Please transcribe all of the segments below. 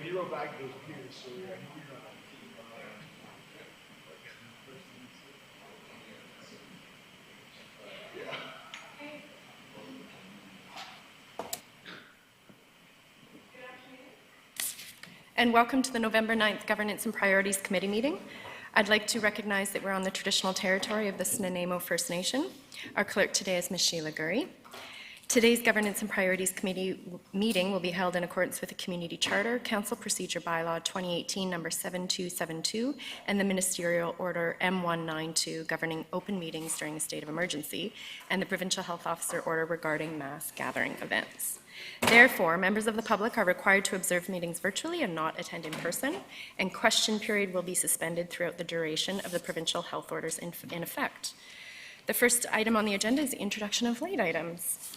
you wrote back those peers, so I think you're not. And welcome to the November 9th Governance and Priorities Committee meeting. I'd like to recognize that we're on the traditional territory of the Snuneymuxw First Nation. Our clerk today is Ms. Sheila Gurry. Today's Governance and Priorities Committee meeting will be held in accordance with the Community Charter, Council Procedure Bylaw 2018 number 7272, and the Ministerial Order M192 governing open meetings during a state of emergency, and the Provincial Health Officer Order regarding mass gathering events. Therefore, members of the public are required to observe meetings virtually and not attend in person, and question period will be suspended throughout the duration of the provincial health orders in effect. The first item on the agenda is the introduction of late items.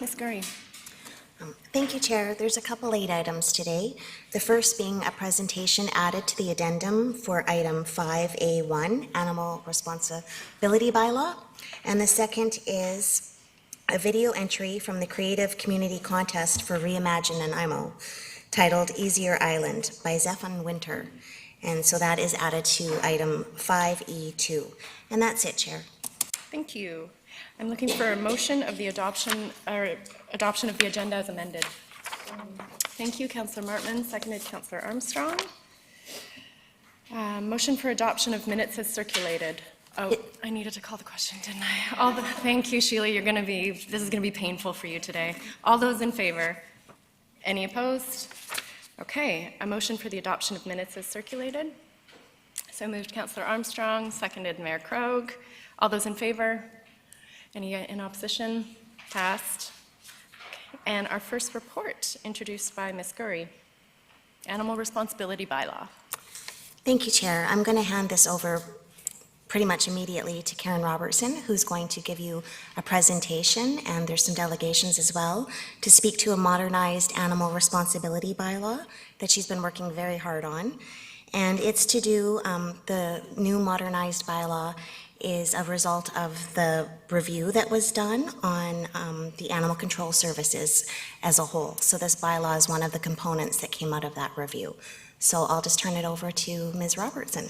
Ms. Gurry. Thank you, Chair. There's a couple late items today. The first being a presentation added to the addendum for item 5A1, Animal Responsibility Bylaw, and the second is a video entry from the Creative Community Contest for Reimagine Nanaimo, titled Easier Island by Zephan Winter. And so that is added to item 5E2. And that's it, Chair. Thank you. I'm looking for a motion of the adoption of the agenda as amended. Thank you, Councillor Martman. Seconded, Councillor Armstrong. Motion for adoption of minutes has circulated. Oh, I needed to call the question, didn't I? Thank you, Sheila. This is going to be painful for you today. All those in favor? Any opposed? Okay, a motion for the adoption of minutes is circulated. So moved, Councillor Armstrong, seconded, Mayor Krogh. All those in favor? Any in opposition? Passed. Okay. And our first report, introduced by Ms. Gurry, Animal Responsibility Bylaw. Thank you, Chair. I'm going to hand this over pretty much immediately to Karen Robertson, who's going to give you a presentation, and there's some delegations as well, to speak to a modernized animal responsibility bylaw that she's been working very hard on. And it's to do, the new modernized bylaw is a result of the review that was done on the animal control services as a whole. So this bylaw is one of the components that came out of that review. So I'll just turn it over to Ms. Robertson.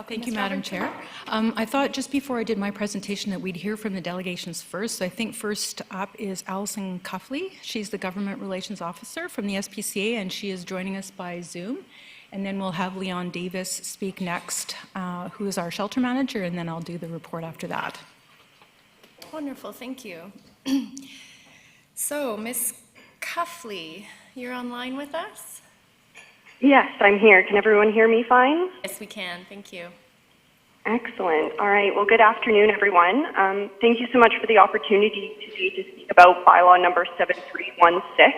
Thank you, Madam Chair. I thought just before I did my presentation that we'd hear from the delegations first. So I think first up is Alison Cuffley. She's the Government Relations Officer from the SPCA, and she is joining us by Zoom. And then we'll have Leon Davis speak next, who is our shelter manager, and then I'll do the report after that. Wonderful, thank you. So, Ms. Cuffley, you're online with us? Yes, I'm here. Can everyone hear me fine? Yes, we can. Thank you. Excellent. All right. Well, good afternoon, everyone. Thank you so much for the opportunity today to speak about bylaw number 7316,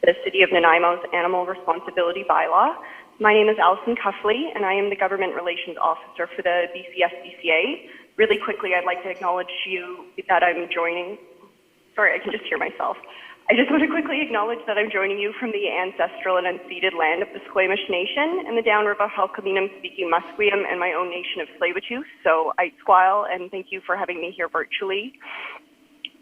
the City of Nanaimo's Animal Responsibility Bylaw. My name is Alison Cuffley, and I am the Government Relations Officer for the BC-SPCA. Really quickly, I'd like to acknowledge you that I'm joining. Sorry, I can just hear myself. I just want to quickly acknowledge that I'm joining you from the ancestral and unceded land of the Squamish Nation and the Downriver Halkominum speaking Musqueam and my own nation of Tsleil-Waututh. So Aitzqual, and thank you for having me here virtually.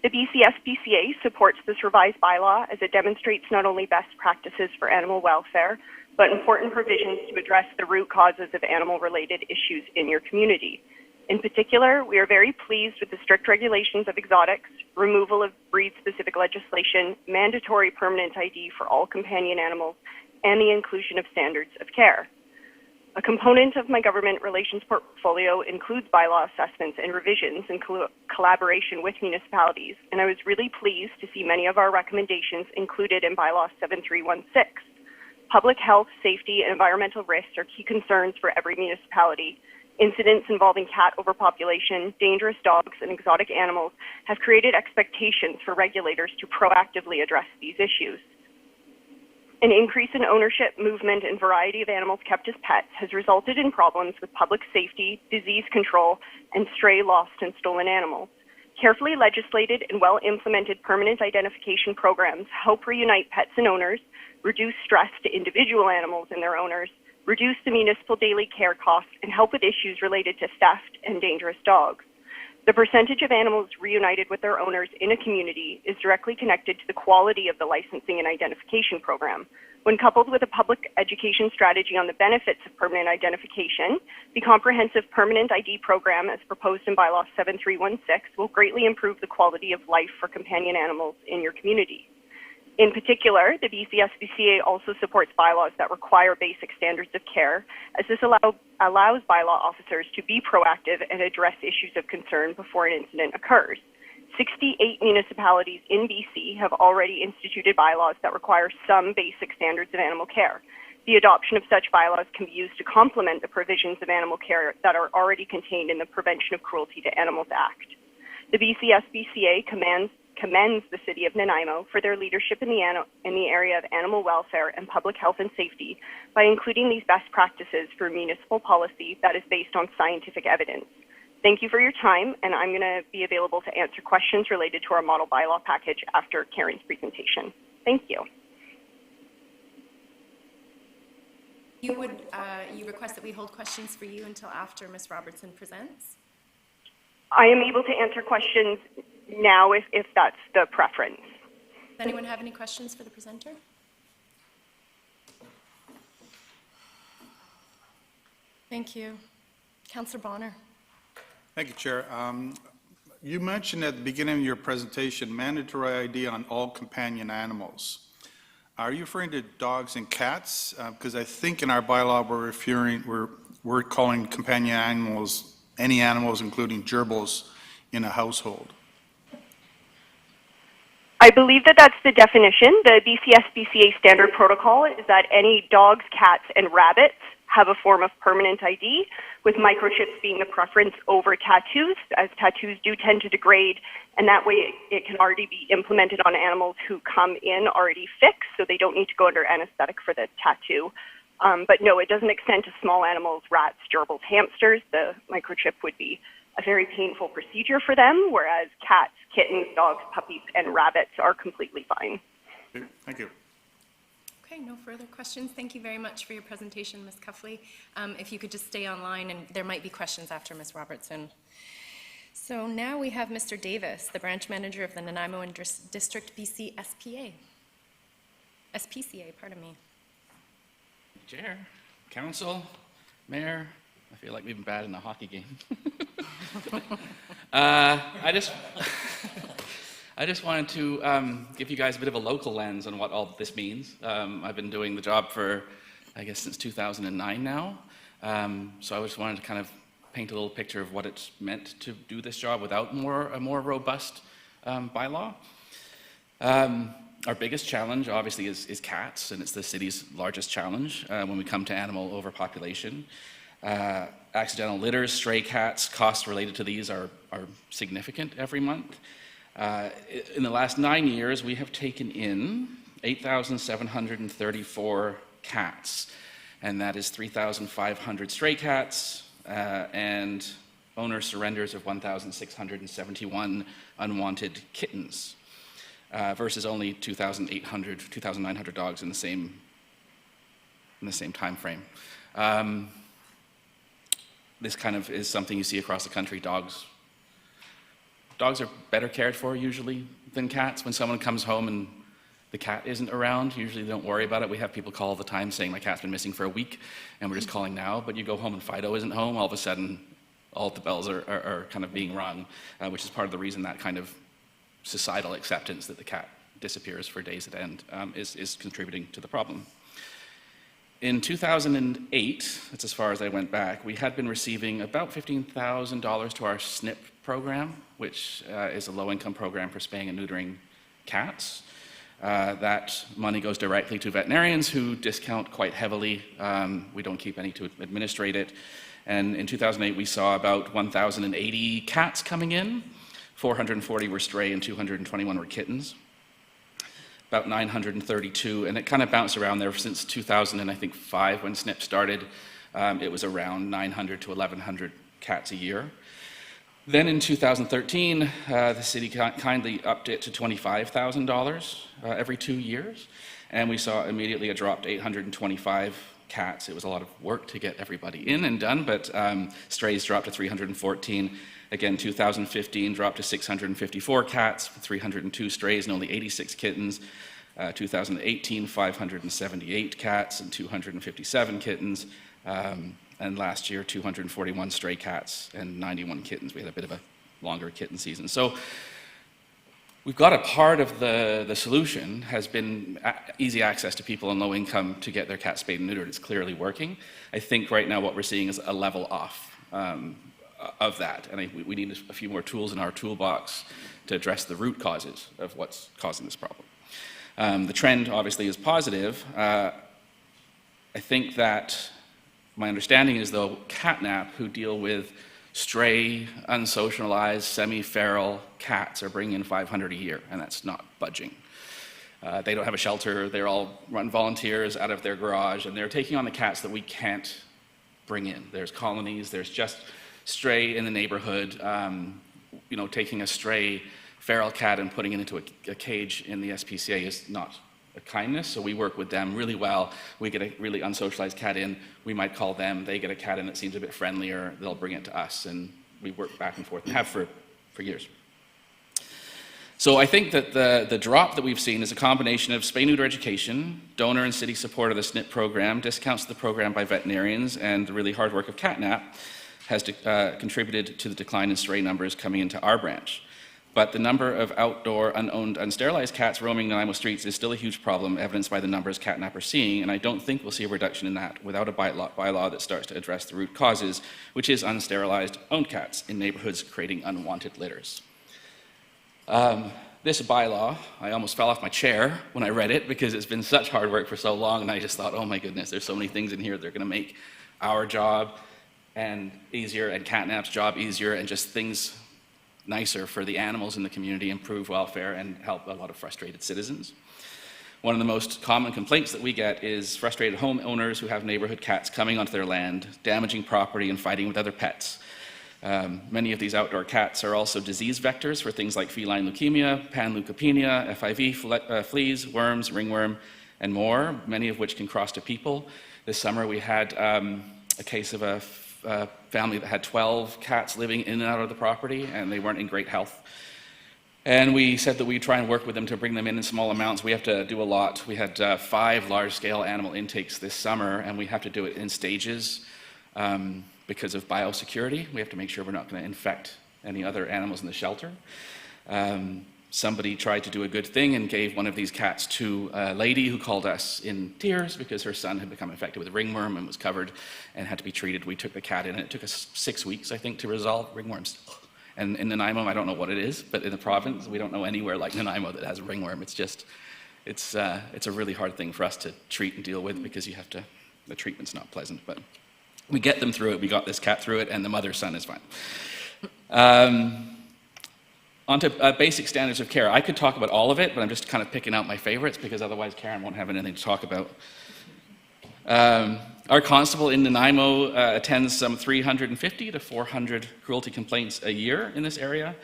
The BC-SPCA supports this revised bylaw as it demonstrates not only best practices for animal welfare, but important provisions to address the root causes of animal-related issues in your community. In particular, we are very pleased with the strict regulations of exotics, removal of breed-specific legislation, mandatory permanent ID for all companion animals, and the inclusion of standards of care. A component of my government relations portfolio includes bylaw assessments and revisions in collaboration with municipalities, and I was really pleased to see many of our recommendations included in bylaw 7316. Public health, safety, and environmental risks are key concerns for every municipality. Incidents involving cat overpopulation, dangerous dogs, and exotic animals have created expectations for regulators to proactively address these issues. An increase in ownership, movement, and variety of animals kept as pets has resulted in problems with public safety, disease control, and stray, lost, and stolen animals. Carefully legislated and well-implemented permanent identification programs help reunite pets and owners, reduce stress to individual animals and their owners, reduce the municipal daily care costs, and help with issues related to theft and dangerous dogs. The percentage of animals reunited with their owners in a community is directly connected to the quality of the licensing and identification program. When coupled with a public education strategy on the benefits of permanent identification, the comprehensive permanent ID program, as proposed in Bylaw 7316, will greatly improve the quality of life for companion animals in your community. In particular, the BCSBCA also supports bylaws that require basic standards of care, as this allows bylaw officers to be proactive and address issues of concern before an incident occurs. 68 municipalities in BC have already instituted bylaws that require some basic standards of animal care. The adoption of such bylaws can be used to complement the provisions of animal care that are already contained in the Prevention of Cruelty to Animals Act. The BCSBCA commends the City of Nanaimo for their leadership in the area of animal welfare and public health and safety by including these best practices for municipal policy that is based on scientific evidence. Thank you for your time, and I'm going to be available to answer questions related to our model bylaw package after Karen's presentation. Thank you. You request that we hold questions for you until after Ms. Robertson presents? I am able to answer questions now if that's the preference. Does anyone have any questions for the presenter? Thank you. Councillor Bonner. Thank you, Chair. You mentioned at the beginning of your presentation mandatory ID on all companion animals. Are you referring to dogs and cats? Because I think in our bylaw we're calling companion animals any animals, including gerbils, in a household. I believe that that's the definition. The BCSBCA standard protocol is that any dogs, cats, and rabbits have a form of permanent ID, with microchips being the preference over tattoos, as tattoos do tend to degrade, and that way it can already be implemented on animals who come in already fixed, so they don't need to go under anesthetic for the tattoo. But no, it doesn't extend to small animals, rats, gerbils, hamsters. The microchip would be a very painful procedure for them, whereas cats, kittens, dogs, puppies, and rabbits are completely fine. Thank you. Okay, no further questions. Thank you very much for your presentation, Ms. Cuffley. If you could just stay online, and there might be questions after Ms. Robertson. So now we have Mr. Davis, the branch manager of the Nanaimo and District BC SPCA, pardon me. Chair, Council, Mayor, I feel like we've been bad in the hockey game. I just wanted to give you guys a bit of a local lens on what all this means. I've been doing the job for, I guess, since 2009 now. So I just wanted to kind of paint a little picture of what it's meant to do this job without a more robust bylaw. Our biggest challenge, obviously, is cats, and it's the city's largest challenge when we come to animal overpopulation. Accidental litters, stray cats, costs related to these are significant every month. In the last 9 years, we have taken in 8,734 cats, and that is 3,500 stray cats and owner surrenders of 1,671 unwanted kittens. Versus only 2,900 dogs in the same time frame. This kind of is something you see across the country. Dogs are better cared for usually than cats. When someone comes home and the cat isn't around, usually they don't worry about it. We have people call all the time saying my cat's been missing for a week, and we're just calling now. But you go home and Fido isn't home, all of a sudden, all the bells are kind of being rung, which is part of the reason that kind of societal acceptance that the cat disappears for days at end is contributing to the problem. In 2008, that's as far as I went back, we had been receiving about $15,000 to our SNP program, which is a low-income program for spaying and neutering cats. That money goes directly to veterinarians who discount quite heavily. We don't keep any to administrate it. And in 2008, we saw about 1,080 cats coming in. 440 were stray and 221 were kittens. About 932, and it kind of bounced around there since 2005 when SNP started. It was around 900 to 1,100 cats a year. Then in 2013, the city kindly upped it to $25,000 every 2 years, and we saw immediately a drop to 825 cats. It was a lot of work to get everybody in and done, but strays dropped to 314, Again, 2015 dropped to 654 cats, 302 strays, and only 86 kittens. 2018, 578 cats and 257 kittens. And last year, 241 stray cats and 91 kittens. We had a bit of a longer kitten season. So we've got a part of the solution has been easy access to people on low income to get their cats spayed and neutered. It's clearly working. I think right now what we're seeing is a level off of that. And we need a few more tools in our toolbox to address the root causes of what's causing this problem. The trend obviously is positive. I think that my understanding is, though, Catnap, who deal with stray, unsocialized, semi-feral cats, are bringing in 500 a year, and that's not budging. They don't have a shelter. They're all run volunteers out of their garage, and they're taking on the cats that we can't bring in. There's colonies. There's just stray in the neighborhood. Taking a stray feral cat and putting it into a cage in the SPCA is not a kindness, so we work with them really well. We get a really unsocialized cat in, we might call them, they get a cat in that seems a bit friendlier, they'll bring it to us, and we work back and forth, and have for years. So I think that the drop that we've seen is a combination of spay-neuter education, donor and city support of the SNP program, discounts to the program by veterinarians, and the really hard work of Catnap has contributed to the decline in stray numbers coming into our branch. But the number of outdoor, unowned, unsterilized cats roaming Nanaimo streets is still a huge problem, evidenced by the numbers Catnap are seeing, and I don't think we'll see a reduction in that without a bylaw that starts to address the root causes, which is unsterilized, owned cats in neighborhoods creating unwanted litters. This bylaw, I almost fell off my chair when I read it because it's been such hard work for so long, and I just thought, oh my goodness, there's so many things in here that are going to make our job and easier, and Catnap's job easier, and just things nicer for the animals in the community, improve welfare, and help a lot of frustrated citizens. One of the most common complaints that we get is frustrated homeowners who have neighborhood cats coming onto their land, damaging property, and fighting with other pets. Many of these outdoor cats are also disease vectors for things like feline leukemia, panleukopenia, FIV, fleas, worms, ringworm, and more, many of which can cross to people. This summer we had a case of a family that had 12 cats living in and out of the property, and they weren't in great health. And we said that we'd try and work with them to bring them in small amounts. We have to do a lot. We had 5 large-scale animal intakes this summer, and we have to do it in stages because of biosecurity. We have to make sure we're not going to infect any other animals in the shelter. Somebody tried to do a good thing and gave one of these cats to a lady who called us in tears because her son had become infected with ringworm and was covered and had to be treated. We took the cat in, and it took us 6 weeks, I think, to resolve ringworms. And in Nanaimo, I don't know what it is, but in the province, we don't know anywhere like Nanaimo that has ringworm. It's a really hard thing for us to treat and deal with because the treatment's not pleasant, but we get them through it. We got this cat through it, and the mother's son is fine. Onto basic standards of care. I could talk about all of it, but I'm just kind of picking out my favorites because otherwise Karen won't have anything to talk about. Our constable in Nanaimo attends some 350 to 400 cruelty complaints a year in this area.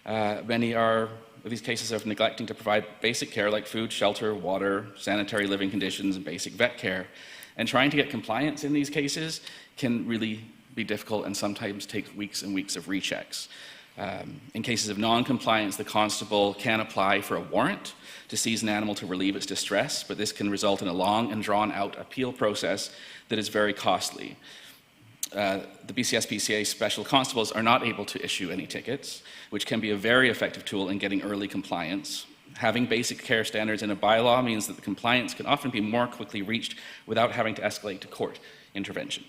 Many are these cases of neglecting to provide basic care like food, shelter, water, sanitary living conditions, and basic vet care. And trying to get compliance in these cases can really be difficult and sometimes take weeks and weeks of rechecks. In cases of non-compliance, the constable can apply for a warrant to seize an animal to relieve its distress, but this can result in a long and drawn-out appeal process that is very costly. The BCSPCA special constables are not able to issue any tickets, which can be a very effective tool in getting early compliance. Having basic care standards in a bylaw means that the compliance can often be more quickly reached without having to escalate to court intervention.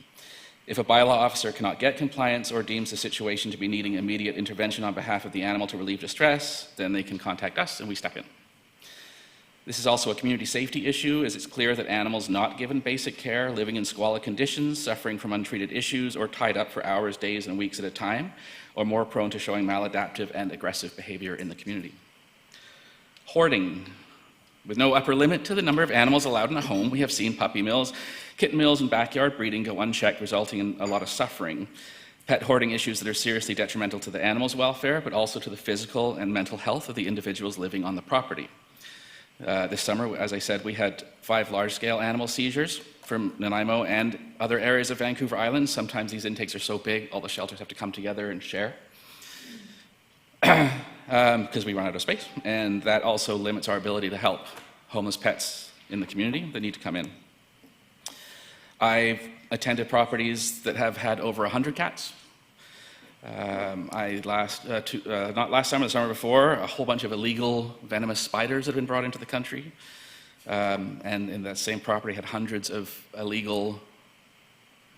If a bylaw officer cannot get compliance or deems the situation to be needing immediate intervention on behalf of the animal to relieve distress, then they can contact us and we step in. This is also a community safety issue, as it's clear that animals not given basic care, living in squalid conditions, suffering from untreated issues, or tied up for hours, days, and weeks at a time, are more prone to showing maladaptive and aggressive behavior in the community. Hoarding. With no upper limit to the number of animals allowed in a home, we have seen puppy mills, kitten mills, and backyard breeding go unchecked, resulting in a lot of suffering. Pet hoarding issues that are seriously detrimental to the animal's welfare, but also to the physical and mental health of the individuals living on the property. This summer, as I said, we had 5 large-scale animal seizures from Nanaimo and other areas of Vancouver Island. Sometimes these intakes are so big, all the shelters have to come together and share. because we run out of space, and that also limits our ability to help homeless pets in the community that need to come in. I've attended properties that have had over 100 cats. Not last summer, the summer before, a whole bunch of illegal venomous spiders had been brought into the country. And in that same property had hundreds of illegal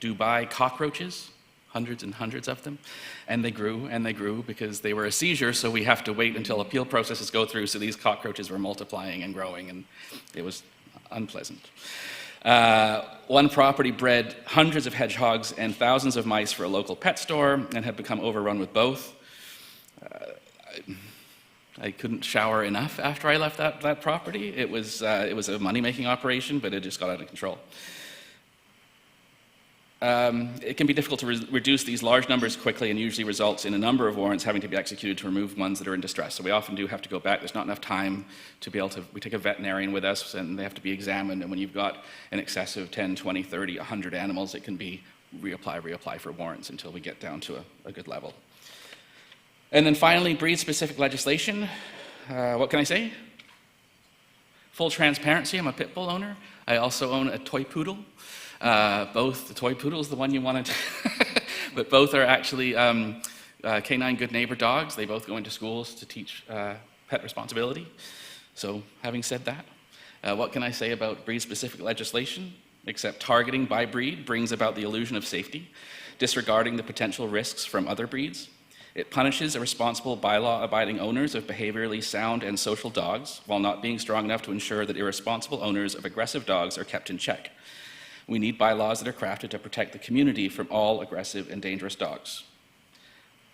Dubai cockroaches, hundreds and hundreds of them. And they grew because they were a seizure, so we have to wait until appeal processes go through, so these cockroaches were multiplying and growing, and it was unpleasant. One property bred hundreds of hedgehogs and thousands of mice for a local pet store and had become overrun with both. I couldn't shower enough after I left that property. It was a money-making operation, but it just got out of control. It can be difficult to reduce these large numbers quickly, and usually results in a number of warrants having to be executed to remove ones that are in distress. So we often do have to go back. There's not enough time to be able to, we take a veterinarian with us and they have to be examined. And when you've got an excess of 10, 20, 30, 100 animals, it can be reapply for warrants until we get down to a good level. And then finally, breed-specific legislation. What can I say? Full transparency, I'm a pit bull owner. I also own a toy poodle. Both, the toy poodle is the one you wanted, but both are actually canine good neighbor dogs. They both go into schools to teach pet responsibility. So having said that, what can I say about breed-specific legislation? Except targeting by breed brings about the illusion of safety, disregarding the potential risks from other breeds. It punishes irresponsible bylaw-abiding owners of behaviorally sound and social dogs while not being strong enough to ensure that irresponsible owners of aggressive dogs are kept in check. We need bylaws that are crafted to protect the community from all aggressive and dangerous dogs.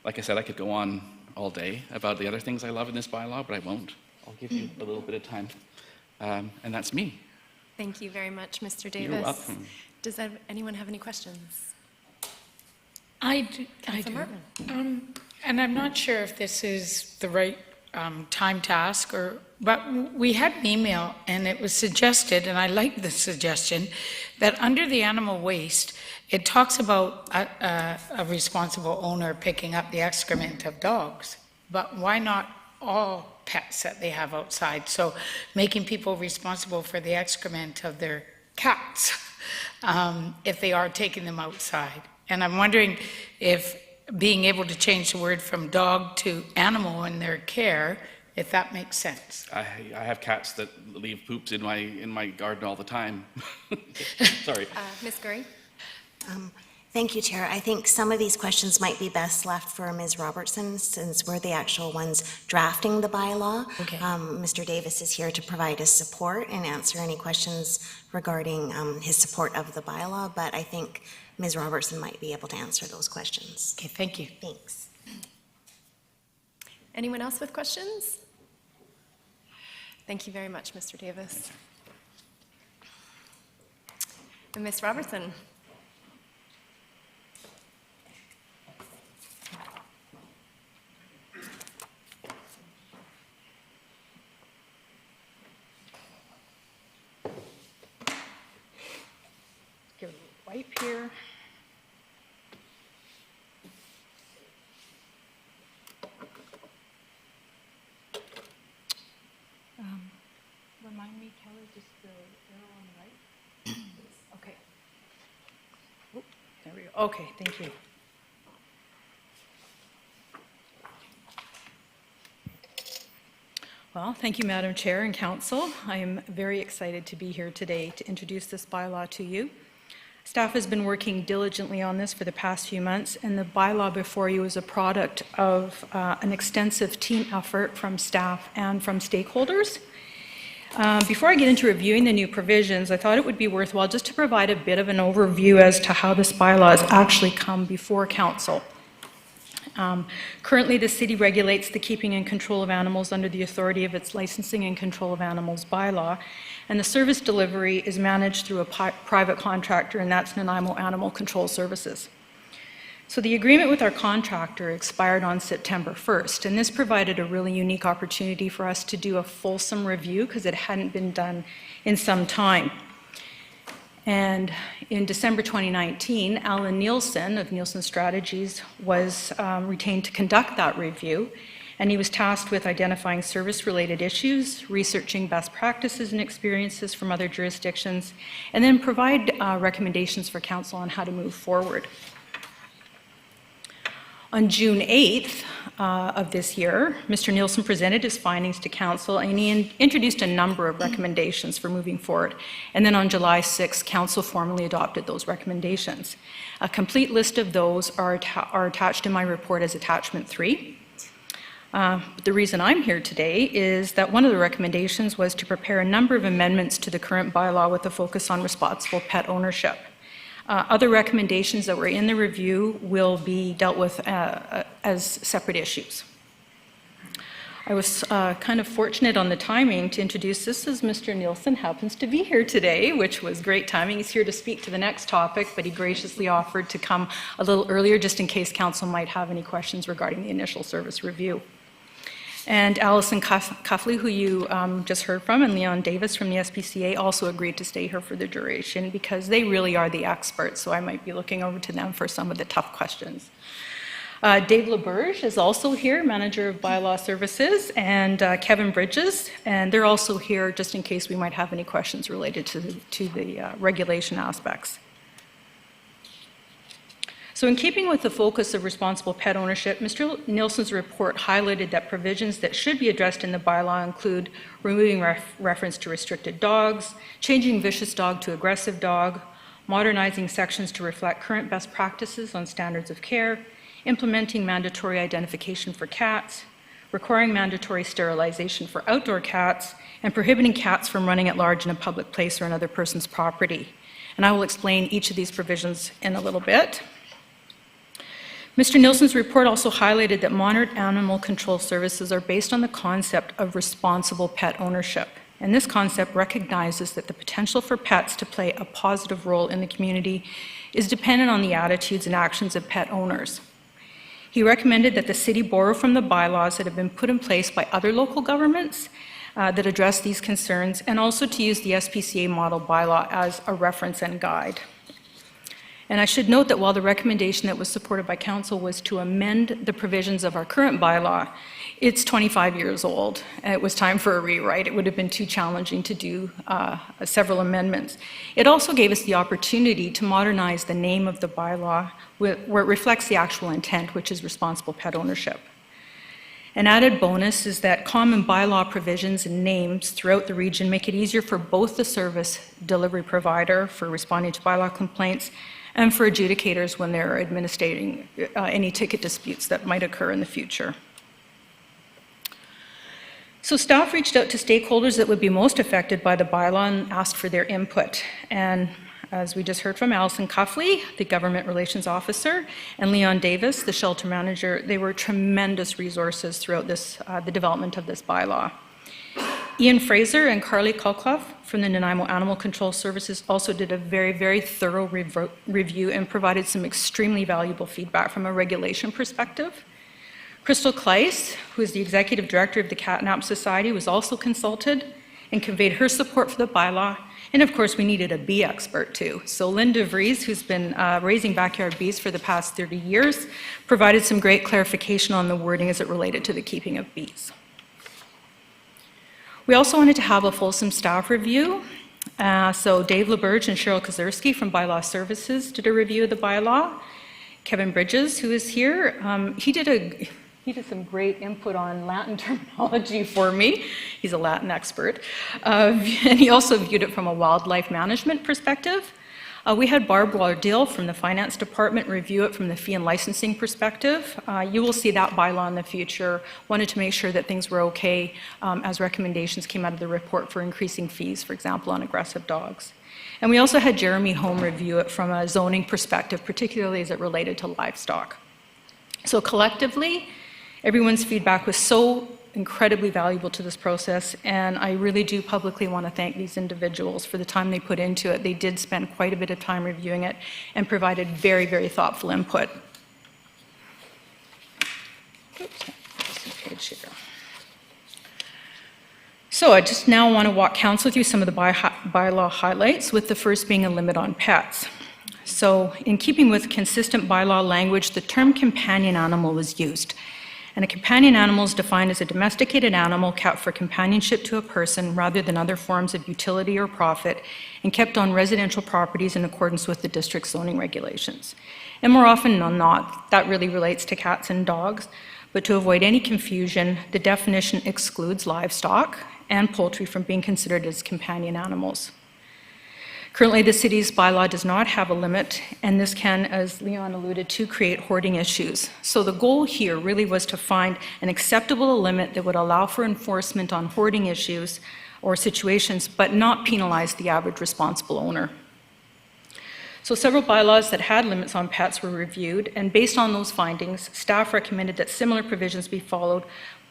Like I said, I could go on all day about the other things I love in this bylaw, but I won't. I'll give you a little bit of time. And that's me. Thank you very much, Mr. Davis. You're welcome. Does anyone have any questions? I do. Councillor Martin. And I'm not sure if this is the right time to ask, but we had an email and it was suggested, and I like the suggestion, that under the animal waste, it talks about a responsible owner picking up the excrement of dogs, but why not all pets that they have outside? So making people responsible for the excrement of their cats if they are taking them outside. And I'm wondering if being able to change the word from dog to animal in their care, if that makes sense. I have cats that leave poops in my garden all the time. Sorry. Ms. Gurry? Thank you, Chair. I think some of these questions might be best left for Ms. Robertson, since we're the actual ones drafting the bylaw. Okay. Mr. Davis is here to provide his support and answer any questions regarding his support of the bylaw, but I think Ms. Robertson might be able to answer those questions. Okay, thank you. Thanks. Anyone else with questions? Thank you very much, Mr. Davis. And Ms. Robertson? Give it a wipe here. Remind me, Kelly, just the arrow on the right? Okay. Oop, there we go. Okay, thank you. Well, thank you, Madam Chair and Council. I am very excited to be here today to introduce this bylaw to you. Staff has been working diligently on this for the past few months, and the bylaw before you is a product of an extensive team effort from staff and from stakeholders. Before I get into reviewing the new provisions, I thought it would be worthwhile just to provide a bit of an overview as to how this bylaw has actually come before Council. Currently, the city regulates the keeping and control of animals under the authority of its Licensing and Control of Animals bylaw, and the service delivery is managed through a private contractor, and that's Nanaimo Animal Control Services. So the agreement with our contractor expired on September 1st, and this provided a really unique opportunity for us to do a fulsome review because it hadn't been done in some time. And in December 2019, Alan Nielsen of Nielsen Strategies was retained to conduct that review. and he was tasked with identifying service-related issues, researching best practices and experiences from other jurisdictions, and then provide recommendations for council on how to move forward. On June 8th of this year, Mr. Nielsen presented his findings to council, and he introduced a number of recommendations for moving forward. And then on July 6th, council formally adopted those recommendations. A complete list of those are attached in my report as attachment 3. But the reason I'm here today is that one of the recommendations was to prepare a number of amendments to the current bylaw with a focus on responsible pet ownership. Other recommendations that were in the review will be dealt with as separate issues. I was kind of fortunate on the timing to introduce this as Mr. Nielsen happens to be here today, which was great timing. He's here to speak to the next topic, but he graciously offered to come a little earlier just in case council might have any questions regarding the initial service review. And Alison Cuffley, who you just heard from, and Leon Davis from the SPCA also agreed to stay here for the duration because they really are the experts, so I might be looking over to them for some of the tough questions. Dave LaBerge is also here, Manager of Bylaw Services, and Kevin Bridges, and they're also here just in case we might have any questions related to the regulation aspects. So in keeping with the focus of responsible pet ownership, Mr. Nielsen's report highlighted that provisions that should be addressed in the bylaw include removing reference to restricted dogs, changing vicious dog to aggressive dog, modernizing sections to reflect current best practices on standards of care, implementing mandatory identification for cats, requiring mandatory sterilization for outdoor cats, and prohibiting cats from running at large in a public place or another person's property. And I will explain each of these provisions in a little bit. Mr. Nielsen's report also highlighted that monitored animal control services are based on the concept of responsible pet ownership. And this concept recognizes that the potential for pets to play a positive role in the community is dependent on the attitudes and actions of pet owners. He recommended that the city borrow from the bylaws that have been put in place by other local governments that address these concerns, and also to use the SPCA model bylaw as a reference and guide. And I should note that while the recommendation that was supported by council was to amend the provisions of our current bylaw, it's 25 years old, and it was time for a rewrite. It would have been too challenging to do several amendments. It also gave us the opportunity to modernize the name of the bylaw where it reflects the actual intent, which is responsible pet ownership. An added bonus is that common bylaw provisions and names throughout the region make it easier for both the service delivery provider for responding to bylaw complaints and for adjudicators when they're administrating any ticket disputes that might occur in the future. So staff reached out to stakeholders that would be most affected by the bylaw and asked for their input. And as we just heard from Alison Cuffley, the Government Relations Officer, and Leon Davis, the Shelter Manager, they were tremendous resources throughout this, the development of this bylaw. Ian Fraser and Carly Kolkloff from the Nanaimo Animal Control Services also did a very, very thorough review and provided some extremely valuable feedback from a regulation perspective. Crystal Kleiss, who is the Executive Director of the Catnap Society, was also consulted and conveyed her support for the bylaw. And of course, we needed a bee expert too. So Linda Vries, who's been raising backyard bees for the past 30 years, provided some great clarification on the wording as it related to the keeping of bees. We also wanted to have a fulsome staff review. So Dave LaBerge and Cheryl Kozerski from Bylaw Services did a review of the bylaw. Kevin Bridges, who is here, he did some great input on Latin terminology for me. He's a Latin expert. And he also viewed it from a wildlife management perspective. We had Barb Wardell from the Finance Department review it from the fee and licensing perspective. You will see that bylaw in the future. Wanted to make sure that things were okay as recommendations came out of the report for increasing fees, for example, on aggressive dogs. And we also had Jeremy Home review it from a zoning perspective, particularly as it related to livestock. So collectively, everyone's feedback was so incredibly valuable to this process, and I really do publicly want to thank these individuals for the time they put into it. They did spend quite a bit of time reviewing it and provided very, very thoughtful input. So I just now want to walk council through some of the bylaw highlights, with the first being a limit on pets. So in keeping with consistent bylaw language, the term companion animal was used. And a companion animal is defined as a domesticated animal kept for companionship to a person rather than other forms of utility or profit, and kept on residential properties in accordance with the district's zoning regulations. And more often than not, that really relates to cats and dogs, but to avoid any confusion, the definition excludes livestock and poultry from being considered as companion animals. Currently, the city's bylaw does not have a limit, and this can, as Leon alluded to, create hoarding issues. So the goal here really was to find an acceptable limit that would allow for enforcement on hoarding issues or situations, but not penalize the average responsible owner. So several bylaws that had limits on pets were reviewed, and based on those findings, staff recommended that similar provisions be followed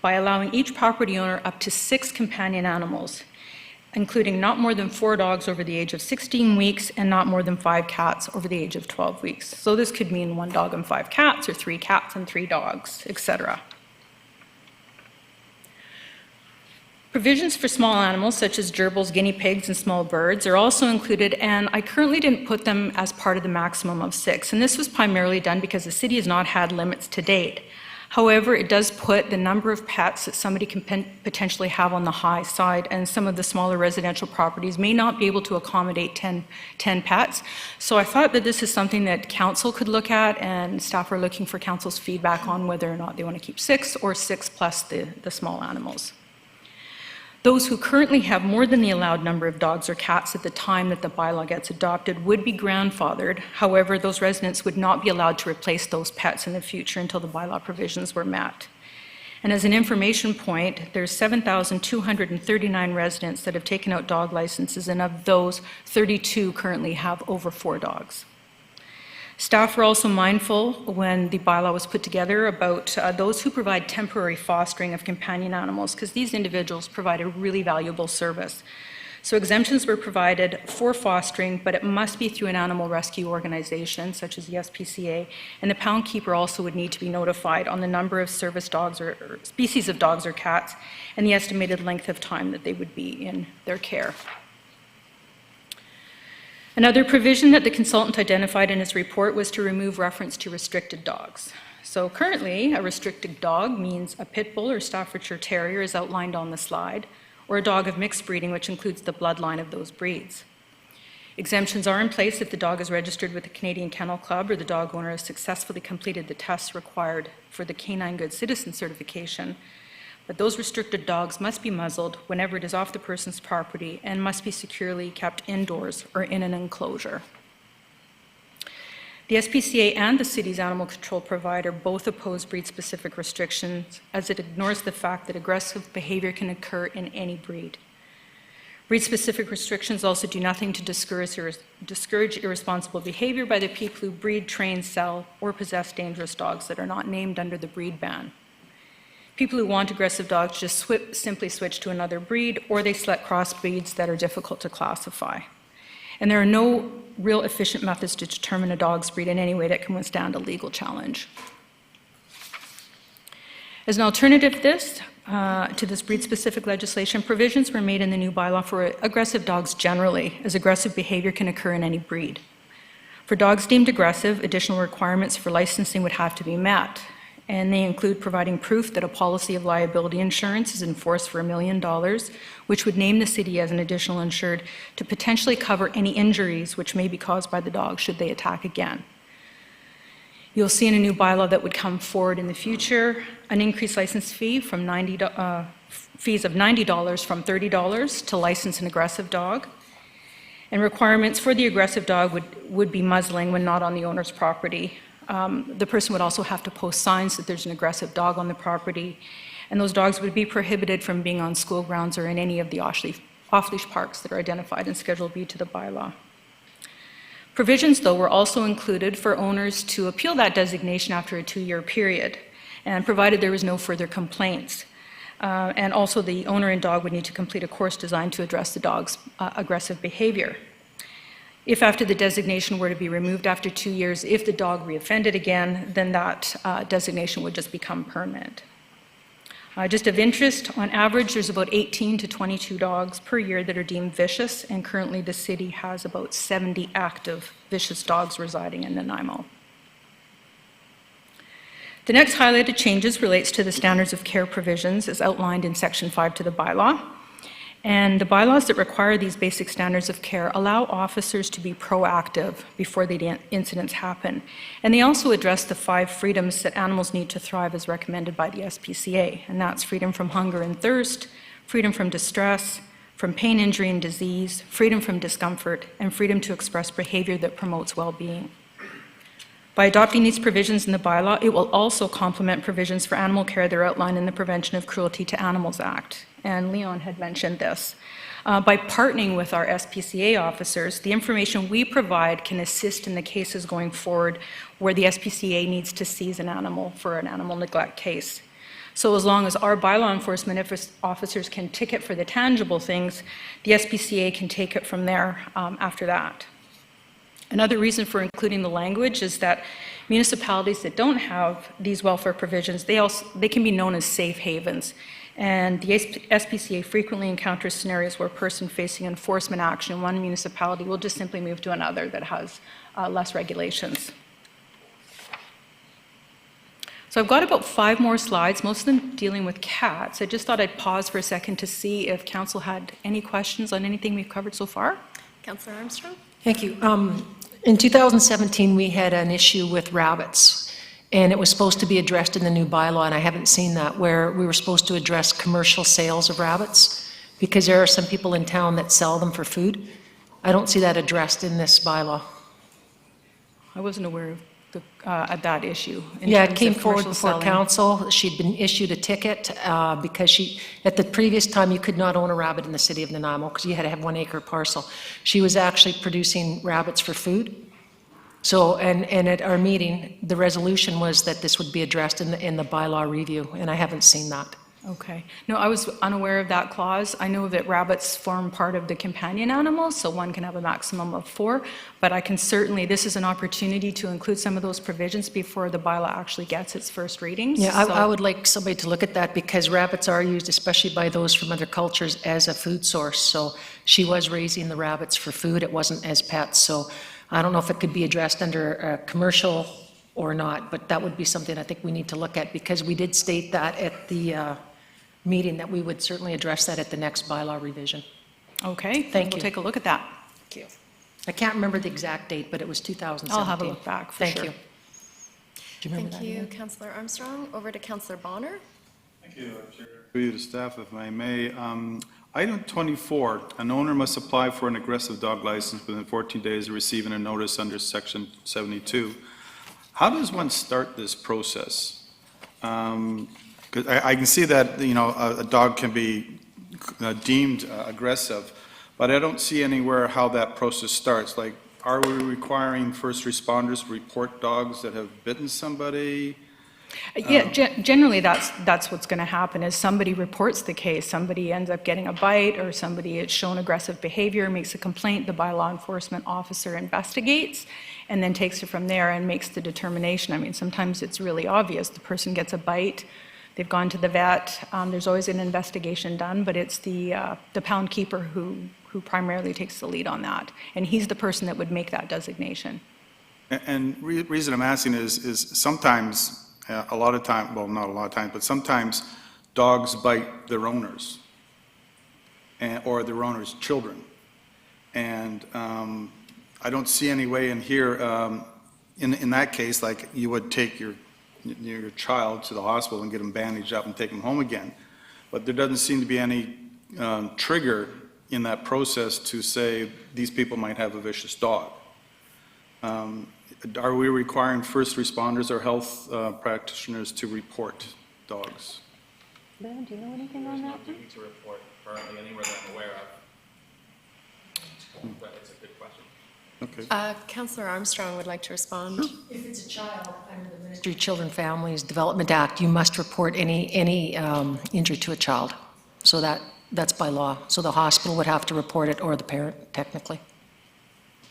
by allowing each property owner up to 6 companion animals, including not more than 4 dogs over the age of 16 weeks and not more than 5 cats over the age of 12 weeks. So this could mean 1 dog and 5 cats, or 3 cats and 3 dogs, etc. Provisions for small animals such as gerbils, guinea pigs, and small birds are also included, and I currently didn't put them as part of the maximum of 6. And this was primarily done because the city has not had limits to date. However, it does put the number of pets that somebody can potentially have on the high side, and some of the smaller residential properties may not be able to accommodate 10 pets. So I thought that this is something that council could look at, and staff are looking for council's feedback on whether or not they want to keep 6 or 6 plus the small animals. Those who currently have more than the allowed number of dogs or cats at the time that the bylaw gets adopted would be grandfathered. However, those residents would not be allowed to replace those pets in the future until the bylaw provisions were met. And as an information point, there's 7,239 residents that have taken out dog licenses, and of those, 32 currently have over 4 dogs. Staff were also mindful when the bylaw was put together about those who provide temporary fostering of companion animals, because these individuals provide a really valuable service. So exemptions were provided for fostering, but it must be through an animal rescue organization, such as the SPCA, and the pound keeper also would need to be notified on the number of service dogs or species of dogs or cats, and the estimated length of time that they would be in their care. Another provision that the consultant identified in his report was to remove reference to restricted dogs. So currently, a restricted dog means a pit bull or Staffordshire Terrier as outlined on the slide, or a dog of mixed breeding, which includes the bloodline of those breeds. Exemptions are in place if the dog is registered with the Canadian Kennel Club or the dog owner has successfully completed the tests required for the Canine Good Citizen certification. But those restricted dogs must be muzzled whenever it is off the person's property and must be securely kept indoors or in an enclosure. The SPCA and the city's animal control provider both oppose breed-specific restrictions, as it ignores the fact that aggressive behavior can occur in any breed. Breed-specific restrictions also do nothing to discourage irresponsible behavior by the people who breed, train, sell, or possess dangerous dogs that are not named under the breed ban. People who want aggressive dogs just simply switch to another breed, or they select crossbreeds that are difficult to classify. And there are no real efficient methods to determine a dog's breed in any way that can withstand a legal challenge. As an alternative to this breed-specific legislation, provisions were made in the new bylaw for aggressive dogs generally, as aggressive behavior can occur in any breed. For dogs deemed aggressive, additional requirements for licensing would have to be met, and they include providing proof that a policy of liability insurance is enforced for $1 million, which would name the city as an additional insured to potentially cover any injuries which may be caused by the dog should they attack again. You'll see in a new bylaw that would come forward in the future an increased license fee from fees of $90 from $30 to license an aggressive dog. And requirements for the aggressive dog would be muzzling when not on the owner's property. The person would also have to post signs that there's an aggressive dog on the property, and those dogs would be prohibited from being on school grounds or in any of the off-leash parks that are identified in Schedule B to the bylaw. Provisions, though, were also included for owners to appeal that designation after a 2-year period, and provided there was no further complaints. And also the owner and dog would need to complete a course designed to address the dog's aggressive behavior. If after the designation were to be removed after 2 years, if the dog reoffended again, then that designation would just become permanent. Just of interest, on average, there's about 18 to 22 dogs per year that are deemed vicious, and currently the city has about 70 active vicious dogs residing in Nanaimo. The next highlighted changes relates to the standards of care provisions as outlined in Section 5 to the bylaw. And the bylaws that require these basic standards of care allow officers to be proactive before the incidents happen. And they also address the 5 freedoms that animals need to thrive as recommended by the SPCA. And that's freedom from hunger and thirst, freedom from distress, from pain, injury, and disease, freedom from discomfort, and freedom to express behavior that promotes well-being. By adopting these provisions in the bylaw, it will also complement provisions for animal care that are outlined in the Prevention of Cruelty to Animals Act. And Leon had mentioned this. By partnering with our SPCA officers, the information we provide can assist in the cases going forward where the SPCA needs to seize an animal for an animal neglect case. So as long as our bylaw enforcement officers can ticket for the tangible things, the SPCA can take it from there after that. Another reason for including the language is that municipalities that don't have these welfare provisions, they can be known as safe havens. And the SPCA frequently encounters scenarios where a person facing enforcement action in one municipality will just simply move to another that has less regulations. So I've got about 5 more slides, most of them dealing with cats. I just thought I'd pause for a second to see if council had any questions on anything we've covered so far. Councillor Armstrong? Thank you. In 2017, we had an issue with rabbits, and it was supposed to be addressed in the new bylaw, and I haven't seen that, where we were supposed to address commercial sales of rabbits, because there are some people in town that sell them for food. I don't see that addressed in this bylaw. I wasn't aware of that issue. Yeah, it came forward before council. She'd been issued a ticket because at the previous time, you could not own a rabbit in the city of Nanaimo because you had to have 1 acre parcel. She was actually producing rabbits for food. So, and at our meeting, the resolution was that this would be addressed in the bylaw review, and I haven't seen that. Okay. No, I was unaware of that clause. I know that rabbits form part of the companion animals, so one can have a maximum of 4, but I can certainly, this is an opportunity to include some of those provisions before the bylaw actually gets its first readings. Yeah, I would like somebody to look at that because rabbits are used, especially by those from other cultures, as a food source. So she was raising the rabbits for food. It wasn't as pets. So I don't know if it could be addressed under commercial or not, but that would be something I think we need to look at because we did state that at the meeting that we would certainly address that at the next bylaw revision. Okay, Thank you. We'll take a look at that. Thank you. I can't remember the exact date, but it was 2017. I'll have a look back for sure. Thank you. Do you remember Thank that? you, Councillor Armstrong. Over to Councillor Bonner. Thank you, Chair. Through you to staff, if I may. Item 24, an owner must apply for an aggressive dog license within 14 days of receiving a notice under Section 72. How does one start this process? Because I can see that, you know, a dog can be deemed aggressive, but I don't see anywhere how that process starts. Like, are we requiring first responders to report dogs that have bitten somebody? Yeah, generally that's what's going to happen is somebody reports the case, somebody ends up getting a bite or somebody has shown aggressive behavior, makes a complaint, the bylaw enforcement officer investigates and then takes it from there and makes the determination. I mean, sometimes it's really obvious. The person gets a bite, they've gone to the vet, there's always an investigation done, but it's the pound keeper who primarily takes the lead on that. And he's the person that would make that designation. And reason I'm asking is sometimes, a lot of time, well, not a lot of time, but sometimes dogs bite their owners or their owners' children. And I don't see any way in here, in that case, like you would take your child to the hospital and get them bandaged up and take them home again. But there doesn't seem to be any trigger in that process to say these people might have a vicious dog. Are we requiring first responders or health practitioners to report dogs? Ben, do you know anything on that? There's no duty to report currently anywhere that I'm aware of. But it's a good question. Okay. Councillor Armstrong would like to respond. If it's a child under the Ministry of Children, Families Development Act, you must report any injury to a child. So that's by law. So the hospital would have to report it or the parent, technically.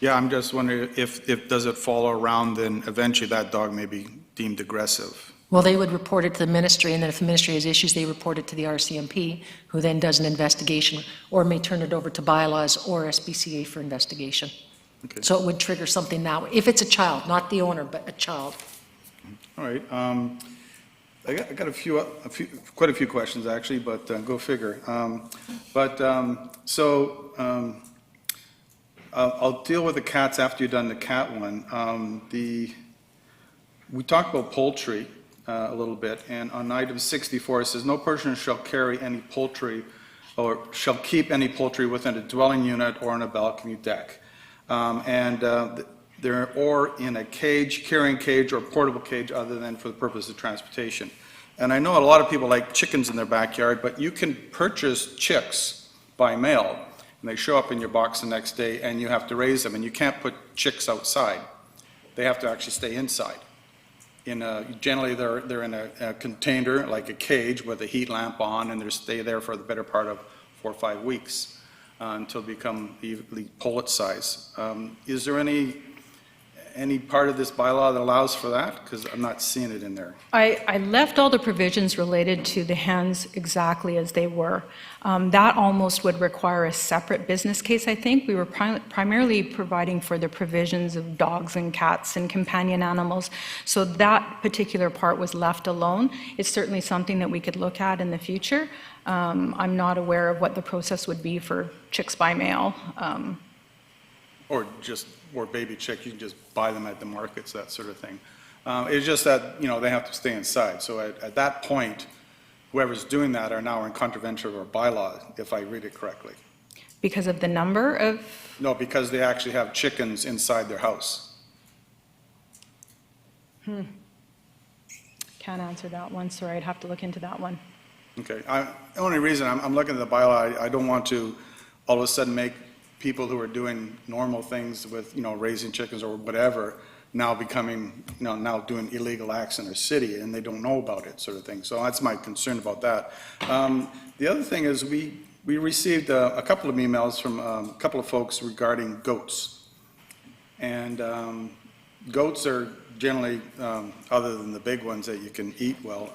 Yeah, I'm just wondering if does it follow around, then eventually that dog may be deemed aggressive. Well, they would report it to the ministry, and then if the ministry has issues, they report it to the RCMP, who then does an investigation, or may turn it over to bylaws or SPCA for investigation. Okay. So it would trigger something now, if it's a child, not the owner, but a child. All right. I got quite a few questions actually, but go figure. I'll deal with the cats after you've done the cat one. We talked about poultry a little bit, and on item 64, it says, no person shall carry any poultry or shall keep any poultry within a dwelling unit or on a balcony deck. Or in a cage, carrying cage, or portable cage other than for the purpose of transportation. And I know a lot of people like chickens in their backyard, but you can purchase chicks by mail, and they show up in your box the next day, and you have to raise them, and you can't put chicks outside. They have to actually stay inside. Generally, they're in a container, like a cage, with a heat lamp on, and they stay there for the better part of 4 or 5 weeks until they become the pullet size. Is there any part of this bylaw that allows for that? Because I'm not seeing it in there. I left all the provisions related to the hens exactly as they were. That almost would require a separate business case, I think. We were primarily providing for the provisions of dogs and cats and companion animals. So that particular part was left alone. It's certainly something that we could look at in the future. I'm not aware of what the process would be for chicks by mail. Or baby chick, you can just buy them at the markets, that sort of thing. It's just that, they have to stay inside. So at that point, whoever's doing that are now in contravention of our bylaw, if I read it correctly. Because of the number of? No, because they actually have chickens inside their house. Can't answer that one, sorry, I'd have to look into that one. Okay, the only reason I'm looking at the bylaw, I don't want to all of a sudden make people who are doing normal things with, raising chickens or whatever, now becoming, now doing illegal acts in their city, and they don't know about it, sort of thing. So that's my concern about that. The other thing is we received a couple of emails from a couple of folks regarding goats. And goats are generally, other than the big ones that you can eat well,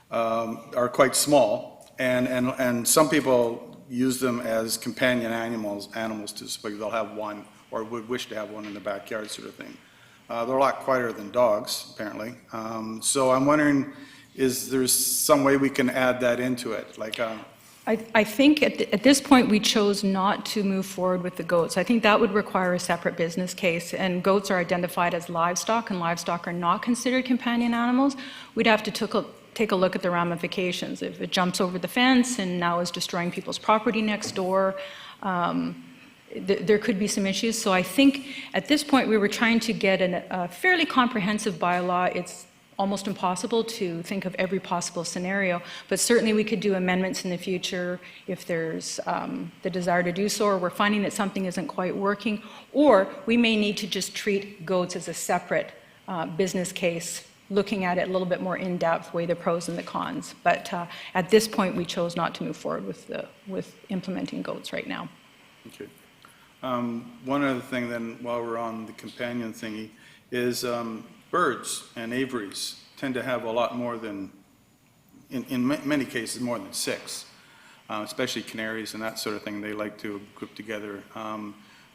are quite small. And some people use them as companion animals to speak. They'll have one or would wish to have one in the backyard, sort of thing. They're a lot quieter than dogs, apparently. So I'm wondering, is there some way we can add that into it? Like, I think at this point, we chose not to move forward with the goats. I think that would require a separate business case, and goats are identified as livestock, and livestock are not considered companion animals. We'd have to take a look at the ramifications. If it jumps over the fence and now is destroying people's property next door, there could be some issues. So I think at this point we were trying to get a fairly comprehensive bylaw. It's almost impossible to think of every possible scenario, but certainly we could do amendments in the future if there's the desire to do so, or we're finding that something isn't quite working, or we may need to just treat goats as a separate business case, looking at it a little bit more in-depth, weigh the pros and the cons. But at this point, we chose not to move forward with implementing goats right now. Okay. One other thing then, while we're on the companion thingy, is birds and aviaries tend to have a lot more than, in many cases, more than 6, especially canaries and that sort of thing. They like to group together.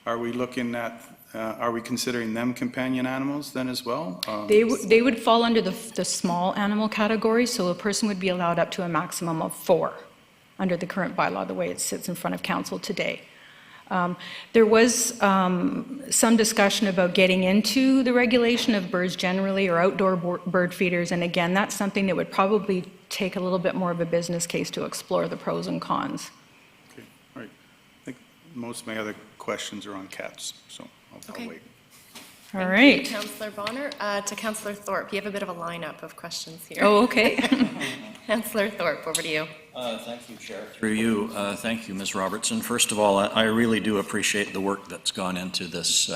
Are we looking at, are we considering them companion animals then as well? They would fall under the small animal category, so a person would be allowed up to a maximum of 4 under the current bylaw, the way it sits in front of council today. There was some discussion about getting into the regulation of birds generally or outdoor bird feeders, and again, that's something that would probably take a little bit more of a business case to explore the pros and cons. Okay, all right. I think most of my other questions are on cats, so I'll wait. All right. Thank you, Councillor Bonner. To Councillor Thorpe, you have a bit of a lineup of questions here. Oh, okay. Councillor Thorpe, over to you. Thank you, Chair. Through you, thank you, Ms. Robertson. First of all, I really do appreciate the work that's gone into this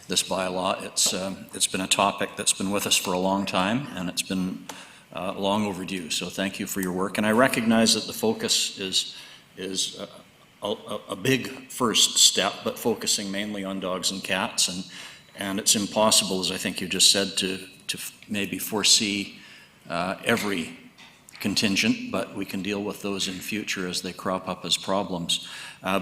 bylaw. It's been a topic that's been with us for a long time, and it's been long overdue. So thank you for your work. And I recognize that the focus is a big first step, but focusing mainly on dogs and cats. And it's impossible, as I think you just said, to maybe foresee every contingent, but we can deal with those in future as they crop up as problems.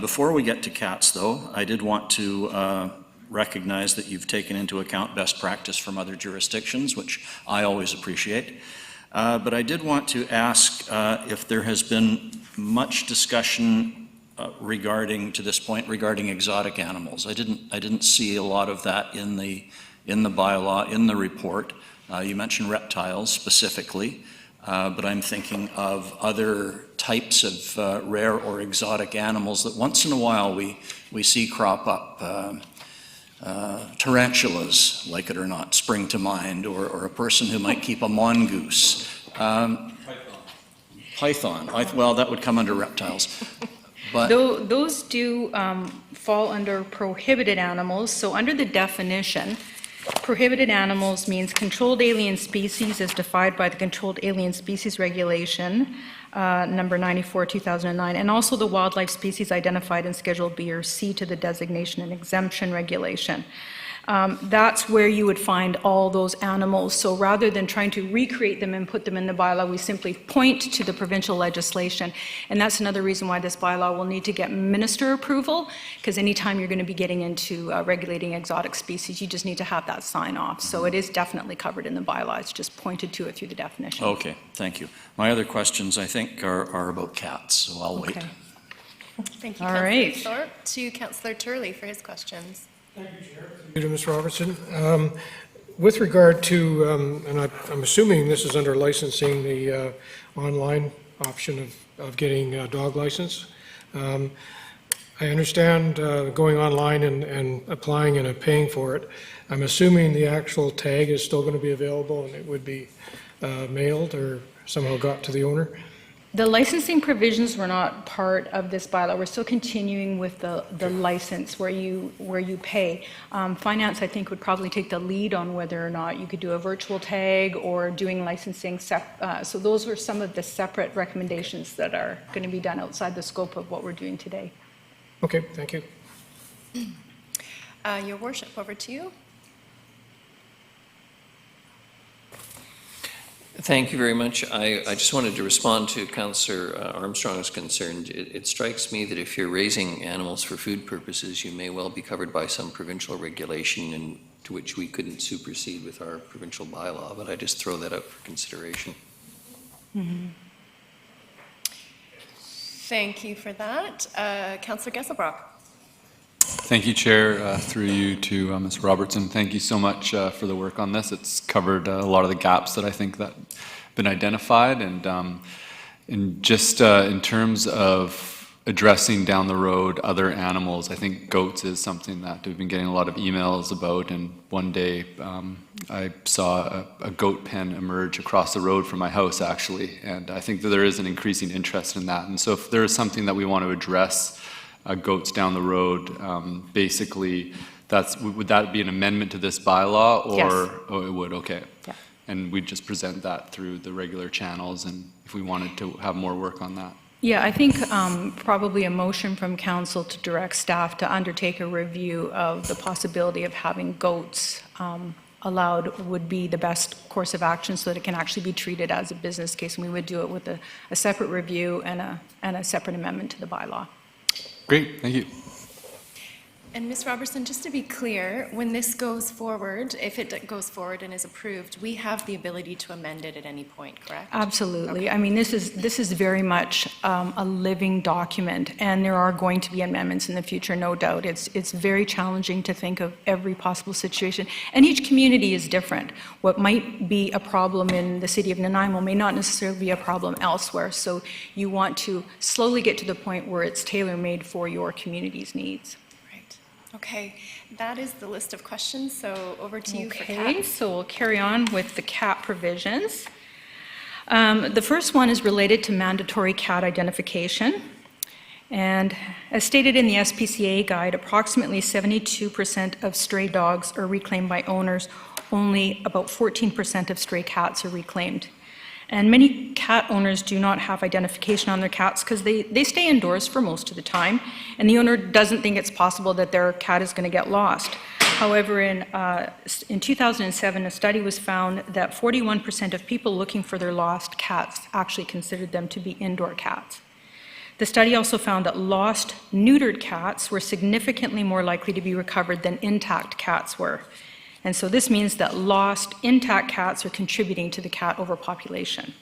Before we get to cats, though, I did want to recognize that you've taken into account best practice from other jurisdictions, which I always appreciate. But I did want to ask if there has been much discussion to this point regarding exotic animals. I didn't see a lot of that in the bylaw, in the report. You mentioned reptiles specifically, but I'm thinking of other types of rare or exotic animals that once in a while we see crop up. Tarantulas, like it or not, spring to mind, or a person who might keep a mongoose. Python. Well, that would come under reptiles. But Those do fall under prohibited animals. So under the definition, prohibited animals means controlled alien species as defined by the Controlled Alien Species Regulation, number 94, 2009, and also the wildlife species identified in Schedule B or C to the designation and exemption regulation. That's where you would find all those animals. So rather than trying to recreate them and put them in the bylaw, we simply point to the provincial legislation. And that's another reason why this bylaw will need to get minister approval, because anytime you're going to be getting into regulating exotic species, you just need to have that sign off. So it is definitely covered in the bylaw. It's just pointed to it through the definition. okay, thank you. My other questions, I think, are about cats, so I'll wait. Okay. Thank you, All Councillor right. Thorpe. To Councillor Turley for his questions. Thank you to Ms. Robertson. With regard to, and I'm assuming this is under licensing, the online option of getting a dog license. I understand going online and applying and paying for it. I'm assuming the actual tag is still going to be available and it would be mailed or somehow got to the owner? The licensing provisions were not part of this bylaw. We're still continuing with the license where you pay. Finance, I think, would probably take the lead on whether or not you could do a virtual tag or doing licensing. So those were some of the separate recommendations that are going to be done outside the scope of what we're doing today. Okay, thank you. Your Worship, over to you. Thank you very much. I just wanted to respond to Councillor Armstrong's concern. It strikes me that if you're raising animals for food purposes, you may well be covered by some provincial regulation and to which we couldn't supersede with our provincial bylaw, but I just throw that out for consideration. Mm-hmm. Thank you for that. Councillor Gesselbrock. Thank you, Chair. Through you to Ms. Robertson. Thank you so much for the work on this. It's covered a lot of the gaps that I think that have been identified, and just in terms of addressing down the road other animals, I think goats is something that we've been getting a lot of emails about. And one day I saw a goat pen emerge across the road from my house, actually, and I think that there is an increasing interest in that. And so if there is something that we want to address goats down the road, basically, would that be an amendment to this bylaw, or? Yes. Oh, it would, okay. Yeah. And we'd just present that through the regular channels, and if we wanted to have more work on that. Yeah, I think probably a motion from council to direct staff to undertake a review of the possibility of having goats allowed would be the best course of action so that it can actually be treated as a business case, and we would do it with a separate review and a separate amendment to the bylaw. Great, thank you. And Ms. Robertson, just to be clear, when this goes forward, if it goes forward and is approved, we have the ability to amend it at any point, correct? Absolutely. Okay. I mean, this is very much a living document, and there are going to be amendments in the future, no doubt. It's very challenging to think of every possible situation, and each community is different. What might be a problem in the city of Nanaimo may not necessarily be a problem elsewhere, so you want to slowly get to the point where it's tailor-made for your community's needs. Okay, that is the list of questions, so over to you for Okay, cats. so we'll carry on with the cat provisions. The first one is related to mandatory cat identification. And as stated in the SPCA guide, approximately 72% of stray dogs are reclaimed by owners. Only about 14% of stray cats are reclaimed. And many cat owners do not have identification on their cats because they stay indoors for most of the time, and the owner doesn't think it's possible that their cat is going to get lost. However, in 2007, a study was found that 41% of people looking for their lost cats actually considered them to be indoor cats. The study also found that lost, neutered cats were significantly more likely to be recovered than intact cats were. And so this means that lost, intact cats are contributing to the cat overpopulation.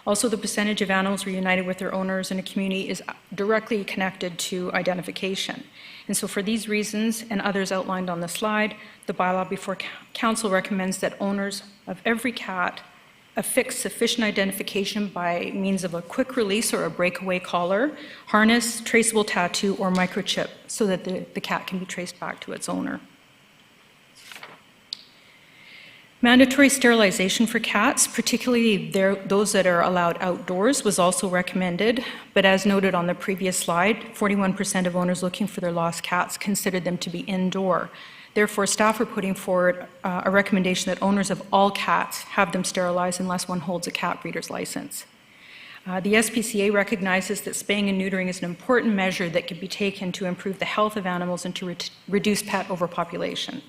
Also, the percentage of animals reunited with their owners in a community is directly connected to identification. And so for these reasons and others outlined on the slide, the bylaw before council recommends that owners of every cat affix sufficient identification by means of a quick release or a breakaway collar, harness, traceable tattoo, or microchip so that the cat can be traced back to its owner. Mandatory sterilization for cats, particularly those that are allowed outdoors, was also recommended, but as noted on the previous slide, 41% of owners looking for their lost cats considered them to be indoor. Therefore, staff are putting forward a recommendation that owners of all cats have them sterilized unless one holds a cat breeder's license. The SPCA recognizes that spaying and neutering is an important measure that can be taken to improve the health of animals and to reduce pet overpopulation.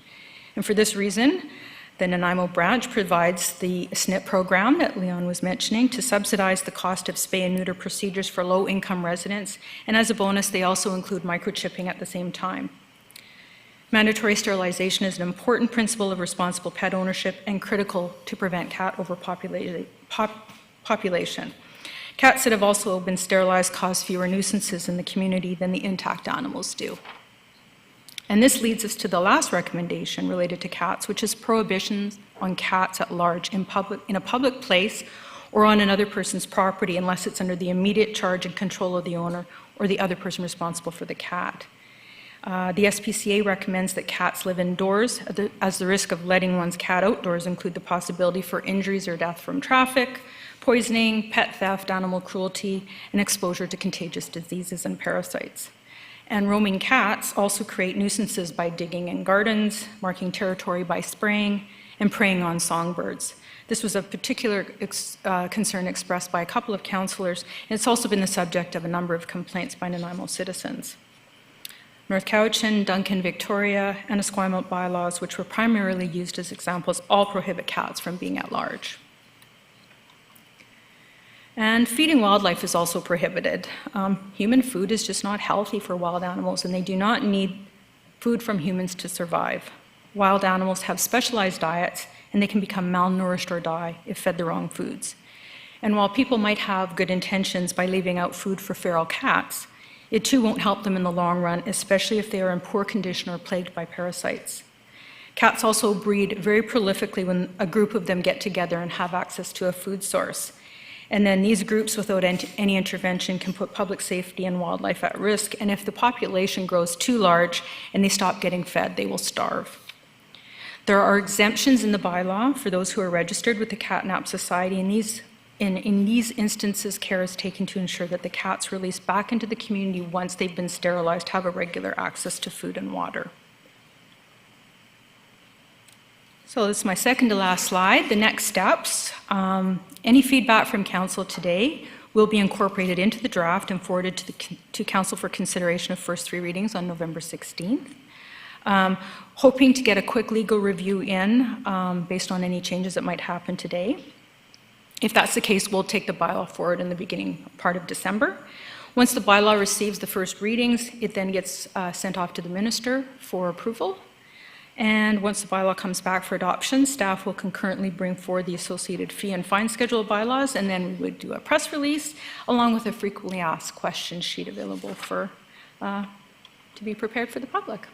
And for this reason, the Nanaimo branch provides the SNP program that Leon was mentioning to subsidize the cost of spay and neuter procedures for low-income residents, and as a bonus, they also include microchipping at the same time. Mandatory sterilization is an important principle of responsible pet ownership and critical to prevent cat overpopulation. Cats that have also been sterilized cause fewer nuisances in the community than the intact animals do. And this leads us to the last recommendation related to cats, which is prohibitions on cats at large in a public place or on another person's property unless it's under the immediate charge and control of the owner or the other person responsible for the cat. The SPCA recommends that cats live indoors as the risk of letting one's cat outdoors include the possibility for injuries or death from traffic, poisoning, pet theft, animal cruelty, and exposure to contagious diseases and parasites. And roaming cats also create nuisances by digging in gardens, marking territory by spraying, and preying on songbirds. This was a particular concern expressed by a couple of councillors, and it's also been the subject of a number of complaints by Nanaimo citizens. North Cowichan, Duncan, Victoria, and Esquimalt bylaws, which were primarily used as examples, all prohibit cats from being at large. And feeding wildlife is also prohibited. Human food is just not healthy for wild animals, and they do not need food from humans to survive. Wild animals have specialized diets, and they can become malnourished or die if fed the wrong foods. And while people might have good intentions by leaving out food for feral cats, it too won't help them in the long run, especially if they are in poor condition or plagued by parasites. Cats also breed very prolifically when a group of them get together and have access to a food source. And then these groups, without any intervention, can put public safety and wildlife at risk. And if the population grows too large and they stop getting fed, they will starve. There are exemptions in the bylaw for those who are registered with the Catnap Society, and in these instances, care is taken to ensure that the cats released back into the community once they've been sterilized have a regular access to food and water. So this is my second to last slide. The next steps. Any feedback from council today will be incorporated into the draft and forwarded to council for consideration of first three readings on November 16th. Hoping to get a quick legal review in based on any changes that might happen today. If that's the case, we'll take the bylaw forward in the beginning part of December. Once the bylaw receives the first readings, it then gets sent off to the minister for approval. And once the bylaw comes back for adoption, staff will concurrently bring forward the associated fee and fine schedule bylaws, and then we would do a press release along with a frequently asked questions sheet available to be prepared for the public.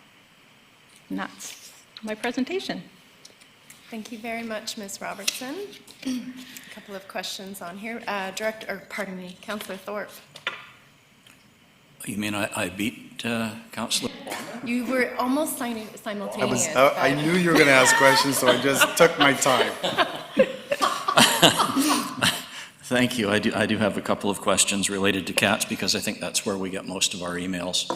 And that's my presentation. Thank you very much, Ms. Robertson. A couple of questions on here. Councillor Thorpe. You mean I beat Councillor? You were almost simultaneous. I knew you were going to ask questions, so I just took my time. Thank you. I do have a couple of questions related to cats because I think that's where we get most of our emails,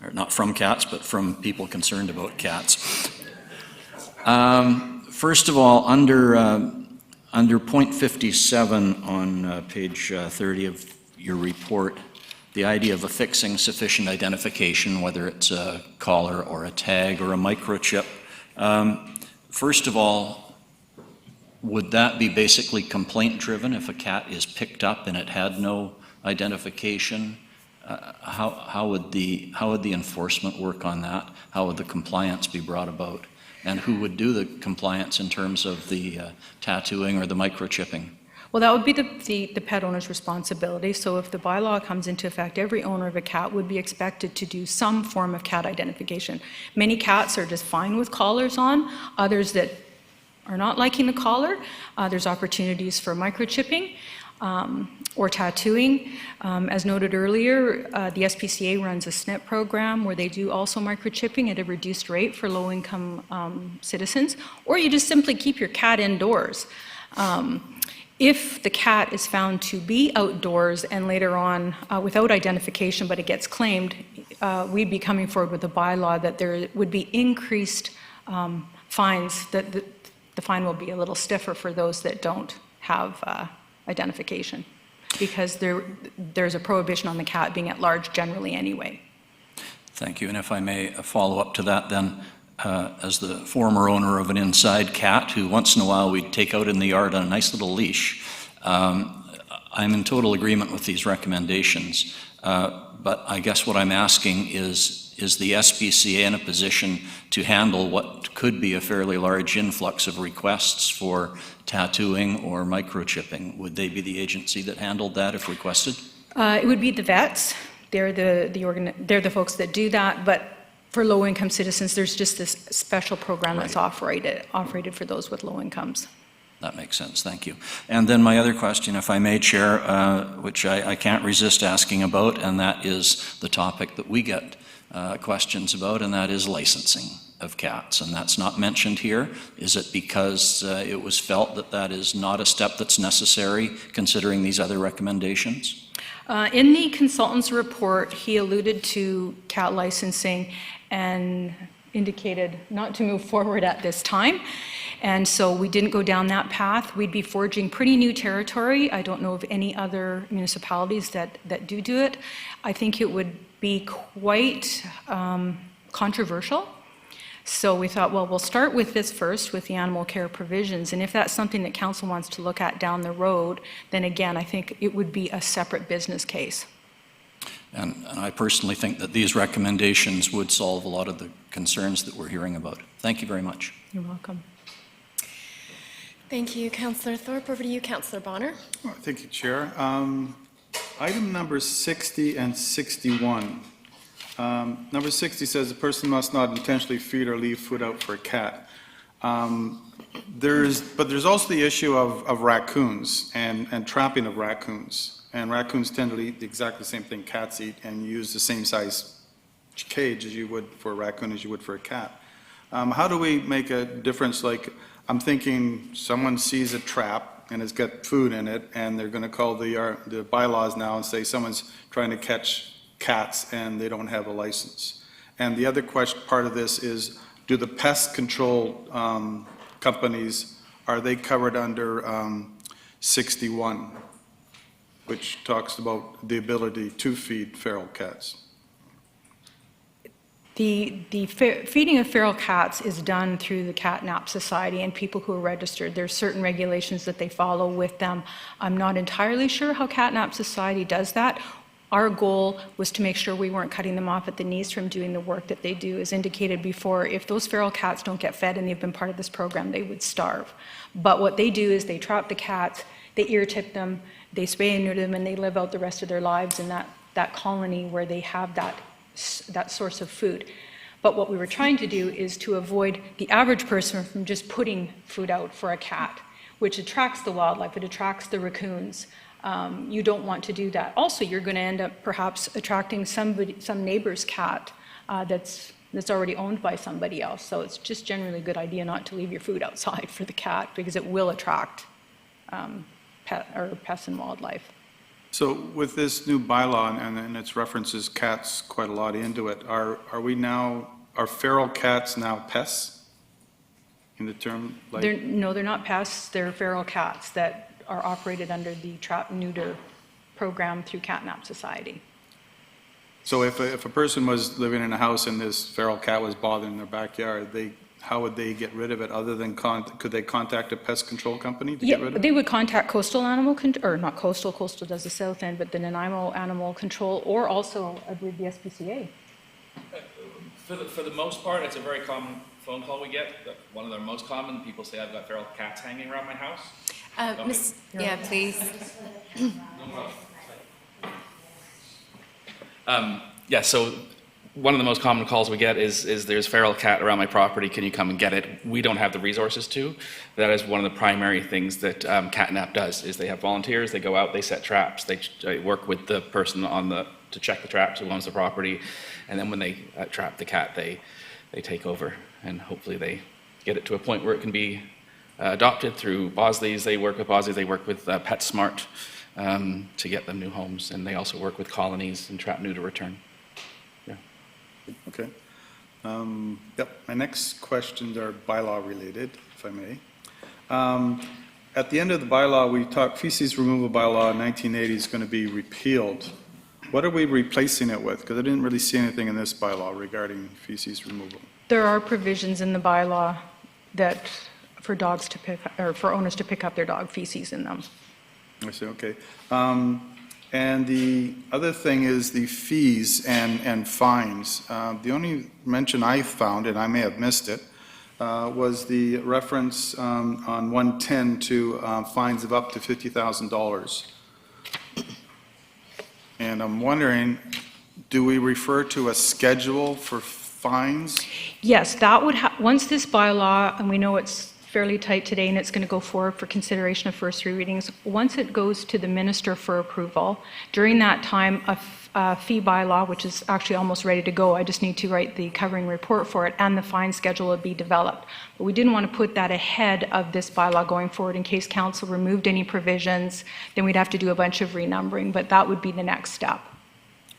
or not from cats, but from people concerned about cats. First of all, under point 57 on page 30 of your report, the idea of affixing sufficient identification, whether it's a collar or a tag or a microchip. First of all, would that be basically complaint driven if a cat is picked up and it had no identification? how would the enforcement work on that? How would the compliance be brought about? And who would do the compliance in terms of the tattooing or the microchipping? Well, that would be the pet owner's responsibility. So if the bylaw comes into effect, every owner of a cat would be expected to do some form of cat identification. Many cats are just fine with collars on, others that are not liking the collar. There's opportunities for microchipping or tattooing. As noted earlier, the SPCA runs a SNP program where they do also microchipping at a reduced rate for low-income citizens, or you just simply keep your cat indoors. If the cat is found to be outdoors and later on without identification, but it gets claimed, we'd be coming forward with a bylaw that there would be increased fines, that the fine will be a little stiffer for those that don't have identification, because there's a prohibition on the cat being at large generally anyway. Thank you. And if I may follow up to that then, as the former owner of an inside cat who once in a while we'd take out in the yard on a nice little leash, I'm in total agreement with these recommendations. But I guess what I'm asking is the SPCA in a position to handle what could be a fairly large influx of requests for tattooing or microchipping? Would they be the agency that handled that if requested? It would be the vets. They're the folks that do that, but for low-income citizens, there's just this special program that's operated for those with low incomes. That makes sense, thank you. And then my other question, if I may, Chair, which I can't resist asking about, and that is the topic that we get questions about, and that is licensing of cats. And that's not mentioned here. Is it because it was felt that that is not a step that's necessary, considering these other recommendations? In the consultant's report, he alluded to cat licensing and indicated not to move forward at this time. And so we didn't go down that path. We'd be forging pretty new territory. I don't know of any other municipalities that do it. I think it would be quite controversial. So we thought, well, we'll start with this first, with the animal care provisions. And if that's something that council wants to look at down the road, then again, I think it would be a separate business case. And I personally think that these recommendations would solve a lot of the concerns that we're hearing about. Thank you very much. You're welcome. Thank you, Councillor Thorpe. Over to you, Councillor Bonner. Thank you, Chair. Item number 60 and 61. Number 60 says a person must not intentionally feed or leave food out for a cat. But there's also the issue of raccoons and trapping of raccoons. And raccoons tend to eat exactly the same thing cats eat, and use the same size cage as you would for a raccoon as you would for a cat. How do we make a difference? Like, I'm thinking someone sees a trap and it's got food in it, and they're going to call the bylaws now and say someone's trying to catch cats and they don't have a license. And the other part of this is, do the pest control companies, are they covered under 61, which talks about the ability to feed feral cats? The feeding of feral cats is done through the Catnap Society and people who are registered. There's certain regulations that they follow with them. I'm not entirely sure how Catnap Society does that. Our goal was to make sure we weren't cutting them off at the knees from doing the work that they do. As indicated before, if those feral cats don't get fed and they've been part of this program, they would starve. But what they do is they trap the cats, they ear tip them, they spay and neuter them, and they live out the rest of their lives in that colony where they have that source of food. But what we were trying to do is to avoid the average person from just putting food out for a cat, which attracts the wildlife, it attracts the raccoons. You don't want to do that. Also, you're going to end up perhaps attracting some neighbor's cat that's already owned by somebody else. So it's just generally a good idea not to leave your food outside for the cat, because it will attract pests and wildlife. So with this new bylaw, and its references cats quite a lot into it, are feral cats now pests in the term? No, they're not pests. They're feral cats that are operated under the trap neuter program through Catnap Society. So if a person was living in a house and this feral cat was bothering their backyard, how would they get rid of it, other than, could they contact a pest control company to Yeah, get rid of it? they would contact Coastal Animal, or not Coastal, Coastal does the south end, but the Nanaimo Animal Control, or also, I believe, the SPCA. For the most part, it's a very common phone call we get. One of the most common, people say, I've got feral cats hanging around my house. Yeah, please. Yeah, so one of the most common calls we get is there's feral cat around my property, can you come and get it? We don't have the resources to. That is one of the primary things that Catnap does, is they have volunteers, they go out, they set traps, they work with the person to check the traps who owns the property, and then when they trap the cat, they take over, and hopefully they get it to a point where it can be adopted through Bosley's. They work with Bosley's, they work with PetSmart to get them new homes, and they also work with colonies and trap new to return. Okay. Yep, my next questions are bylaw related, if I may. At the end of the bylaw, we talked feces removal bylaw in 1980 is going to be repealed. What are we replacing it with? Because I didn't really see anything in this bylaw regarding feces removal. There are provisions in the bylaw that for dogs to pick, or for owners to pick up their dog feces in them. I see, okay. And the other thing is the fees and fines. The only mention I found, and I may have missed it, was the reference on 110 to fines of up to $50,000. And I'm wondering, do we refer to a schedule for fines? Yes, that would, once this bylaw, and we know it's fairly tight today and it's going to go forward for consideration of first three readings, once it goes to the minister for approval, during that time, a fee bylaw, which is actually almost ready to go, I just need to write the covering report for it, and the fine schedule would be developed. But we didn't want to put that ahead of this bylaw going forward in case council removed any provisions, then we'd have to do a bunch of renumbering, but that would be the next step.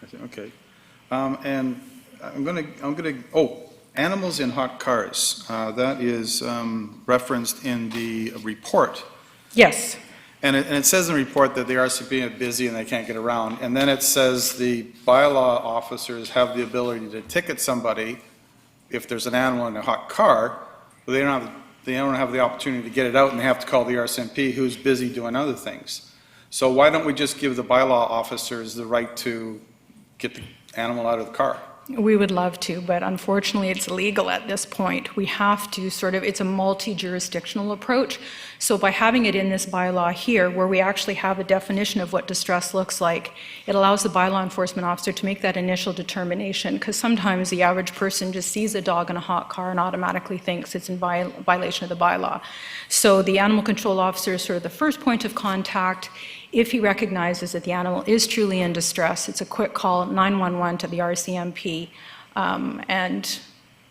I see, okay. And I'm gonna, animals in hot cars, that is referenced in the report. Yes. And it says in the report that the RCMP are busy and they can't get around. And then it says the bylaw officers have the ability to ticket somebody if there's an animal in a hot car, but they don't have the opportunity to get it out, and they have to call the RCMP, who's busy doing other things. So why don't we just give the bylaw officers the right to get the animal out of the car? We would love to, but unfortunately it's illegal at this point. We have to it's a multi-jurisdictional approach. So by having it in this bylaw here, where we actually have a definition of what distress looks like, it allows the bylaw enforcement officer to make that initial determination, because sometimes the average person just sees a dog in a hot car and automatically thinks it's in violation of the bylaw. So the animal control officer is sort of the first point of contact. If he recognizes that the animal is truly in distress, it's a quick call, 911 to the RCMP, and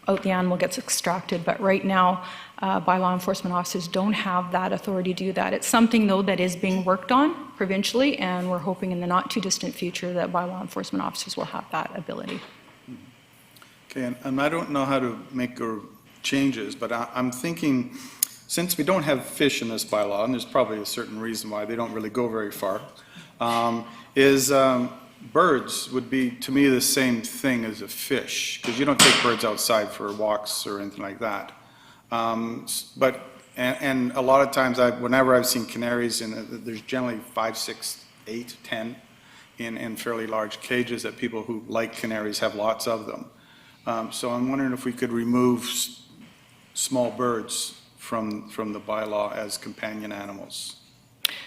the animal gets extracted. But right now, bylaw enforcement officers don't have that authority to do that. It's something, though, that is being worked on provincially, and we're hoping in the not-too-distant future that bylaw enforcement officers will have that ability. Okay, and I don't know how to make changes, but I'm thinking, since we don't have fish in this bylaw, and there's probably a certain reason why they don't really go very far, birds would be, to me, the same thing as a fish, because you don't take birds outside for walks or anything like that. But a lot of times, whenever I've seen canaries, there's generally 5, 6, 8, 10 in fairly large cages that people who like canaries have lots of them. So I'm wondering if we could remove small birds from the bylaw as companion animals.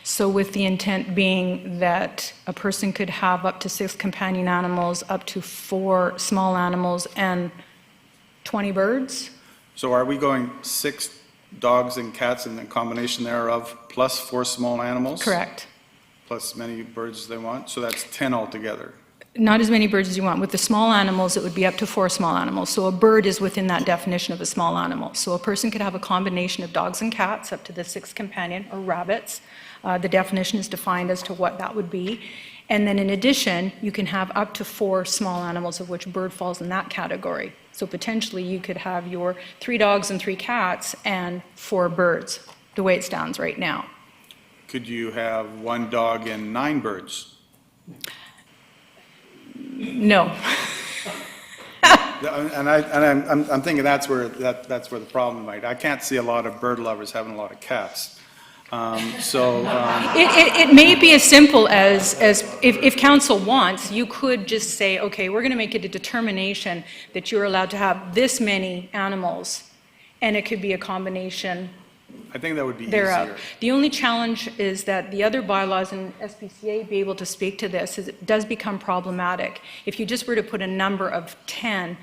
So with the intent being that a person could have up to 6 companion animals, up to 4 small animals, and 20 birds? So are we going 6 dogs and cats and the combination thereof, plus 4 small animals? Correct. Plus many birds as they want, so that's 10 altogether. Not as many birds as you want. With the small animals, it would be up to 4 small animals. So a bird is within that definition of a small animal. So a person could have a combination of dogs and cats, up to the 6 companion, or rabbits. The definition is defined as to what that would be. And then in addition, you can have up to 4 small animals, of which bird falls in that category. So potentially you could have your 3 dogs and 3 cats and 4 birds, the way it stands right now. Could you have 1 dog and 9 birds? No. I'm thinking that's where the problem might. I can't see a lot of bird lovers having a lot of cats. It may be as simple as if council wants, you could just say, okay, we're going to make it a determination that you're allowed to have this many animals, and it could be a combination I think that would be thereof. easier. The only challenge is that the other bylaws in SPCA be able to speak to this, is it does become problematic. If you just were to put a number of 10,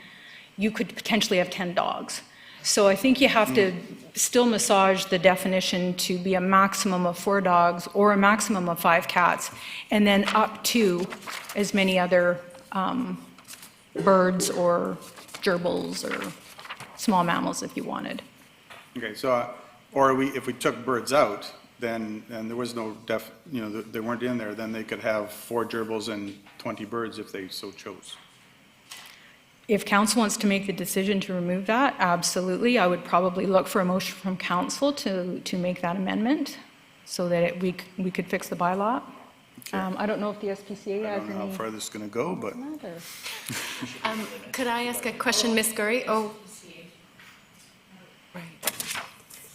you could potentially have 10 dogs. So I think you have to still massage the definition to be a maximum of 4 dogs or a maximum of 5 cats, and then up to as many other birds or gerbils or small mammals if you wanted. Okay, so, if we took birds out, then, and there was no they weren't in there, then they could have 4 gerbils and 20 birds if they so chose. If council wants to make the decision to remove that, absolutely. I would probably look for a motion from council to make that amendment so that we could fix the bylaw. I don't know if the SPCA I has don't know how any. far this is going to go, but. Could I ask a question, Ms. Gurry? Oh. Right.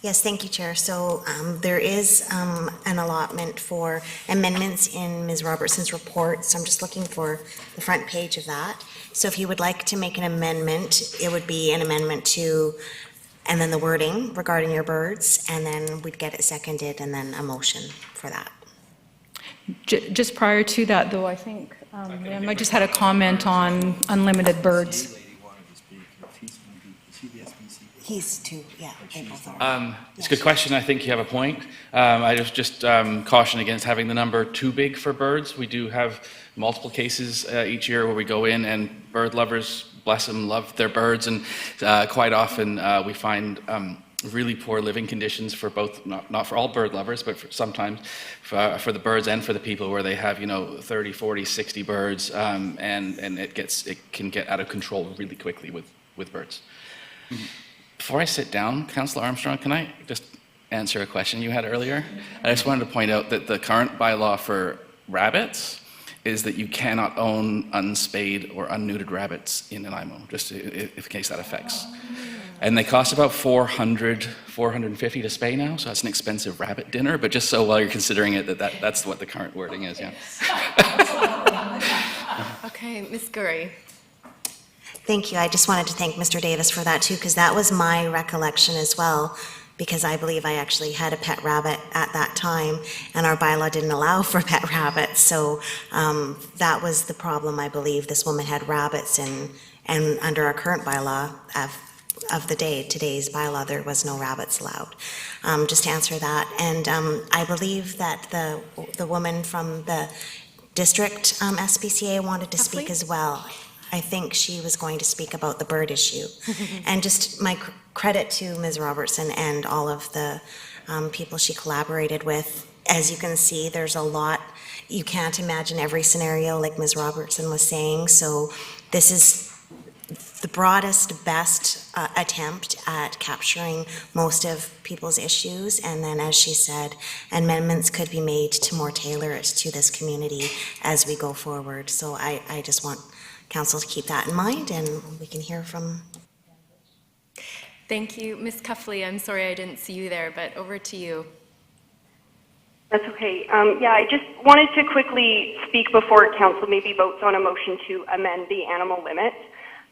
Yes, thank you, Chair. So there is an allotment for amendments in Ms. Robertson's report, so I'm just looking for the front page of that. So if you would like to make an amendment, it would be an amendment to, and then the wording regarding your birds, and then we'd get it seconded, and then a motion for that. Just prior to that, though, I think I just had a comment on unlimited birds. He's two, yeah, they both are. It's a good question. I think you have a point. I just caution against having the number too big for birds. We do have multiple cases each year where we go in and bird lovers, bless them, love their birds, and quite often we find really poor living conditions for both, not for all bird lovers, but sometimes for the birds and for the people, where they have 30, 40, 60 birds, and it can get out of control really quickly with birds. Mm-hmm. Before I sit down, Councillor Armstrong, can I just answer a question you had earlier? I just wanted to point out that the current bylaw for rabbits is that you cannot own unspayed or unneutered rabbits in Nanaimo, just in case that affects. And they cost about $450 to spay now, so that's an expensive rabbit dinner, but just so while you're considering it, that's what the current wording is, yeah. Okay, Ms. Gurry. Thank you. I just wanted to thank Mr. Davis for that too, because that was my recollection as well, because I believe I actually had a pet rabbit at that time, and our bylaw didn't allow for pet rabbits. So that was the problem, I believe. This woman had rabbits, and under our current bylaw of the day, today's bylaw, there was no rabbits allowed. Just to answer that. And I believe that the woman from the district SPCA wanted to speak as well. I think she was going to speak about the bird issue. And just my credit to Ms. Robertson and all of the people she collaborated with. As you can see, there's a lot. You can't imagine every scenario, like Ms. Robertson was saying. So this is the broadest, best attempt at capturing most of people's issues. And then, as she said, amendments could be made to more tailor it to this community as we go forward. So I just want council to keep that in mind, and we can hear from. Thank you. Ms. Cuffley, I'm sorry I didn't see you there, but over to you. That's okay. Yeah, I just wanted to quickly speak before council maybe votes on a motion to amend the animal limit.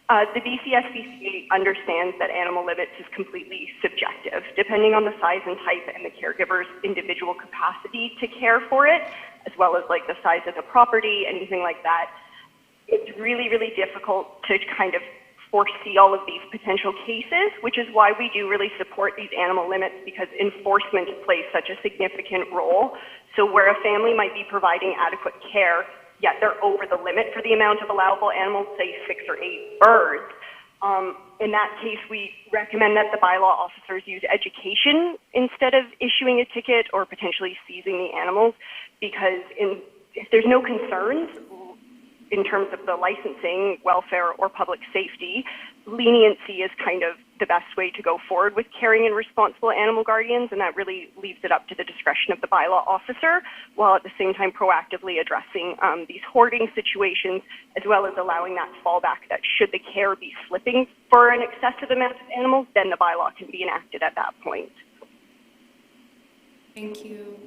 The BCSPCA understands that animal limits is completely subjective, depending on the size and type and the caregiver's individual capacity to care for it, as well as like the size of the property, anything like that. It's really, really difficult to kind of foresee all of these potential cases, which is why we do really support these animal limits, because enforcement plays such a significant role. So where a family might be providing adequate care, yet they're over the limit for the amount of allowable animals, say 6 or 8 birds, in that case, we recommend that the bylaw officers use education instead of issuing a ticket or potentially seizing the animals, because if there's no concerns, in terms of the licensing, welfare, or public safety, leniency is kind of the best way to go forward with caring and responsible animal guardians, and that really leaves it up to the discretion of the bylaw officer, while at the same time proactively addressing these hoarding situations, as well as allowing that fallback that should the care be slipping for an excessive amount of animals, then the bylaw can be enacted at that point. Thank you.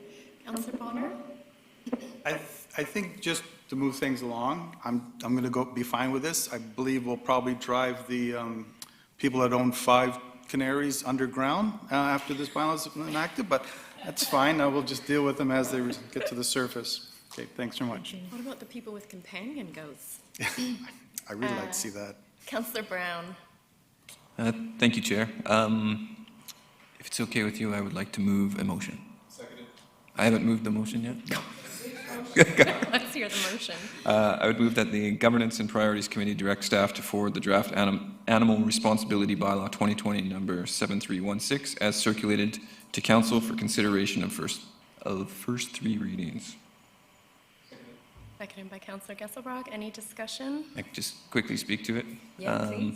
Councillor Bonner? I think just to move things along, I'm going to be fine with this. I believe we'll probably drive the people that own 5 canaries underground after this bylaw is enacted, but that's fine. I will just deal with them as they get to the surface. Okay, thanks very much. What about the people with companion goats? I really like to see that. Councillor Brown? Thank you, Chair. If it's okay with you, I would like to move a motion. Seconded. I haven't moved the motion yet. Let's hear the motion. I would move that the Governance and Priorities Committee direct staff to forward the draft Animal Responsibility Bylaw 2020 number 7316 as circulated to Council for consideration of first 3 readings. Seconded by Councillor Gesselbrock. Any discussion? I could just quickly speak to it. Yeah, please.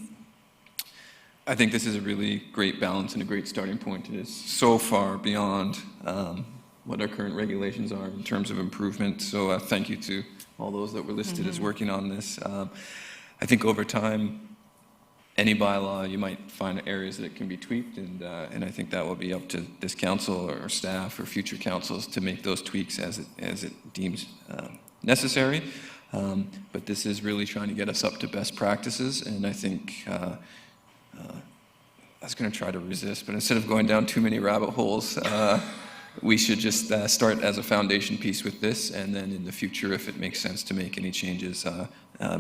I think this is a really great balance and a great starting point. It is so far beyond what our current regulations are in terms of improvement. So thank you to all those that were listed as working on this. I think over time, any bylaw, you might find areas that it can be tweaked, and I think that will be up to this council or staff or future councils to make those tweaks as it deems necessary. But this is really trying to get us up to best practices, and I think I was going to try to resist, but instead of going down too many rabbit holes, we should just start as a foundation piece with this, and then in the future, if it makes sense to make any changes,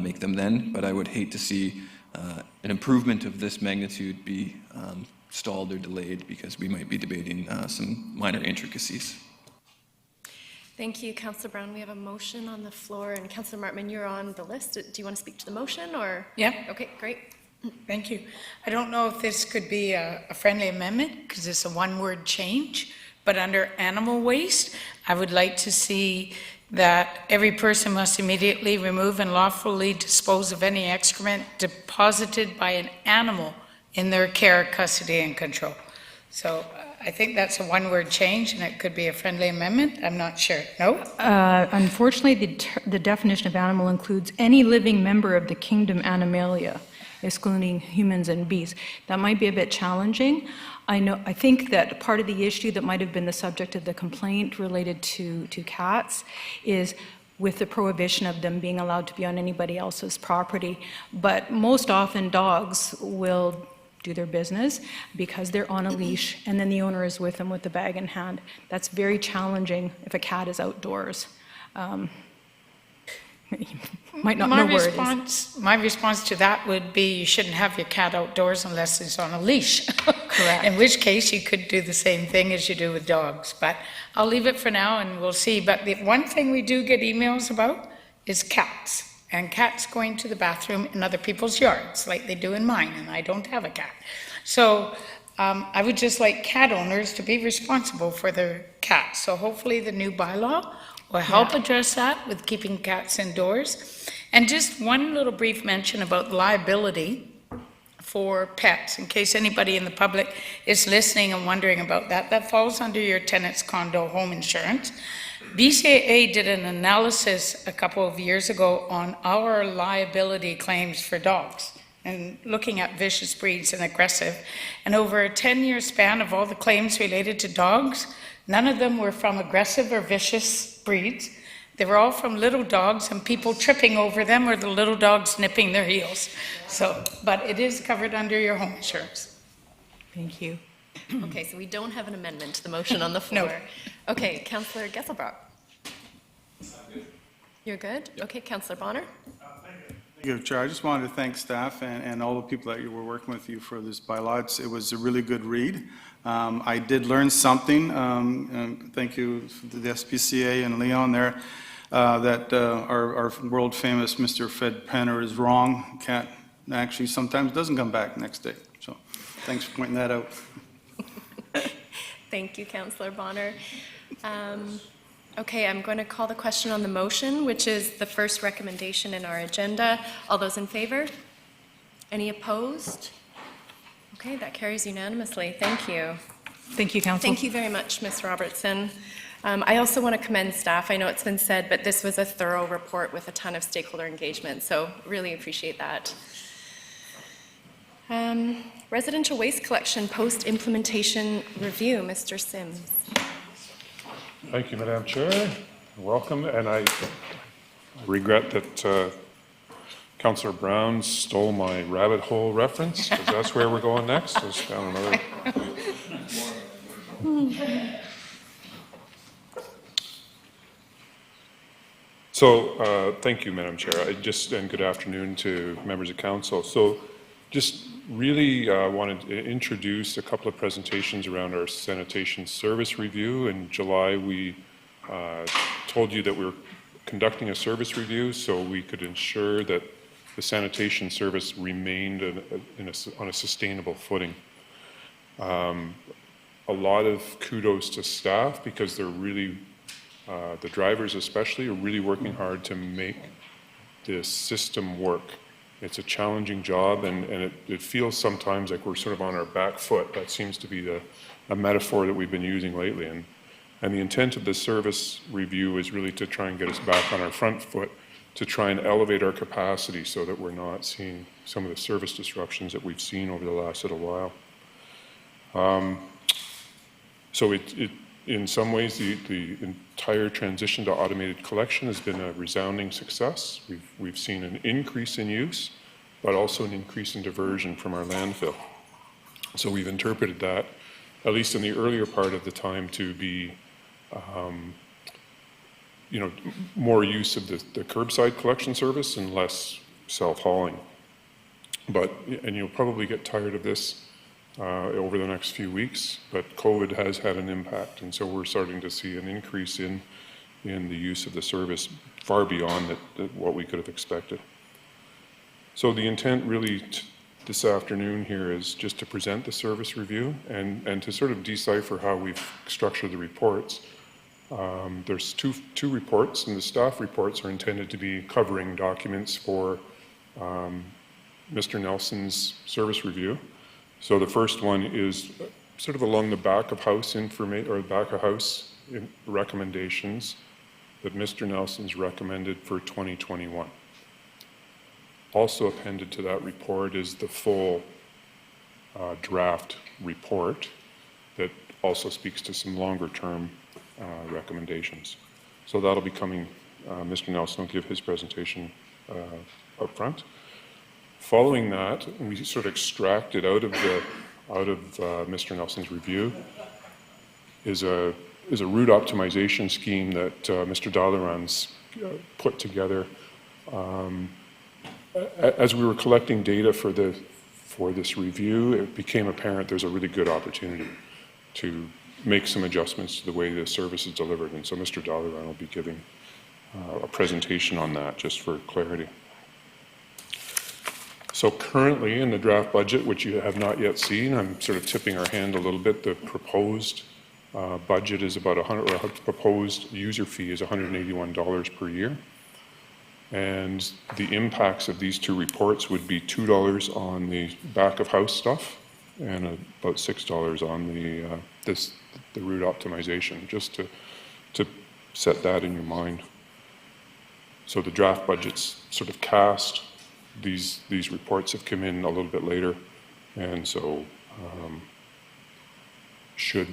make them then. But I would hate to see an improvement of this magnitude be stalled or delayed because we might be debating some minor intricacies. Thank you, Councillor Brown. We have a motion on the floor, and Councillor Martman, you're on the list. Do you want to speak to the motion, or? Yeah. Okay, great. Thank you. I don't know if this could be a friendly amendment because it's a one-word change, but under animal waste, I would like to see that every person must immediately remove and lawfully dispose of any excrement deposited by an animal in their care, custody, and control. So I think that's a one-word change, and it could be a friendly amendment. I'm not sure. No? Unfortunately, the definition of animal includes any living member of the kingdom Animalia, excluding humans and beasts. That might be a bit challenging. I think that part of the issue that might have been the subject of the complaint related to cats is with the prohibition of them being allowed to be on anybody else's property. But most often dogs will do their business because they're on a leash and then the owner is with them with the bag in hand. That's very challenging if a cat is outdoors. Might not know where it is. My response to that would be you shouldn't have your cat outdoors unless it's on a leash. Correct. In which case you could do the same thing as you do with dogs. But I'll leave it for now and we'll see. But the one thing we do get emails about is cats. And cats going to the bathroom in other people's yards like they do in mine, and I don't have a cat. So I would just like cat owners to be responsible for their cats. So hopefully the new bylaw will help address that with keeping cats indoors. And just one little brief mention about liability for pets, in case anybody in the public is listening and wondering about that. That falls under your tenant's condo home insurance. BCAA did an analysis a couple of years ago on our liability claims for dogs and looking at vicious breeds and aggressive. And over a 10-year span of all the claims related to dogs, none of them were from aggressive or vicious breeds. They were all from little dogs and people tripping over them or the little dogs nipping their heels. So, but it is covered under your home insurance. Thank you. Okay, so we don't have an amendment to the motion on the floor. No. Okay, Councillor Gesselbrock. You're good? Okay, Councillor Bonner. Thank you, Chair. I just wanted to thank staff and all the people that you were working with you for this bylaw. It was a really good read. I did learn something, and thank you to the SPCA and Leon there, that our world famous Mr. Fred Penner is wrong. Cat actually sometimes doesn't come back next day. So thanks for pointing that out. Thank you, Councillor Bonner. Okay, I'm going to call the question on the motion, which is the first recommendation in our agenda. All those in favor? Any opposed? Okay, that carries unanimously. Thank you. Thank you, Council. Thank you very much, Ms. Robertson. I also want to commend staff. I know it's been said, but this was a thorough report with a ton of stakeholder engagement, so really appreciate that. Residential waste collection post-implementation review, Mr. Sims. Thank you, Madam Chair. Welcome, and I regret that Councillor Brown stole my rabbit hole reference, because that's where we're going next. Let's down another. So, thank you, Madam Chair. And good afternoon to members of council. So, just really wanted to introduce a couple of presentations around our sanitation service review. In July, we told you that we were conducting a service review so we could ensure that the sanitation service remained on a sustainable footing. A lot of kudos to staff because they're really, the drivers especially, are really working hard to make this system work. It's a challenging job, and it feels sometimes like we're sort of on our back foot. That seems to be a metaphor that we've been using lately. And the intent of this service review is really to try and get us back on our front foot, to try and elevate our capacity so that we're not seeing some of the service disruptions that we've seen over the last little while. So in some ways, the entire transition to automated collection has been a resounding success. We've seen an increase in use, but also an increase in diversion from our landfill. So we've interpreted that, at least in the earlier part of the time, to be more use of the curbside collection service and less self-hauling. And you'll probably get tired of this over the next few weeks, but COVID has had an impact, and so we're starting to see an increase in the use of the service far beyond what we could have expected. So the intent really this afternoon here is just to present the service review and to sort of decipher how we've structured the reports. There's two reports, and the staff reports are intended to be covering documents for Mr. Nelson's service review. So the first one is sort of along the back of house recommendations that Mr. Nelson's recommended for 2021. Also appended to that report is the full draft report that also speaks to some longer term recommendations. So that'll be coming, Mr. Nelson will give his presentation up front. Following that, we sort of extracted out of Mr. Nelson's review is a route optimization scheme that Mr. Dallaran's put together. As we were collecting data for this review, it became apparent there's a really good opportunity to make some adjustments to the way the service is delivered, and so Mr. Dallaran will be giving a presentation on that just for clarity. So currently in the draft budget, which you have not yet seen, I'm sort of tipping our hand a little bit. The proposed budget is about proposed user fee is $181 per year. And the impacts of these two reports would be $2 on the back of house stuff and about $6 on the route optimization, just to set that in your mind. So the draft budget's sort of cast. These reports have come in a little bit later, and so should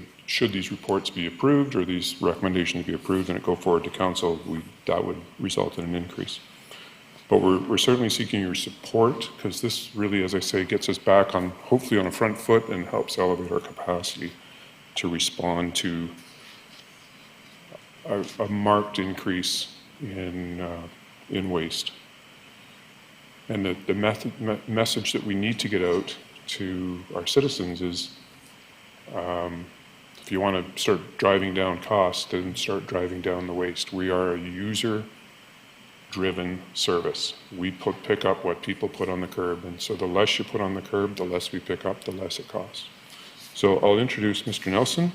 these reports be approved or these recommendations be approved and it go forward to council, that would result in an increase. But we're certainly seeking your support because this really, as I say, gets us back hopefully on a front foot and helps elevate our capacity to respond to a marked increase in waste. And the message that we need to get out to our citizens is if you want to start driving down costs, then start driving down the waste. We are a user-driven service. We pick up what people put on the curb, and so the less you put on the curb, the less we pick up, the less it costs. So I'll introduce Mr. Nelson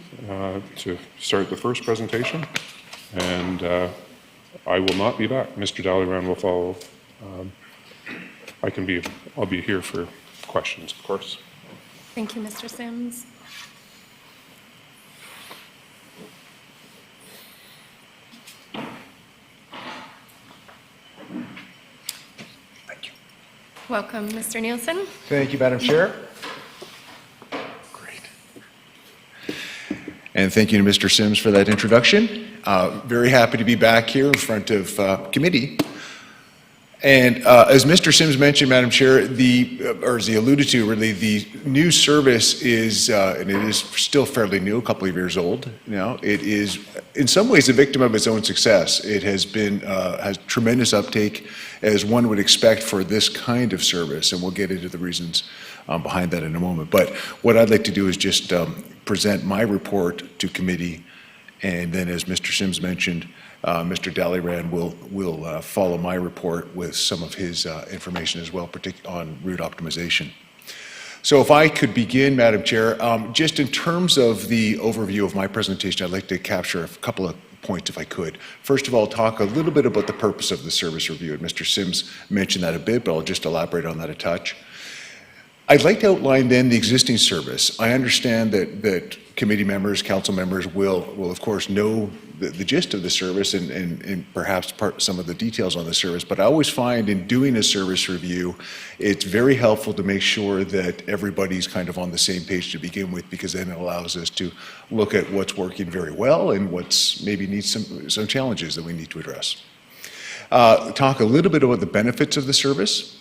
to start the first presentation. and I will not be back. Mr. Dalliran will follow. I'll be here for questions, of course. Thank you, Mr. Sims. Thank you. Welcome, Mr. Nielsen. Thank you, Madam Chair. Great. And thank you to Mr. Sims for that introduction. Very happy to be back here in front of committee. And as Mr. Sims mentioned, Madam Chair, or as he alluded to, really, the new service is, and it is still fairly new, a couple of years old now. It is, in some ways, a victim of its own success. It has tremendous uptake, as one would expect for this kind of service, and we'll get into the reasons behind that in a moment. But what I'd like to do is just present my report to committee, and then, as Mr. Sims mentioned, Mr. Dalliran will follow my report with some of his information as well, particularly on route optimization. So if I could begin, Madam Chair, just in terms of the overview of my presentation, I'd like to capture a couple of points if I could. First of all, talk a little bit about the purpose of the service review. And Mr. Sims mentioned that a bit, but I'll just elaborate on that a touch. I'd like to outline then the existing service. I understand that committee members, council members will of course know the gist of the service and perhaps some of the details on the service, but I always find in doing a service review, it's very helpful to make sure that everybody's kind of on the same page to begin with, because then it allows us to look at what's working very well and what's maybe needs some challenges that we need to address. Talk a little bit about the benefits of the service,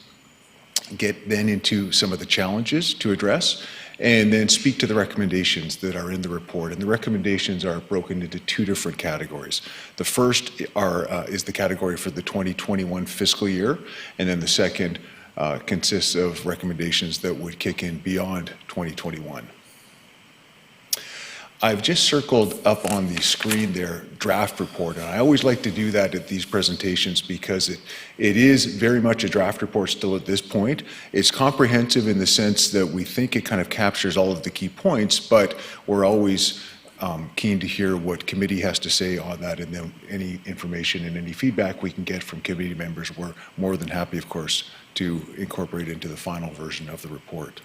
get then into some of the challenges to address, and then speak to the recommendations that are in the report. And the recommendations are broken into two different categories. The first is the category for the 2021 fiscal year, and then the second consists of recommendations that would kick in beyond 2021. I've just circled up on the screen there draft report, and I always like to do that at these presentations because it is very much a draft report still at this point. It's comprehensive in the sense that we think it kind of captures all of the key points, but we're always keen to hear what committee has to say on that, and then any information and any feedback we can get from committee members, we're more than happy, of course, to incorporate into the final version of the report.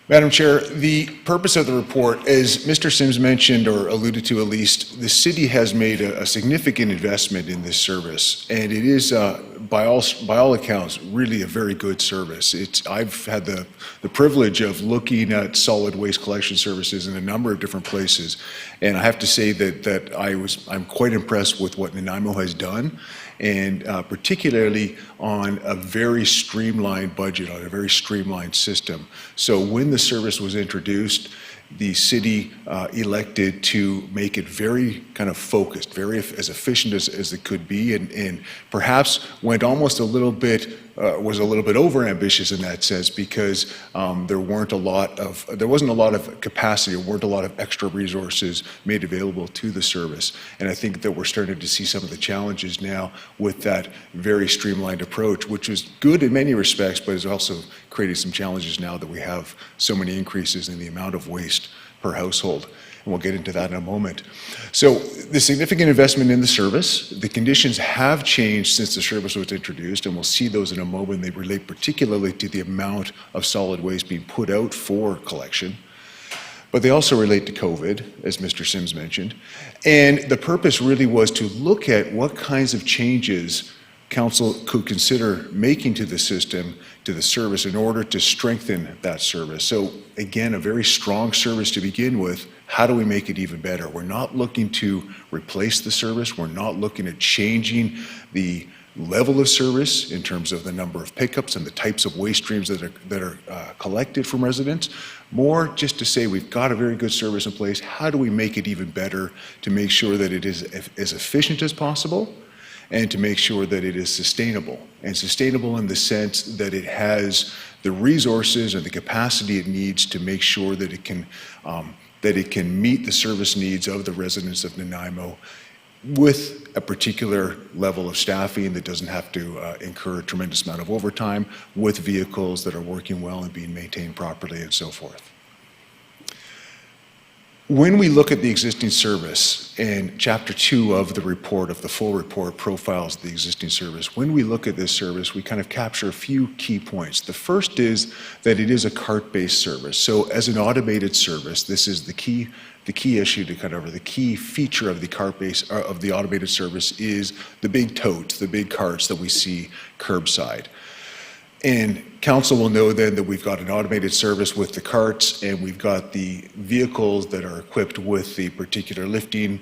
Madam Chair, the purpose of the report, as Mr. Sims mentioned or alluded to at least, the city has made a significant investment in this service, and it is, by all accounts, really a very good service. I've had the privilege of looking at solid waste collection services in a number of different places, and I have to say that I'm quite impressed with what Nanaimo has done, and particularly on a very streamlined budget, on a very streamlined system. So when the service was introduced, the city elected to make it very kind of focused, very as efficient as it could be, and perhaps went almost a little bit, was a little bit overambitious in that sense, because there wasn't a lot of capacity, there weren't a lot of extra resources made available to the service. And I think that we're starting to see some of the challenges now with that very streamlined approach, which is good in many respects, but has also created some challenges now that we have so many increases in the amount of waste per household. And we'll get into that in a moment. So the significant investment in the service, the conditions have changed since the service was introduced, and we'll see those in a moment. They relate particularly to the amount of solid waste being put out for collection. But they also relate to COVID, as Mr. Sims mentioned. And the purpose really was to look at what kinds of changes Council could consider making to the system, to the service, in order to strengthen that service. So again, a very strong service to begin with. How do we make it even better? We're not looking to replace the service. We're not looking at changing the level of service in terms of the number of pickups and the types of waste streams that are collected from residents. More just to say we've got a very good service in place. How do we make it even better to make sure that it is as efficient as possible, and to make sure that it is sustainable, and sustainable in the sense that it has the resources and the capacity it needs to make sure that it can meet the service needs of the residents of Nanaimo with a particular level of staffing that doesn't have to incur a tremendous amount of overtime, with vehicles that are working well and being maintained properly, and so forth. When we look at the existing service, and Chapter 2 of the report, of the full report, profiles the existing service, when we look at this service, we kind of capture a few key points. The first is that it is a cart-based service. So as an automated service, this is the key issue to cover. The key feature of the cart-based, of the automated service is the big totes, the big carts that we see curbside. And council will know then that we've got an automated service with the carts, and we've got the vehicles that are equipped with the particular lifting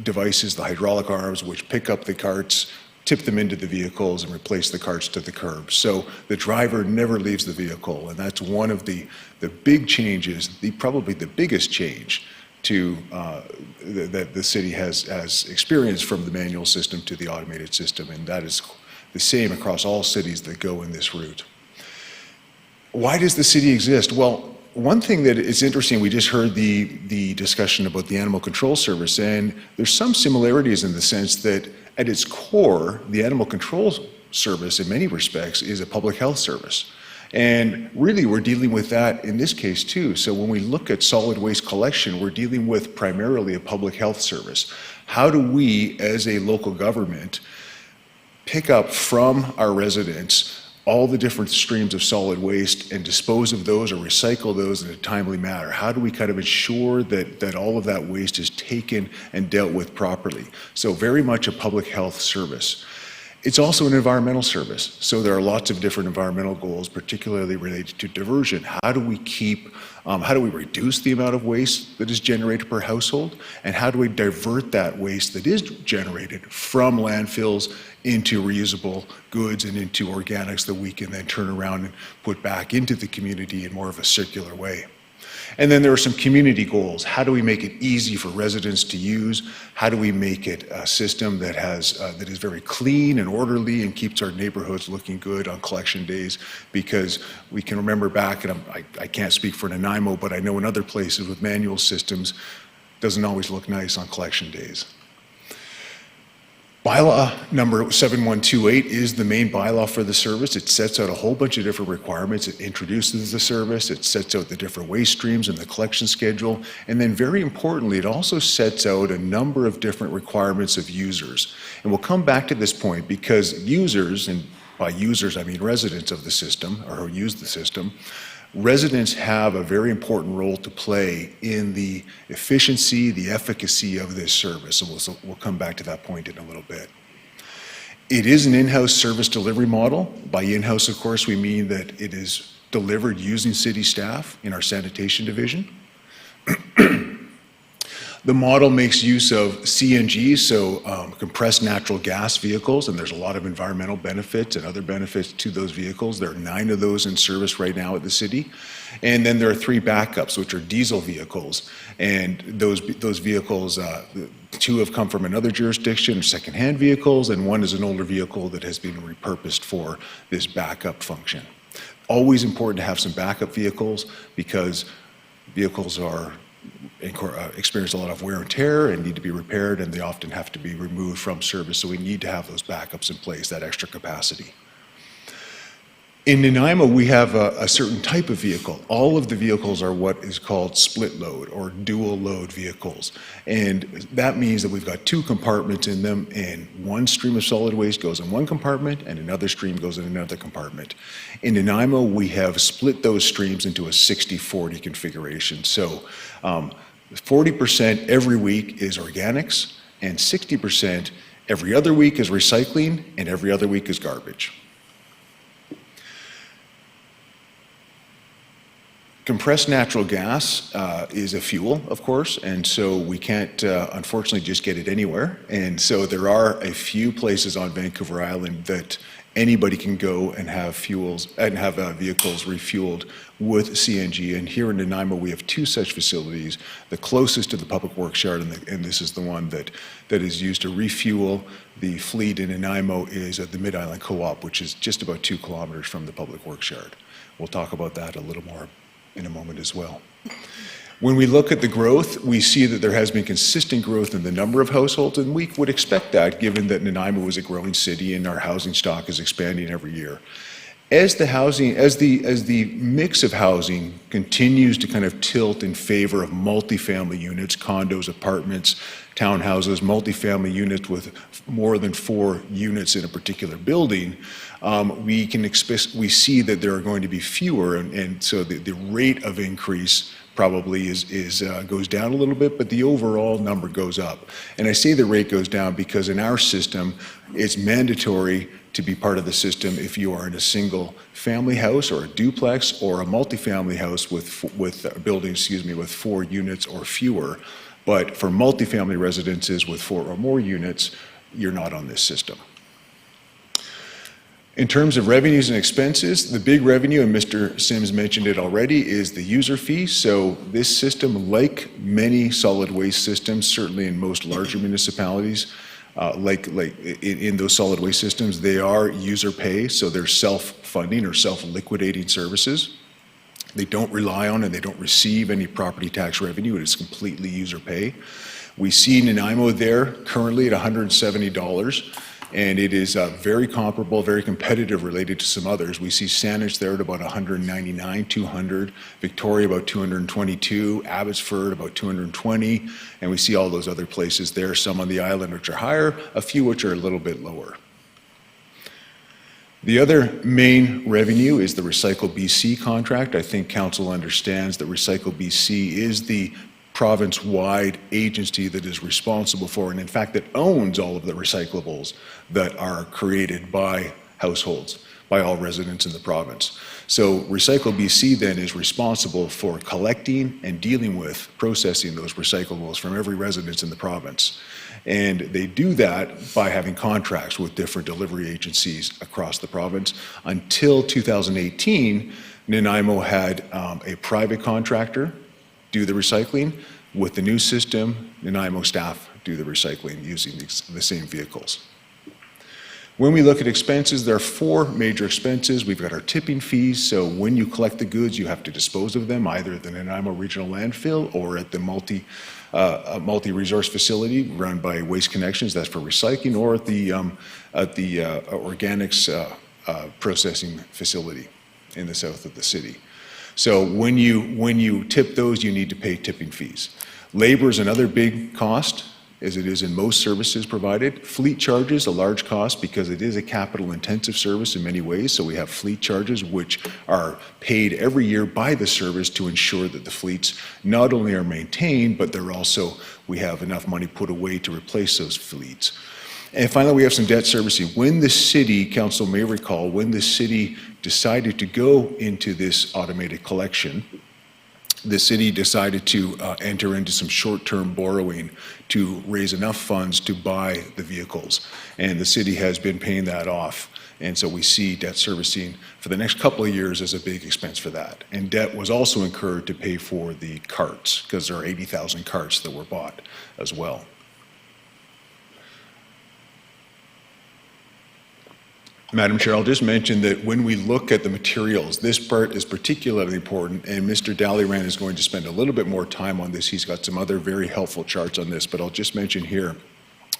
devices, the hydraulic arms, which pick up the carts, tip them into the vehicles, and replace the carts to the curb. So the driver never leaves the vehicle, and that's one of the big changes, probably the biggest change to that the city has experienced from the manual system to the automated system, and that is the same across all cities that go in this route. Why does the city exist? Well, one thing that is interesting, we just heard the discussion about the Animal Control Service, and there's some similarities in the sense that at its core, the Animal Control Service in many respects is a public health service. And really, we're dealing with that in this case too. So when we look at solid waste collection, we're dealing with primarily a public health service. How do we, as a local government, pick up from our residents all the different streams of solid waste and dispose of those or recycle those in a timely manner? How do we kind of ensure that all of that waste is taken and dealt with properly? So very much a public health service. It's also an environmental service. So there are lots of different environmental goals, particularly related to diversion. How do we reduce the amount of waste that is generated per household? And how do we divert that waste that is generated from landfills into reusable goods and into organics that we can then turn around and put back into the community in more of a circular way? And then there are some community goals. How do we make it easy for residents to use? How do we make it a system that is very clean and orderly and keeps our neighborhoods looking good on collection days? Because we can remember back, and I can't speak for Nanaimo, but I know in other places with manual systems, it doesn't always look nice on collection days. Bylaw number 7128 is the main bylaw for the service. It sets out a whole bunch of different requirements. It introduces the service. It sets out the different waste streams and the collection schedule. And then very importantly, it also sets out a number of different requirements of users. And we'll come back to this point because users, and by users I mean residents of the system or who use the system, residents have a very important role to play in the efficiency, the efficacy of this service. And we'll come back to that point in a little bit. It is an in-house service delivery model. By in-house, of course, we mean that it is delivered using city staff in our sanitation division. The model makes use of CNG, so compressed natural gas vehicles, and there's a lot of environmental benefits and other benefits to those vehicles. There are 9 of those in service right now at the city. And then there are 3 backups, which are diesel vehicles. And those vehicles, 2 have come from another jurisdiction, secondhand vehicles, and 1 is an older vehicle that has been repurposed for this backup function. Always important to have some backup vehicles because vehicles experience a lot of wear and tear and need to be repaired, and they often have to be removed from service, so we need to have those backups in place, that extra capacity. In Nanaimo, we have a certain type of vehicle. All of the vehicles are what is called split load or dual load vehicles. And that means that we've got 2 compartments in them, and one stream of solid waste goes in one compartment and another stream goes in another compartment. In Nanaimo, we have split those streams into a 60-40 configuration. So 40% every week is organics, and 60% every other week is recycling, and every other week is garbage. Compressed natural gas is a fuel, of course, and so we can't, unfortunately, just get it anywhere. And so there are a few places on Vancouver Island that anybody can go and have vehicles refueled with CNG. And here in Nanaimo, we have 2 such facilities. The closest to the Public Works Yard, and this is the one that is used to refuel the fleet in Nanaimo, is at the Mid-Island Co-op, which is just about 2 kilometers from the Public Works Yard. We'll talk about that a little more in a moment as well. When we look at the growth, we see that there has been consistent growth in the number of households, and we would expect that given that Nanaimo is a growing city and our housing stock is expanding every year. As the mix of housing continues to kind of tilt in favor of multifamily units, condos, apartments, townhouses, multifamily units with more than 4 units in a particular building, we see that there are going to be fewer, and so the rate of increase probably goes down a little bit, but the overall number goes up. And I say the rate goes down because in our system, it's mandatory to be part of the system if you are in a single family house or a duplex or a multifamily house with a building, with 4 units or fewer. But for multifamily residences with 4 or more units, you're not on this system. In terms of revenues and expenses, the big revenue, and Mr. Sims mentioned it already, is the user fee. So this system, like many solid waste systems, certainly in most larger municipalities, like in those solid waste systems, they are user pay, so they're self-funding or self-liquidating services. They don't rely on and they don't receive any property tax revenue. It is completely user pay. We see Nanaimo there currently at $170, and it is very comparable, very competitive related to some others. We see Saanich there at about $199, $200, Victoria about $222, Abbotsford about $220, and we see all those other places there, some on the island which are higher, a few which are a little bit lower. The other main revenue is the Recycle BC contract. I think Council understands that Recycle BC is the province-wide agency that is responsible for, and in fact that owns all of the recyclables that are created by households, by all residents in the province. So Recycle BC then is responsible for collecting and dealing with processing those recyclables from every residence in the province. And they do that by having contracts with different delivery agencies across the province. Until 2018, Nanaimo had a private contractor do the recycling. With the new system, Nanaimo staff do the recycling using the same vehicles. When we look at expenses, there are 4 major expenses. We've got our tipping fees, so when you collect the goods, you have to dispose of them either at the Nanaimo Regional Landfill or at the multi-resource facility run by Waste Connections, that's for recycling, or at the organics processing facility in the south of the city. So when you tip those, you need to pay tipping fees. Labor is another big cost, as it is in most services provided. Fleet charges, a large cost because it is a capital-intensive service in many ways. So we have fleet charges which are paid every year by the service to ensure that the fleets not only are maintained, but we have enough money put away to replace those fleets. And finally, we have some debt servicing. When the city, Council may recall, when the city decided to go into this automated collection, the city decided to enter into some short-term borrowing to raise enough funds to buy the vehicles. And the city has been paying that off. And so we see debt servicing for the next couple of years as a big expense for that. And debt was also incurred to pay for the carts, because there are 80,000 carts that were bought as well. Madam Chair, I'll just mention that when we look at the materials, this part is particularly important, and Mr. Dalliran is going to spend a little bit more time on this. He's got some other very helpful charts on this, but I'll just mention here,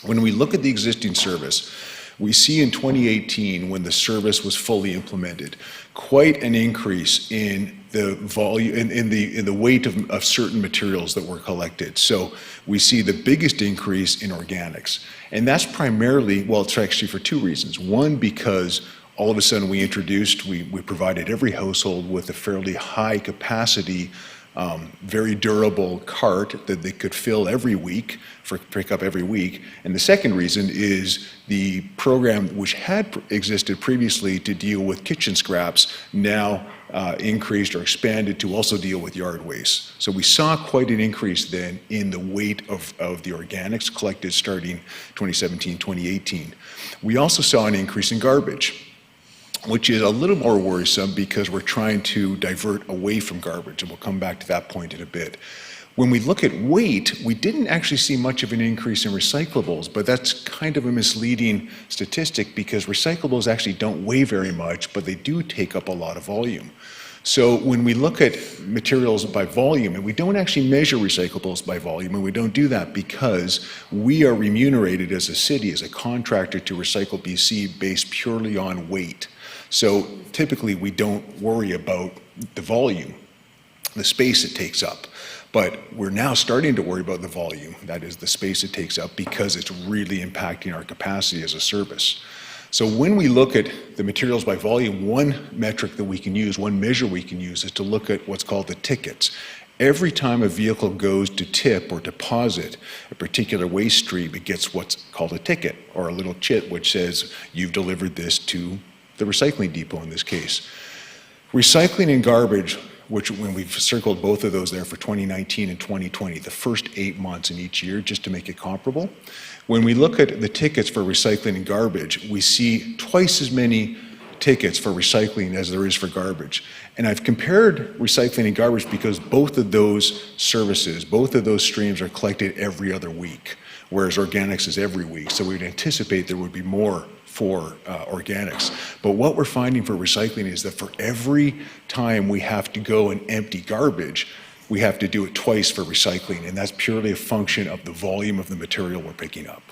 when we look at the existing service, we see in 2018, when the service was fully implemented, quite an increase in the volume, in the weight of certain materials that were collected. So we see the biggest increase in organics. And that's primarily, well, it's actually for 2 reasons. One, because all of a sudden we provided every household with a fairly high capacity, very durable cart that they could fill every week, for pickup every week. And the second reason is the program which had existed previously to deal with kitchen scraps now increased or expanded to also deal with yard waste. So we saw quite an increase then in the weight of the organics collected starting 2017, 2018. We also saw an increase in garbage, which is a little more worrisome because we're trying to divert away from garbage, and we'll come back to that point in a bit. When we look at weight, we didn't actually see much of an increase in recyclables, but that's kind of a misleading statistic because recyclables actually don't weigh very much, but they do take up a lot of volume. So when we look at materials by volume, and we don't actually measure recyclables by volume, and we don't do that because we are remunerated as a city, as a contractor to Recycle BC based purely on weight. So typically, we don't worry about the volume, the space it takes up. But we're now starting to worry about the volume, that is the space it takes up, because it's really impacting our capacity as a service. So when we look at the materials by volume, one metric that we can use, one measure we can use is to look at what's called the tickets. Every time a vehicle goes to tip or deposit a particular waste stream, it gets what's called a ticket, or a little chit which says you've delivered this to the recycling depot in this case. Recycling and garbage, which when we've circled both of those there for 2019 and 2020, the first 8 months in each year, just to make it comparable. When we look at the tickets for recycling and garbage, we see twice as many tickets for recycling as there is for garbage. And I've compared recycling and garbage because both of those services, both of those streams are collected every other week, whereas organics is every week. So we'd anticipate there would be more for organics. But what we're finding for recycling is that for every time we have to go and empty garbage, we have to do it twice for recycling, and that's purely a function of the volume of the material we're picking up.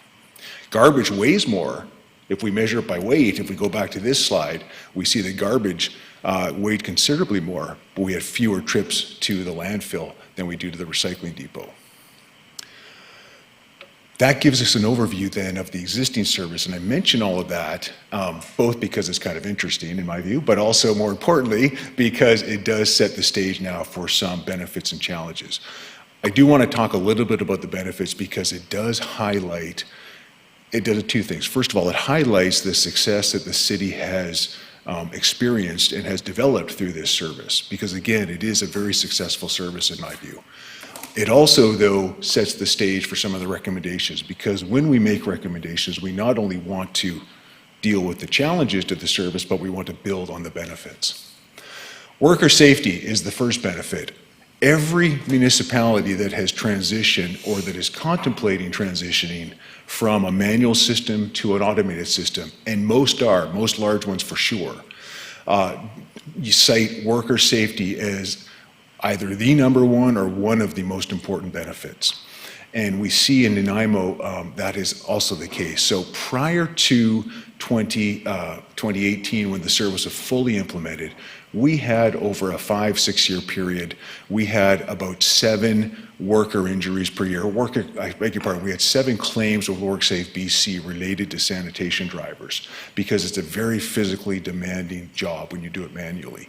Garbage weighs more. If we measure it by weight, if we go back to this slide, we see that garbage weighed considerably more, but we had fewer trips to the landfill than we do to the recycling depot. That gives us an overview then of the existing service, and I mention all of that both because it's kind of interesting in my view, but also more importantly because it does set the stage now for some benefits and challenges. I do want to talk a little bit about the benefits because it does highlight, it does two things. First of all, it highlights the success that the city has experienced and has developed through this service, because again, it is a very successful service in my view. It also, though, sets the stage for some of the recommendations, because when we make recommendations, we not only want to deal with the challenges to the service, but we want to build on the benefits. Worker safety is the first benefit. Every municipality that has transitioned or that is contemplating transitioning from a manual system to an automated system, and most large ones for sure, you cite worker safety as either the number one or one of the most important benefits. And we see in Nanaimo that is also the case. So prior to 2018, when the service was fully implemented, we had over a 5-6 year period, we had about 7 worker injuries per year. I beg your pardon, we had 7 claims with WorkSafe BC related to sanitation drivers, because it's a very physically demanding job when you do it manually.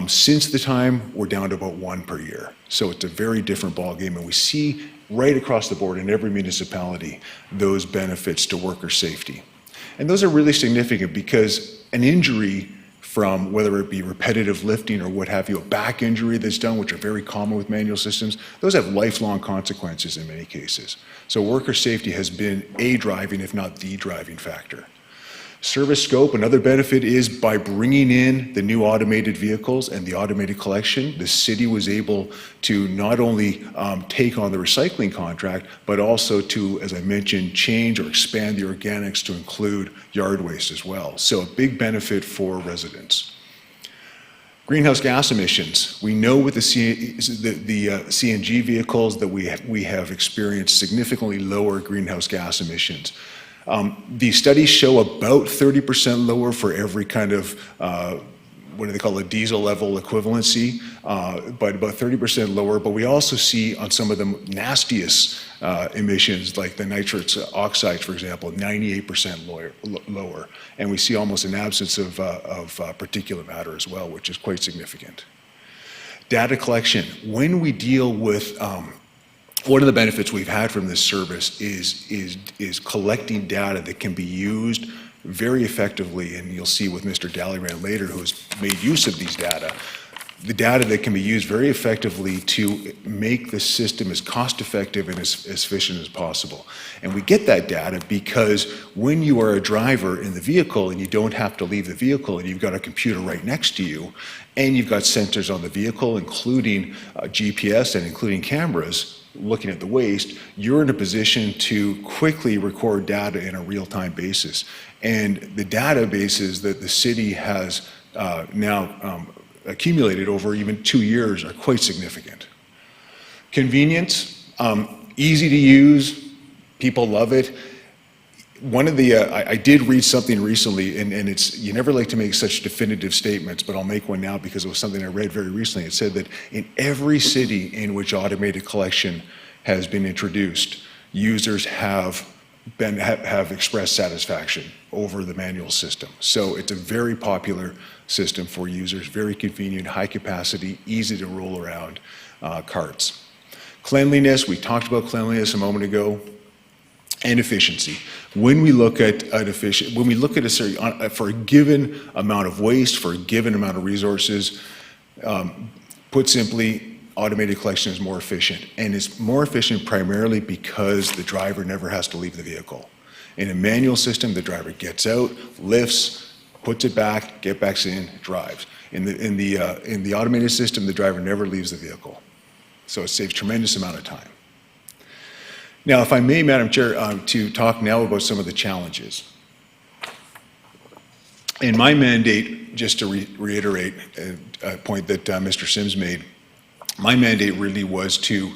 Since the time, we're down to about 1 per year. So it's a very different ballgame, and we see right across the board in every municipality those benefits to worker safety. And those are really significant because an injury from whether it be repetitive lifting or what have you, a back injury that's done, which are very common with manual systems, those have lifelong consequences in many cases. So worker safety has been a driving, if not the driving factor. Service scope, another benefit is by bringing in the new automated vehicles and the automated collection, the city was able to not only take on the recycling contract, but also to, as I mentioned, change or expand the organics to include yard waste as well. So a big benefit for residents. Greenhouse gas emissions. We know with the CNG vehicles that we have experienced significantly lower greenhouse gas emissions. The studies show about 30% lower for every kind of, what do they call it, diesel level equivalency, but about 30% lower. But we also see on some of the nastiest emissions, like the nitrous oxides, for example, 98% lower. And we see almost an absence of particulate matter as well, which is quite significant. Data collection. When we deal with one of the benefits we've had from this service is collecting data that can be used very effectively, and you'll see with Mr. Dalleyrand later, who has made use of these data, the data that can be used very effectively to make the system as cost-effective and as efficient as possible. And we get that data because when you are a driver in the vehicle and you don't have to leave the vehicle and you've got a computer right next to you, and you've got sensors on the vehicle, including GPS and including cameras, looking at the waste, you're in a position to quickly record data in a real-time basis. And the databases that the city has now accumulated over even 2 years are quite significant. Convenience, easy to use, people love it. one of the, I did read something recently, and it's, you never like to make such definitive statements, but I'll make one now because it was something I read very recently. It said that in every city in which automated collection has been introduced, users have expressed satisfaction over the manual system. So it's a very popular system for users, very convenient, high capacity, easy to roll around carts. Cleanliness, we talked about cleanliness a moment ago, and efficiency. When we look at for a given amount of waste, for a given amount of resources, put simply, automated collection is more efficient. And it's more efficient primarily because the driver never has to leave the vehicle. In a manual system, the driver gets out, lifts, puts it back, get back in, drives. In the automated system, the driver never leaves the vehicle. So it saves tremendous amount of time. Now, if I may, Madam Chair, to talk now about some of the challenges. In my mandate, just to reiterate a point that Mr. Sims made, my mandate really was to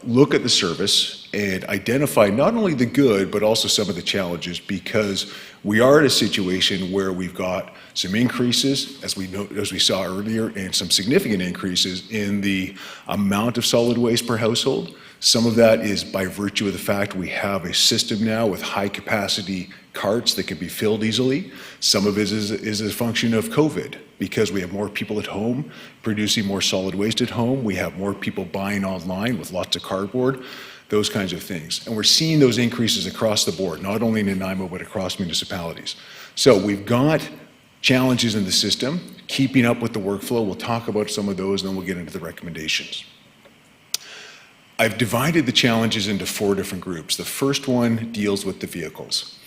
look at the service and identify not only the good, but also some of the challenges, because we are at a situation where we've got some increases, as we saw earlier, and some significant increases in the amount of solid waste per household. Some of that is by virtue of the fact we have a system now with high capacity carts that can be filled easily. Some of it is a function of COVID, because we have more people at home producing more solid waste at home. We have more people buying online with lots of cardboard, those kinds of things. And we're seeing those increases across the board, not only in Nanaimo, but across municipalities. So we've got challenges in the system, keeping up with the workflow. We'll talk about some of those, and then we'll get into the recommendations. I've divided the challenges into 4 different groups. The first one deals with the vehicles.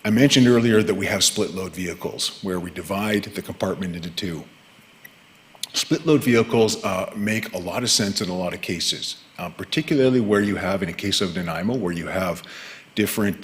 I mentioned earlier that we have split load vehicles, where we divide the compartment into 2. Split load vehicles make a lot of sense in a lot of cases, particularly where you have, in a case of Nanaimo, where you have different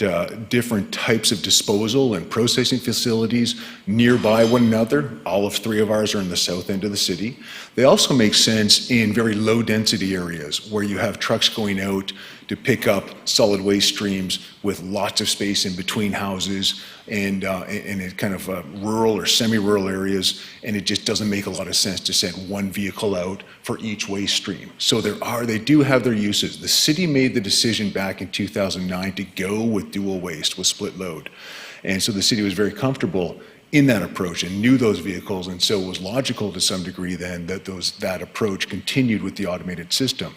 types of disposal and processing facilities nearby one another. All of 3 of ours are in the south end of the city. They also make sense in very low density areas where you have trucks going out to pick up solid waste streams with lots of space in between houses and in kind of rural or semi-rural areas, and it just doesn't make a lot of sense to send one vehicle out for each waste stream. So they do have their uses. The city made the decision back in 2009 to go with dual waste, with split load. And so the city was very comfortable in that approach and knew those vehicles, and so it was logical to some degree then that approach continued with the automated system.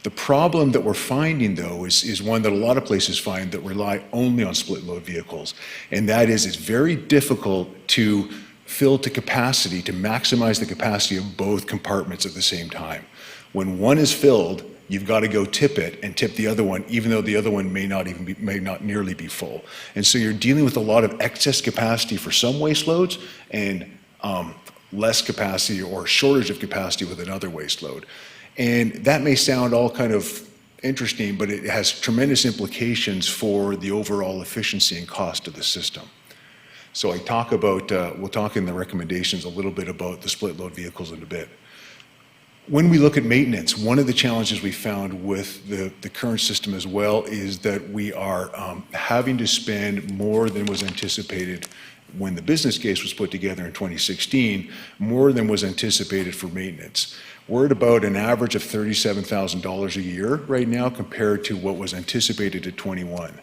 The problem that we're finding, though, is one that a lot of places find that rely only on split load vehicles, and that is it's very difficult to fill to capacity, to maximize the capacity of both compartments at the same time. When one is filled, you've got to go tip it and tip the other one, even though the other one may not nearly be full. And so you're dealing with a lot of excess capacity for some waste loads and less capacity or shortage of capacity with another waste load. And that may sound all kind of interesting, but it has tremendous implications for the overall efficiency and cost of the system. So we'll talk in the recommendations a little bit about the split load vehicles in a bit. When we look at maintenance, one of the challenges we found with the current system as well is that we are having to spend more than was anticipated when the business case was put together in 2016, more than was anticipated for maintenance. We're at about an average of $37,000 a year right now compared to what was anticipated at 21.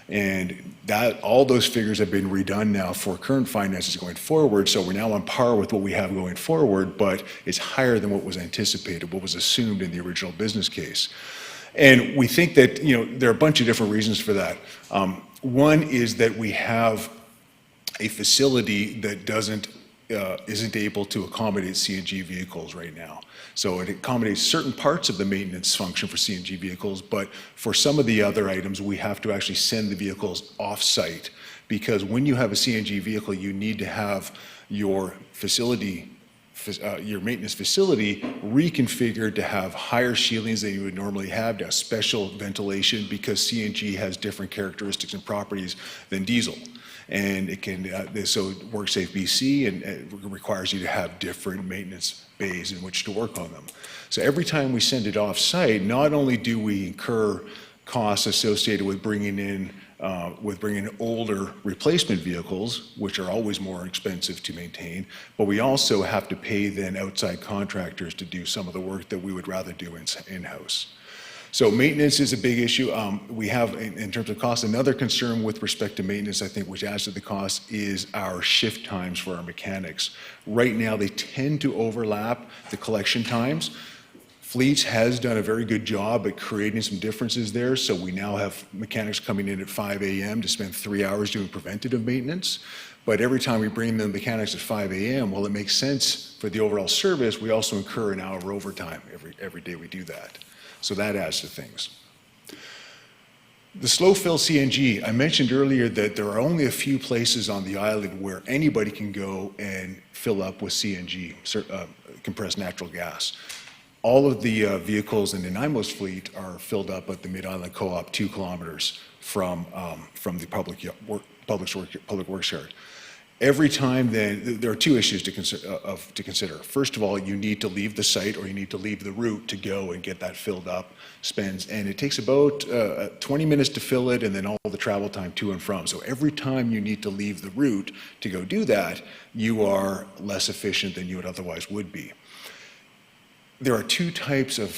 And all those figures have been redone now for current finances going forward, so we're now on par with what we have going forward, but it's higher than what was anticipated, what was assumed in the original business case. And we think that there are a bunch of different reasons for that. One is that we have a facility that isn't able to accommodate CNG vehicles right now. So it accommodates certain parts of the maintenance function for CNG vehicles, but for some of the other items, we have to actually send the vehicles off-site, because when you have a CNG vehicle, you need to have your your maintenance facility reconfigured to have higher shieldings than you would normally have, to have special ventilation, because CNG has different characteristics and properties than diesel. And it can, so WorkSafe BC and it requires you to have different maintenance bays in which to work on them. So every time we send it off-site, not only do we incur costs associated with bringing in with bringing older replacement vehicles, which are always more expensive to maintain, but we also have to pay then outside contractors to do some of the work that we would rather do in-house. So maintenance is a big issue. We have, in terms of cost, another concern with respect to maintenance, I think, which adds to the cost, is our shift times for our mechanics. Right now, they tend to overlap the collection times. Fleets has done a very good job at creating some differences there, so we now have mechanics coming in at 5 a.m. to spend 3 hours doing preventative maintenance. But every time we bring the mechanics at 5 a.m., well, it makes sense for the overall service. We also incur an hour overtime every day we do that. So that adds to things. The slow fill CNG, I mentioned earlier that there are only a few places on the island where anybody can go and fill up with CNG, compressed natural gas. All of the vehicles in Nanaimo's fleet are filled up at the Mid-Island Co-op 2 kilometers from the Public Works Yard. Every time then, there are two issues to consider. First of all, you need to leave the site or you need to leave the route to go and get that filled up, and it takes about 20 minutes to fill it and then all the travel time to and from. So every time you need to leave the route to go do that, you are less efficient than you would otherwise would be. There are two types of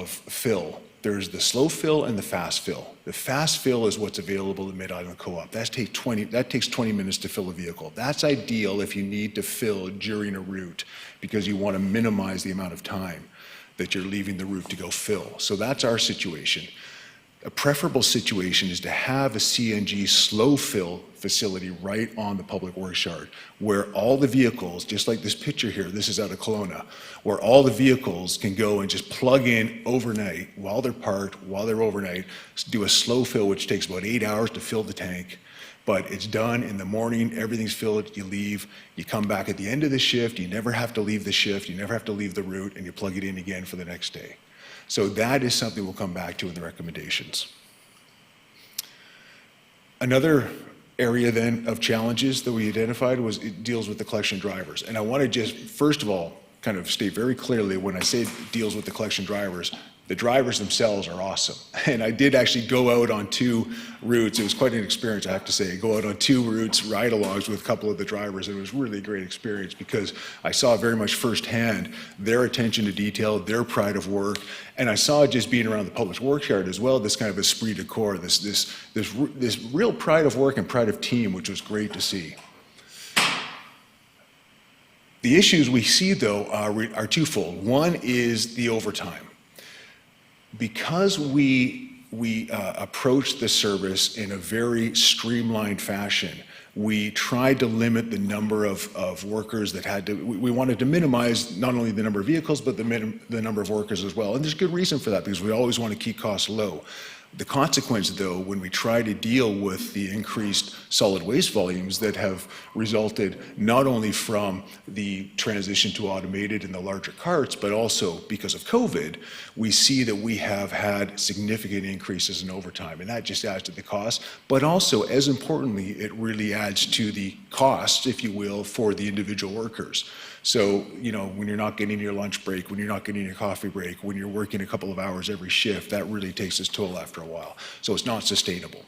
fill. There's the slow fill and the fast fill. The fast fill is what's available at Mid-Island Co-op. That takes 20 minutes to fill a vehicle. That's ideal if you need to fill during a route because you want to minimize the amount of time that you're leaving the route to go fill. So that's our situation. A preferable situation is to have a CNG slow fill facility right on the Public Works Yard, where all the vehicles, just like this picture here, this is out of Kelowna, where all the vehicles can go and just plug in overnight while they're parked, while they're overnight, do a slow fill, which takes about 8 hours to fill the tank. But it's done in the morning, everything's filled, you leave, you come back at the end of the shift, you never have to leave the shift, you never have to leave the route, and you plug it in again for the next day. So that is something we'll come back to in the recommendations. Another area then of challenges that we identified was it deals with the collection drivers. And I want to just, first of all, kind of state very clearly when I say it deals with the collection drivers, the drivers themselves are awesome. And I did actually go out on 2 routes. It was quite an experience, I have to say. Go out on 2 routes, ride-alongs with a couple of the drivers. It was really a great experience because I saw very much firsthand their attention to detail, their pride of work, and I saw just being around the Public Works Yard as well, this kind of esprit de corps, this real pride of work and pride of team, which was great to see. The issues we see, though, are twofold. One is the overtime. Because we approached the service in a very streamlined fashion, we tried to limit the number of workers that had to, we wanted to minimize not only the number of vehicles, but the number of workers as well. And there's good reason for that because we always want to keep costs low. The consequence, though, when we try to deal with the increased solid waste volumes that have resulted not only from the transition to automated and the larger carts, but also because of COVID, we see that we have had significant increases in overtime, and that just adds to the cost. But also, as importantly, it really adds to the costs, if you will, for the individual workers. So, you know, when you're not getting your lunch break, when you're not getting your coffee break, when you're working a couple of hours every shift, that really takes its toll after a while. So it's not sustainable.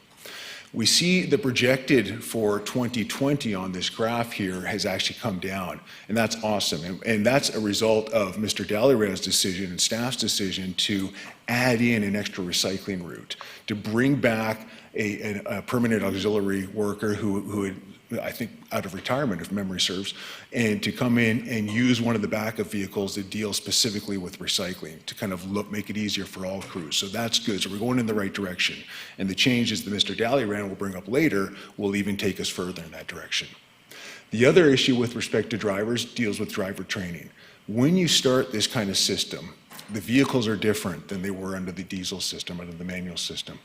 We see the projected for 2020 on this graph here has actually come down, and that's awesome. And that's a result of Mr. Dalyran's decision and staff's decision to add in an extra recycling route, to bring back a permanent auxiliary worker who had, I think, out of retirement, if memory serves, and to come in and use one of the backup vehicles that deal specifically with recycling to kind of make it easier for all crews. So that's good. So we're going in the right direction. And the changes that Mr. Dalyran will bring up later will even take us further in that direction. The other issue with respect to drivers deals with driver training. When you start this kind of system, the vehicles are different than they were under the diesel system, under the manual system.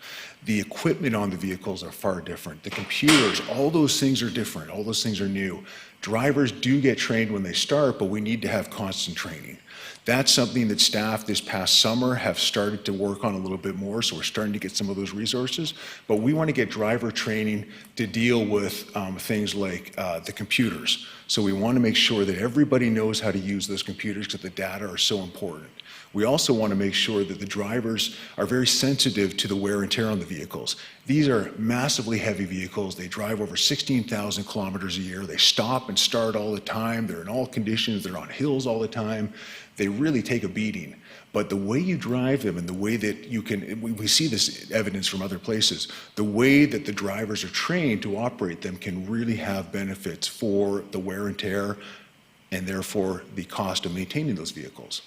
The equipment on the vehicles are far different. The computers, all those things are different. All those things are new. Drivers do get trained when they start, but we need to have constant training. That's something that staff this past summer have started to work on a little bit more, so we're starting to get some of those resources. But we want to get driver training to deal with things like the computers. So we want to make sure that everybody knows how to use those computers because the data are so important. We also want to make sure that the drivers are very sensitive to the wear and tear on the vehicles. These are massively heavy vehicles. They drive over 16,000 kilometers a year. They stop and start all the time. They're in all conditions. They're on hills all the time. They really take a beating. But the way you drive them and the way that you can, we see this evidence from other places, the way that the drivers are trained to operate them can really have benefits for the wear and tear and therefore the cost of maintaining those vehicles.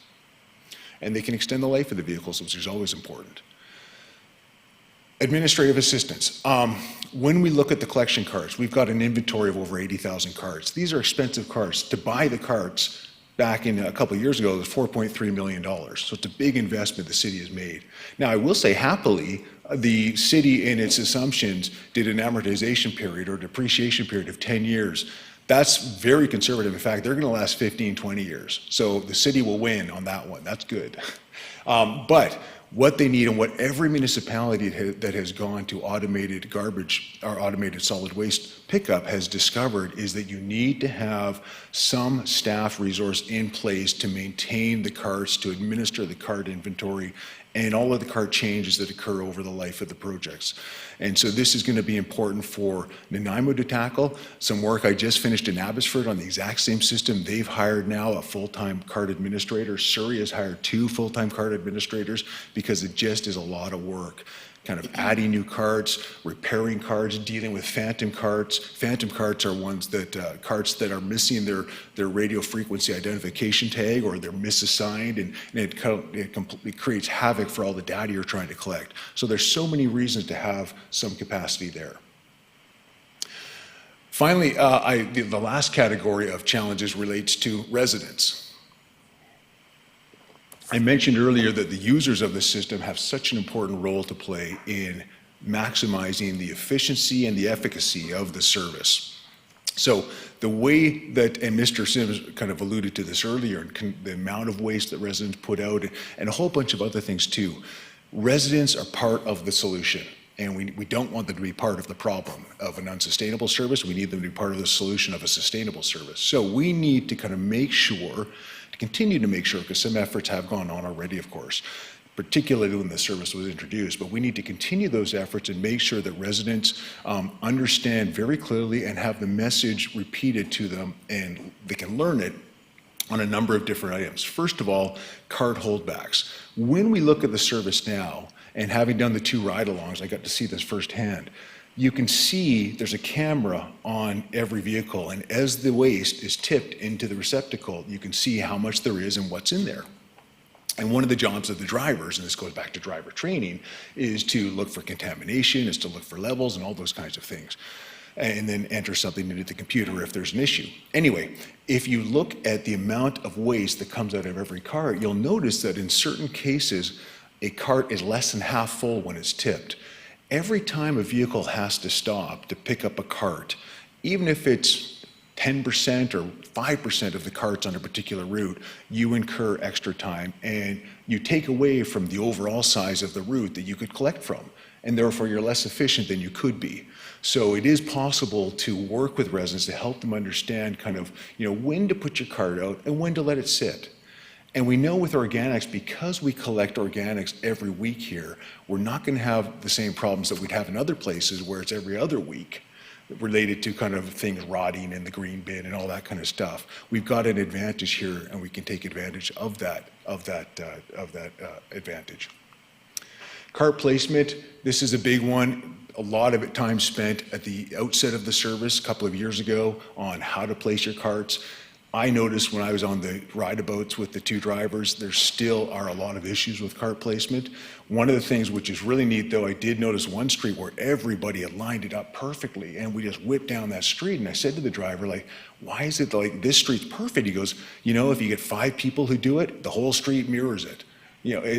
And they can extend the life of the vehicles, which is always important. Administrative assistance. When we look at the collection carts, we've got an inventory of over 80,000 carts. These are expensive carts. To buy the carts back in a couple of years ago, it was $4.3 million. So it's a big investment the city has made. Now, I will say happily, the city in its assumptions did an amortization period or depreciation period of 10 years. That's very conservative. In fact, they're going to last 15, 20 years. So the city will win on that one. That's good. But what they need and what every municipality that has gone to automated garbage or automated solid waste pickup has discovered is that you need to have some staff resource in place to maintain the carts, to administer the cart inventory, and all of the cart changes that occur over the life of the projects. And so this is going to be important for Nanaimo to tackle. Some work I just finished in Abbotsford on the exact same system. They've hired now a full-time cart administrator. Surrey has hired 2 full-time cart administrators because it just is a lot of work. Kind of adding new carts, repairing carts, dealing with phantom carts. Phantom carts are ones that, carts that are missing their radio frequency identification tag or they're misassigned and it creates havoc for all the data you're trying to collect. So there's so many reasons to have some capacity there. Finally, the last category of challenges relates to residents. I mentioned earlier that the users of the system have such an important role to play in maximizing the efficiency and the efficacy of the service. So the way that, and Mr. Sims kind of alluded to this earlier, the amount of waste that residents put out and a whole bunch of other things too. Residents are part of the solution. And we don't want them to be part of the problem of an unsustainable service. We need them to be part of the solution of a sustainable service. So we need to kind of make sure, to continue to make sure, because some efforts have gone on already, of course, particularly when the service was introduced, but we need to continue those efforts and make sure that residents understand very clearly and have the message repeated to them and they can learn it on a number of different items. First of all, cart holdbacks. When we look at the service now, and having done the 2 ride-alongs, I got to see this firsthand. You can see there's a camera on every vehicle, and as the waste is tipped into the receptacle, you can see how much there is and what's in there. And one of the jobs of the drivers, and this goes back to driver training, is to look for contamination, is to look for levels and all those kinds of things, and then enter something into the computer if there's an issue. Anyway, if you look at the amount of waste that comes out of every cart, you'll notice that in certain cases, a cart is less than half full when it's tipped. Every time a vehicle has to stop to pick up a cart, even if it's 10% or 5% of the carts on a particular route, you incur extra time and you take away from the overall size of the route that you could collect from, and therefore you're less efficient than you could be. So it is possible to work with residents to help them understand kind of, when to put your cart out and when to let it sit. And we know with organics, because we collect organics every week here, we're not going to have the same problems that we'd have in other places where it's every other week related to kind of things rotting in the green bin and all that kind of stuff. We've got an advantage here and we can take advantage of that advantage. Cart placement, this is a big one. A lot of time spent at the outset of the service a couple of years ago on how to place your carts. I noticed when I was on the ride-abouts with the 2 drivers, there still are a lot of issues with cart placement. One of the things which is really neat, though, I did notice one street where everybody had lined it up perfectly, and we just whipped down that street, and I said to the driver, like, why is it like this street's perfect? He goes, if you get 5 people who do it, the whole street mirrors it.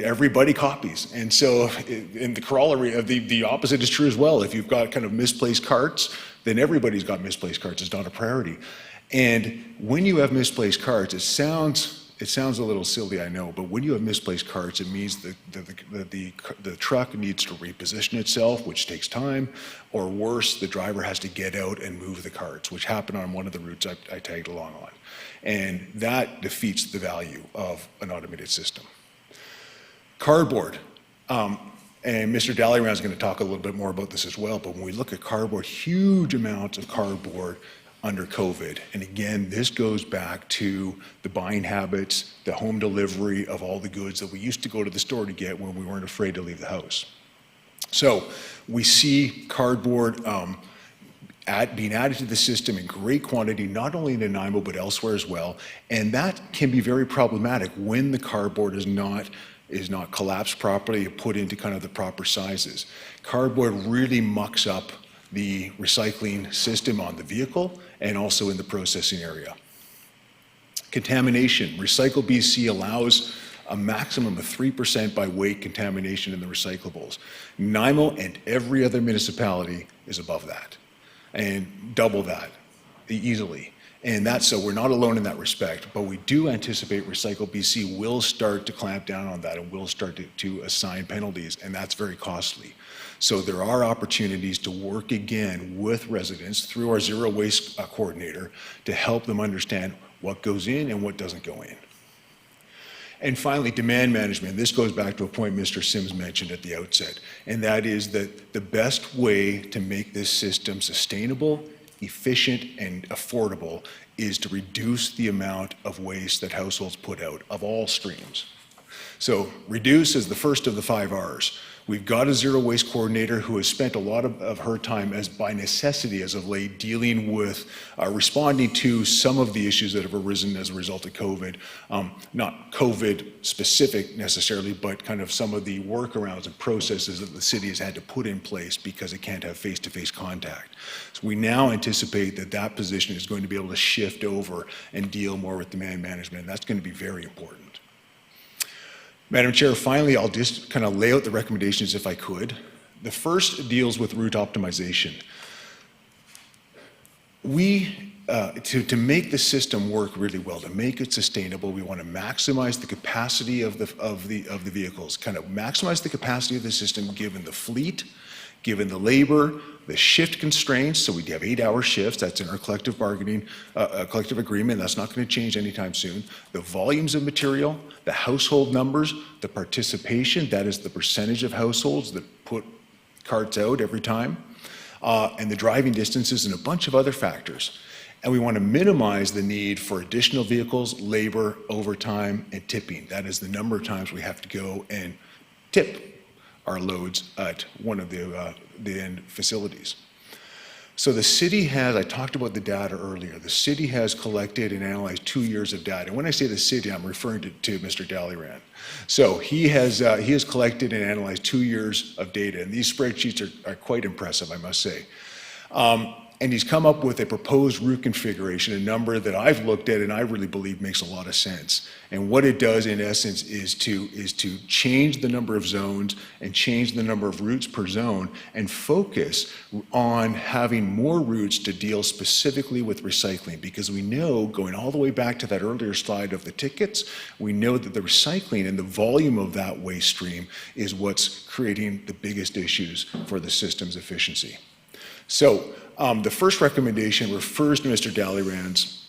Everybody copies. And so in the corollary of the opposite is true as well. If you've got kind of misplaced carts, then everybody's got misplaced carts. It's not a priority. And when you have misplaced carts, it sounds a little silly, I know, but when you have misplaced carts, it means that the truck needs to reposition itself, which takes time, or worse, the driver has to get out and move the carts, which happened on one of the routes I tagged along on. And that defeats the value of an automated system. Cardboard. And Mr. Dalyran is going to talk a little bit more about this as well, but when we look at cardboard, huge amounts of cardboard under COVID. And again, this goes back to the buying habits, the home delivery of all the goods that we used to go to the store to get when we weren't afraid to leave the house. So we see cardboard being added to the system in great quantity, not only in Nanaimo, but elsewhere as well. And that can be very problematic when the cardboard is not collapsed properly, put into kind of the proper sizes. Cardboard really mucks up the recycling system on the vehicle and also in the processing area. Contamination. Recycle BC allows a maximum of 3% by weight contamination in the recyclables. Nanaimo and every other municipality is above that and double that easily. And that's so we're not alone in that respect, but we do anticipate Recycle BC will start to clamp down on that and will start to assign penalties, and that's very costly. So there are opportunities to work again with residents through our zero waste coordinator to help them understand what goes in and what doesn't go in. And finally, demand management. This goes back to a point Mr. Sims mentioned at the outset, and that is that the best way to make this system sustainable, efficient, and affordable is to reduce the amount of waste that households put out of all streams. So reduce is the first of the 5 R's. We've got a zero waste coordinator who has spent a lot of her time as by necessity as of late dealing with responding to some of the issues that have arisen as a result of COVID. Not COVID specific necessarily, but kind of some of the workarounds and processes that the city has had to put in place because it can't have face-to-face contact. So we now anticipate that that position is going to be able to shift over and deal more with demand management, and that's going to be very important. Madam Chair, finally, I'll just kind of lay out the recommendations if I could. The first deals with route optimization. To make the system work really well, to make it sustainable, we want to maximize the capacity of the vehicles, kind of maximize the capacity of the system given the fleet, given the labor, the shift constraints, so we have 8-hour shifts, that's in our collective bargaining, collective agreement, that's not going to change anytime soon. The volumes of material, the household numbers, the participation, that is the percentage of households that put carts out every time, and the driving distances and a bunch of other factors. And we want to minimize the need for additional vehicles, labor, overtime, and tipping. That is the number of times we have to go and tip our loads at one of the end facilities. So the city has, I talked about the data earlier, the city has collected and analyzed 2 years of data. And when I say the city, I'm referring to Mr. Dalyran. So he has collected and analyzed 2 years of data, and these spreadsheets are quite impressive, I must say. And he's come up with a proposed route configuration, a number that I've looked at and I really believe makes a lot of sense. And what it does in essence is to change the number of zones and change the number of routes per zone and focus on having more routes to deal specifically with recycling, because we know, going all the way back to that earlier slide of the tickets, we know that the recycling and the volume of that waste stream is what's creating the biggest issues for the system's efficiency. So the first recommendation refers to Mr. Dalyran's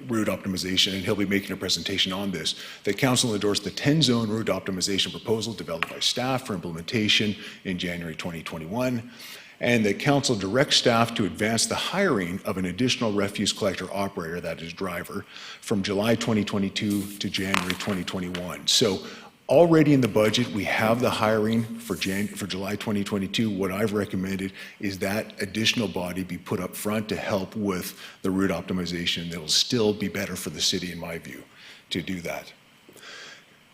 route optimization, and he'll be making a presentation on this. The council endorsed the 10-zone route optimization proposal developed by staff for implementation in January 2021. And the council directs staff to advance the hiring of an additional refuse collector operator, that is driver, from July 2022 to January 2021. So already in the budget, we have the hiring for July 2022. What I've recommended is that additional body be put up front to help with the route optimization. That'll still be better for the city, in my view, to do that.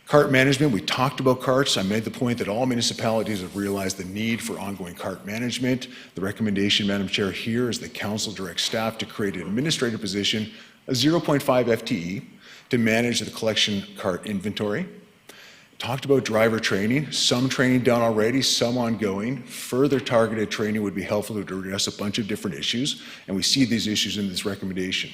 Cart management, we talked about carts. I made the point that all municipalities have realized the need for ongoing cart management. The recommendation, Madam Chair, here is that council directs staff to create an administrative position, a 0.5 FTE, to manage the collection cart inventory. Talked about driver training, some training done already, some ongoing. Further targeted training would be helpful to address a bunch of different issues, and we see these issues in this recommendation.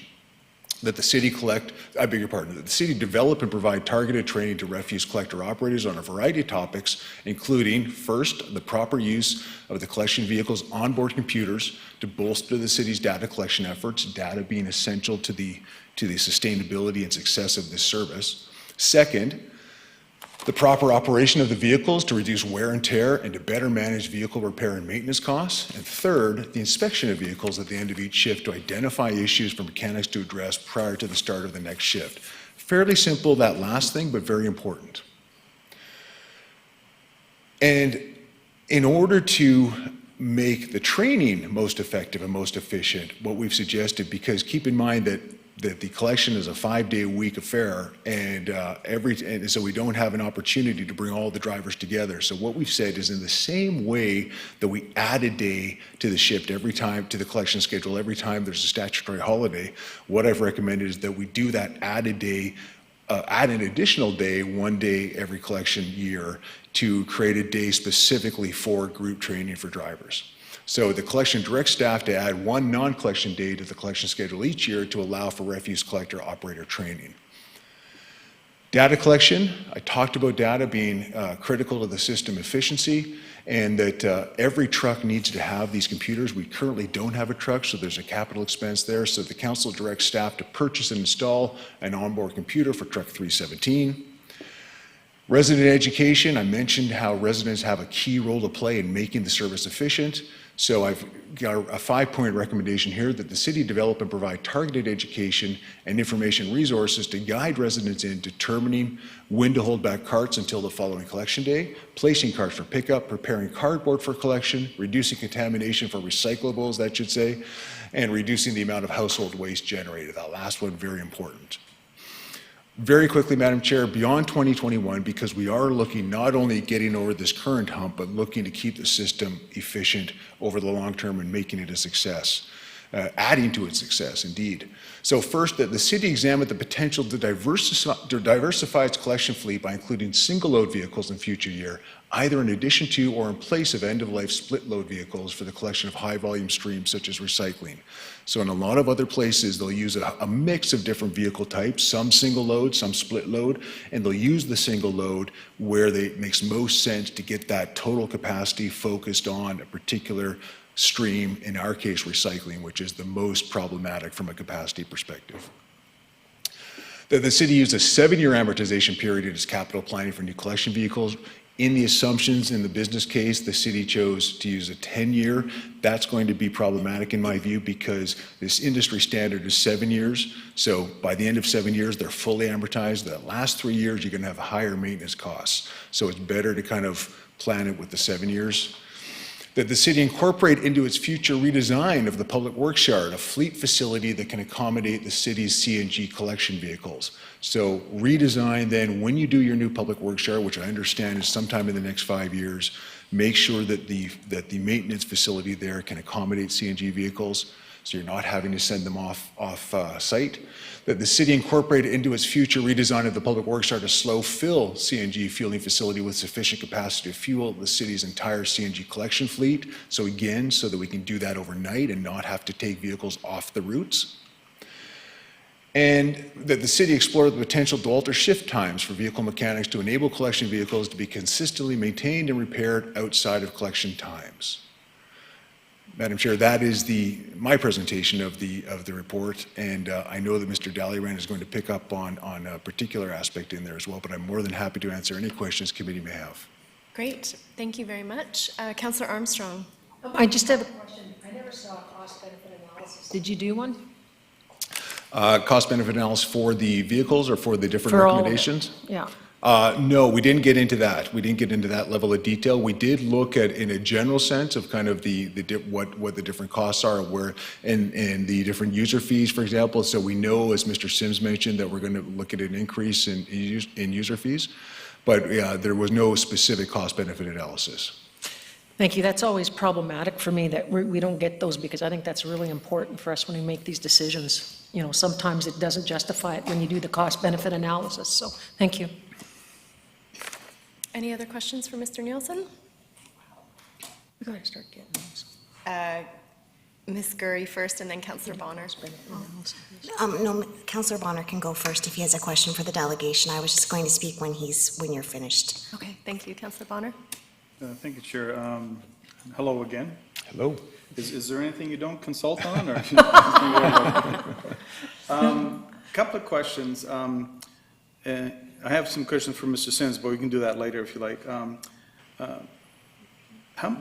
That the city that the city develop and provide targeted training to refuse collector operators on a variety of topics, including, first, the proper use of the collection vehicles' onboard computers to bolster the city's data collection efforts, data being essential to the sustainability and success of this service. Second, the proper operation of the vehicles to reduce wear and tear and to better manage vehicle repair and maintenance costs. And third, the inspection of vehicles at the end of each shift to identify issues for mechanics to address prior to the start of the next shift. Fairly simple, that last thing, but very important. And in order to make the training most effective and most efficient, what we've suggested, because keep in mind that the collection is a 5-day-a-week affair, and so we don't have an opportunity to bring all the drivers together. So what we've said is, in the same way that we add a day to the shift every time, to the collection schedule every time there's a statutory holiday, what I've recommended is that we do that add an additional day, 1 day every collection year, to create a day specifically for group training for drivers. So the collection directs staff to add 1 non-collection day to the collection schedule each year to allow for refuse collector operator training. Data collection, I talked about data being critical to the system efficiency, and that every truck needs to have these computers. We currently don't have a truck, so there's a capital expense there. So the council directs staff to purchase and install an onboard computer for truck 317. Resident education, I mentioned how residents have a key role to play in making the service efficient. So I've got a 5-point recommendation here that the city develop and provide targeted education and information resources to guide residents in determining when to hold back carts until the following collection day, placing carts for pickup, preparing cardboard for collection, reducing contamination for recyclables, that should say, and reducing the amount of household waste generated. That last one, very important. Very quickly, Madam Chair, beyond 2021, because we are looking not only at getting over this current hump, but looking to keep the system efficient over the long term and making it a success, adding to its success, indeed. So first, that the city examine the potential to diversify its collection fleet by including single-load vehicles in future year, either in addition to or in place of end-of-life split-load vehicles for the collection of high-volume streams such as recycling. So in a lot of other places, they'll use a mix of different vehicle types, some single load, some split load, and they'll use the single load where it makes most sense to get that total capacity focused on a particular stream, in our case, recycling, which is the most problematic from a capacity perspective. The city used a 7-year amortization period in its capital planning for new collection vehicles. In the assumptions in the business case, the city chose to use a 10-year. That's going to be problematic in my view because this industry standard is 7 years. So by the end of 7 years, they're fully amortized. The last 3 years, you're going to have higher maintenance costs. So it's better to kind of plan it with the 7 years. That the city incorporate into its future redesign of the Public Works Yard a fleet facility that can accommodate the city's CNG collection vehicles. So redesign then, when you do your new Public Works Yard, which I understand is sometime in the next 5 years, make sure that the maintenance facility there can accommodate CNG vehicles, so you're not having to send them off site. That the city incorporate into its future redesign of the Public Works Yard a slow fill CNG fueling facility with sufficient capacity to fuel the city's entire CNG collection fleet. So again, so that we can do that overnight and not have to take vehicles off the routes. And that the city explore the potential to alter shift times for vehicle mechanics to enable collection vehicles to be consistently maintained and repaired outside of collection times. Madam Chair, that is my presentation of the report, and I know that Mr. Dalyran is going to pick up on a particular aspect in there as well, but I'm more than happy to answer any questions committee may have. Great, thank you very much. Councillor Armstrong. I just have a question. I never saw a cost-benefit analysis. Did you do one? Cost-benefit analysis for the vehicles or for the different For recommendations? All of it. Yeah. No, we didn't get into that. We didn't get into that level of detail. We did look at, in a general sense, of kind of what the different costs are, and the different user fees, for example. So we know, as Mr. Sims mentioned, that we're going to look at an increase in user fees, but there was no specific cost-benefit analysis. Thank you. That's always problematic for me that we don't get those, because I think that's really important for us when we make these decisions. You know, sometimes it doesn't justify it when you do the cost-benefit analysis. So thank you. Any other questions for Mr. Nielsen? We gotta start getting those. Ms. Gurry first, and then Councillor Bonner. No, Councillor Bonner can go first if he has a question for the delegation. I was just going to speak when you're finished. Okay, thank you. Councillor Bonner? Thank you, Chair. Hello again. Hello. Is there anything you don't consult on, or? Couple of questions. I have some questions for Mr. Sims, but we can do that later if you like.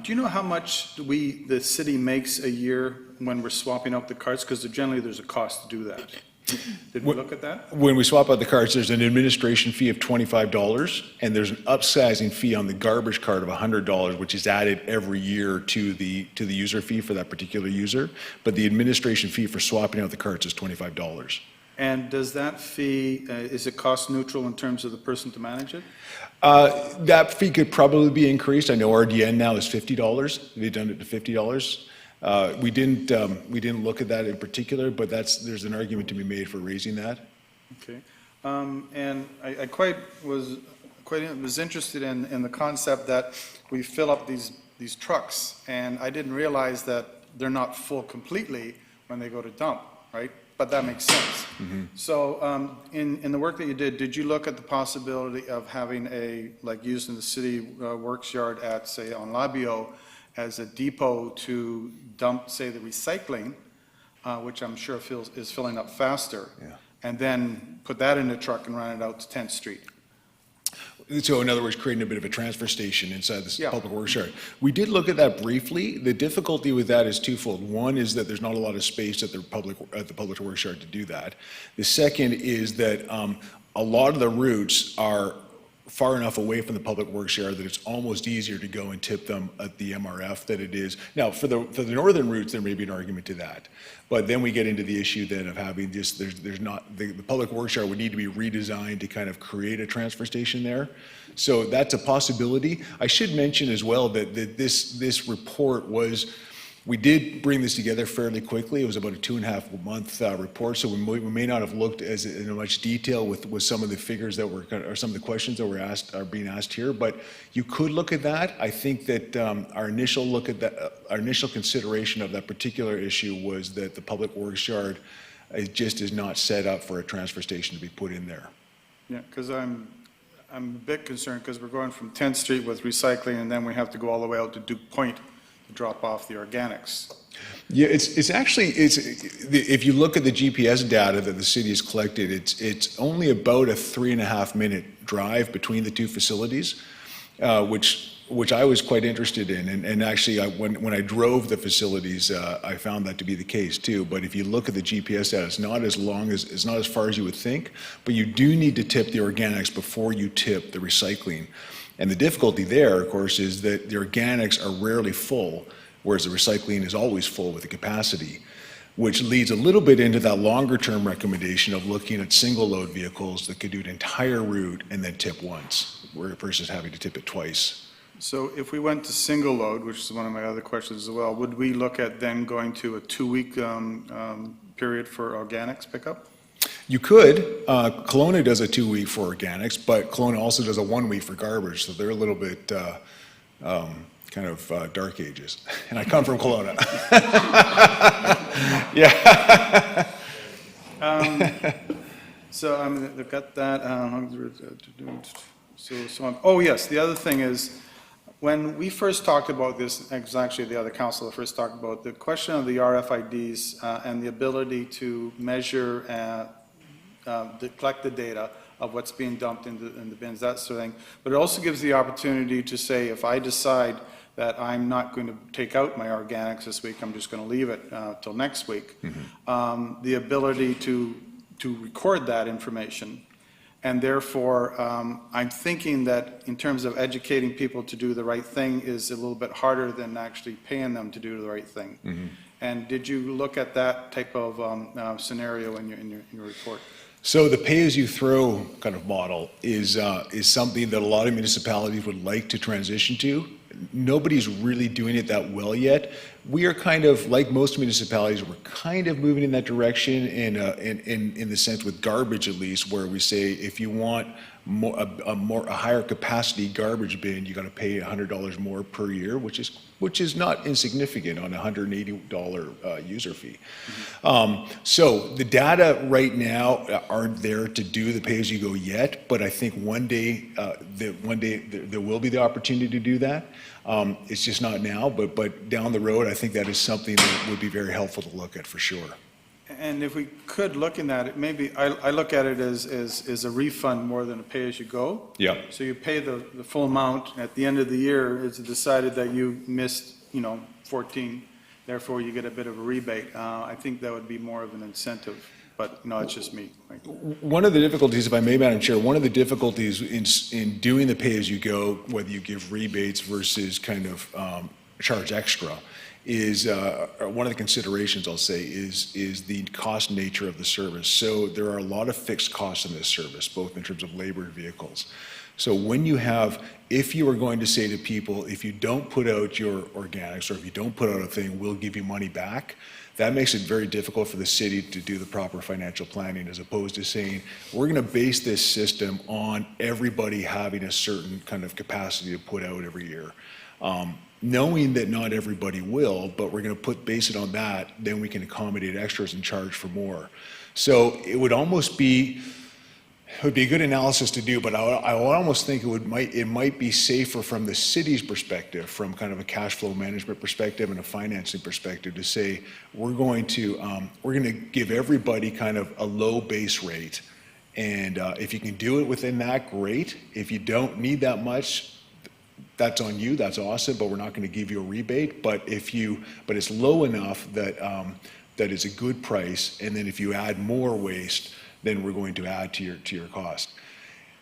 Do you know how much the city makes a year when we're swapping out the carts? Because generally there's a cost to do that. Did we look at that? When we swap out the carts, there's an administration fee of $25, and there's an upsizing fee on the garbage cart of $100, which is added every year to the user fee for that particular user. But the administration fee for swapping out the carts is $25. And does that fee, is it cost neutral in terms of the person to manage it? That fee could probably be increased. I know RDN now is $50. They've done it to $50. We didn't look at that in particular, but there's an argument to be made for raising that. Okay. And I was interested in the concept that we fill up these trucks, and I didn't realize that they're not full completely when they go to dump, right? But that makes sense. Mm-hmm. So in the work that you did you look at the possibility of having like using the city works yard at, say, on Labio as a depot to dump, say, the recycling, which I'm sure is filling up faster, and then put that in a truck and run it out to 10th Street? So in other words, creating a bit of a transfer station inside the public works yard. We did look at that briefly. The difficulty with that is twofold. One is that there's not a lot of space at the public works yard to do that. The second is that a lot of the routes are far enough away from the public works yard that it's almost easier to go and tip them at the MRF than it is. Now, for the northern routes, there may be an argument to that. But then we get into the issue then of having just, there's not, the public works yard would need to be redesigned to kind of create a transfer station there. So that's a possibility. I should mention as well that this report was, we did bring this together fairly quickly. It was about a 2.5 month report, so we may not have looked in much detail with some of the figures that were, or some of the questions that are being asked here. But you could look at that. I think that our initial look at that, our initial consideration of that particular issue was that the public works yard just is not set up for a transfer station to be put in there. Yeah, because I'm a bit concerned because we're going from 10th Street with recycling, and then we have to go all the way out to Duke Point to drop off the organics. Yeah, it's actually, if you look at the GPS data that the city has collected, it's only about a 3.5 minute drive between the two facilities, which I was quite interested in. And actually, when I drove the facilities, I found that to be the case too. But if you look at the GPS data, it's not as far as you would think, but you do need to tip the organics before you tip the recycling. And the difficulty there, of course, is that the organics are rarely full, whereas the recycling is always full with the capacity, which leads a little bit into that longer-term recommendation of looking at single-load vehicles that could do an entire route and then tip once, where a person's having to tip it twice. So if we went to single load, which is one of my other questions as well, would we look at then going to a 2-week period for organics pickup? You could. Kelowna does a 2-week for organics, but Kelowna also does a 1-week for garbage, so they're a little bit kind of dark ages. And I come from Kelowna. Yeah. So I mean, they've got that. Oh yes, the other thing is, when we first talked about this, it was actually the other council that first talked about the question of the RFIDs and the ability to measure to collect the data of what's being dumped in the bins, that sort of thing. But it also gives the opportunity to say, if I decide that I'm not going to take out my organics this week, I'm just going to leave it till next week, the ability to record that information. And therefore, I'm thinking that in terms of educating people to do the right thing is a little bit harder than actually paying them to do the right thing. And did you look at that type of scenario in your report? So the pay-as-you-throw kind of model is something that a lot of municipalities would like to transition to. Nobody's really doing it that well yet. we are kind of, like most municipalities, we're kind of moving in that direction in the sense with garbage at least, where we say if you want a higher capacity garbage bin, you got to pay $100 more per year, which is not insignificant on a $180 user fee. So the data right now aren't there to do the pay-as-you-go yet, but I think one day there will be the opportunity to do that. It's just not now, but down the road, I think that is something that would be very helpful to look at for sure. And if we could look in at it, maybe, I look at it as a refund more than a pay-as-you-go. Yeah. So you pay the full amount, at the end of the year, it's decided that you missed, 14, therefore you get a bit of a rebate. I think that would be more of an incentive, but no, it's just me. One of the difficulties, if I may, Madam Chair, one of the difficulties in doing the pay-as-you-go, whether you give rebates versus kind of charge extra, is one of the considerations, I'll say, is the cost nature of the service. So there are a lot of fixed costs in this service, both in terms of labor and vehicles. So when you have, if you are going to say to people, if you don't put out your organics, or if you don't put out a thing, we'll give you money back, that makes it very difficult for the city to do the proper financial planning, as opposed to saying, we're going to base this system on everybody having a certain kind of capacity to put out every year. Knowing that not everybody will, but we're going to base it on that, then we can accommodate extras and charge for more. So it would almost be, it would be a good analysis to do, but I would almost think it might be safer from the city's perspective, from kind of a cash flow management perspective and a financing perspective, to say we're going to give everybody kind of a low base rate, and if you can do it within that, great. If you don't need that much, that's on you, that's awesome, but we're not going to give you a rebate. But it's low enough that that is a good price, and then if you add more waste, then we're going to add to your cost.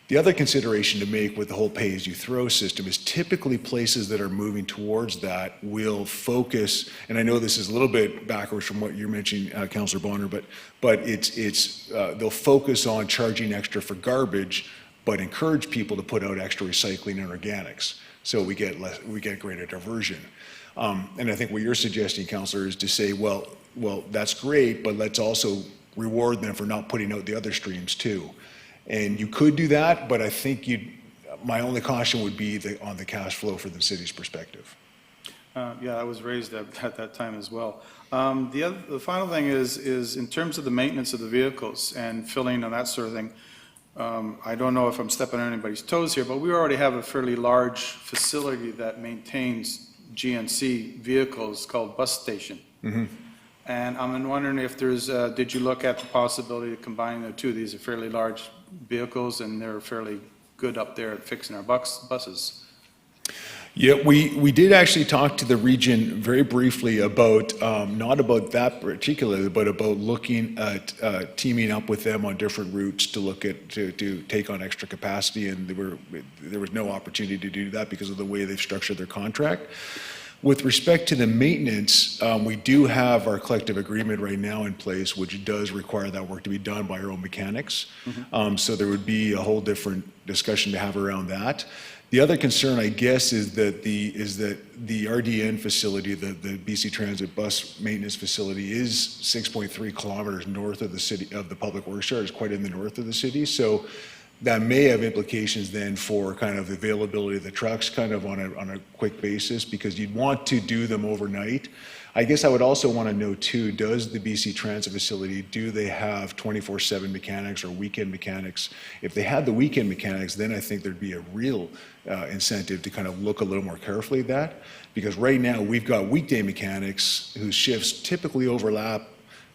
The other consideration to make with the whole pay-as-you-throw system is typically places that are moving towards that will focus, and I know this is a little bit backwards from what you're mentioning, Councillor Bonner, but they'll focus on charging extra for garbage, but encourage people to put out extra recycling and organics. So we get greater diversion. And I think what you're suggesting, Councillor, is to say, well, that's great, but let's also reward them for not putting out the other streams too. And you could do that, but I think my only caution would be on the cash flow for the city's perspective. Yeah, I was raised at that time as well. The final thing is in terms of the maintenance of the vehicles and filling and that sort of thing. I don't know if I'm stepping on anybody's toes here, but we already have a fairly large facility that maintains GNC vehicles called Bus Station. Mm-hmm. And I'm wondering if did you look at the possibility of combining the two? These are fairly large vehicles, and they're fairly good up there at fixing our buses. Yeah, we did actually talk to the region very briefly about, not about that particularly, but about looking at teaming up with them on different routes to look at, to take on extra capacity, and there was no opportunity to do that because of the way they've structured their contract. With respect to the maintenance, we do have our collective agreement right now in place, which does require that work to be done by our own mechanics. Mm-hmm. So there would be a whole different discussion to have around that. The other concern, I guess, is that the RDN facility, the BC Transit Bus Maintenance Facility, is 6.3 kilometers north of the city, of the Public Works Yard. It's quite in the north of the city. So that may have implications then for kind of availability of the trucks kind of on a quick basis, because you'd want to do them overnight. I guess I would also want to know too, does the BC Transit facility, do they have 24/7 mechanics or weekend mechanics? If they had the weekend mechanics, then I think there'd be a real incentive to kind of look a little more carefully at that, because right now we've got weekday mechanics whose shifts typically overlap,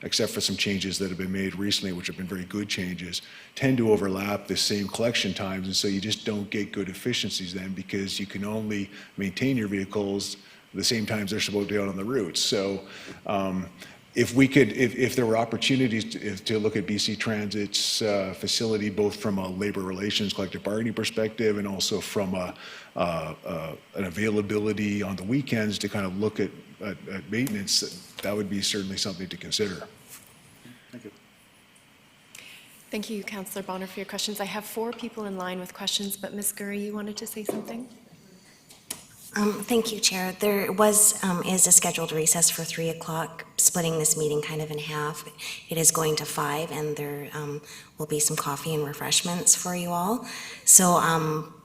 except for some changes that have been made recently, which have been very good changes, tend to overlap the same collection times, and so you just don't get good efficiencies then, because you can only maintain your vehicles the same times they're supposed to be out on the routes. So if there were opportunities to look at BC Transit's facility, both from a labor relations collective bargaining perspective and also from an availability on the weekends to kind of look at maintenance, that would be certainly something to consider. Thank you. Thank you, Councillor Bonner, for your questions. I have 4 people in line with questions, but Ms. Gurry, you wanted to say something? Thank you, Chair. There is a scheduled recess for 3 o'clock, splitting this meeting kind of in half. It is going to 5, and there will be some coffee and refreshments for you all. So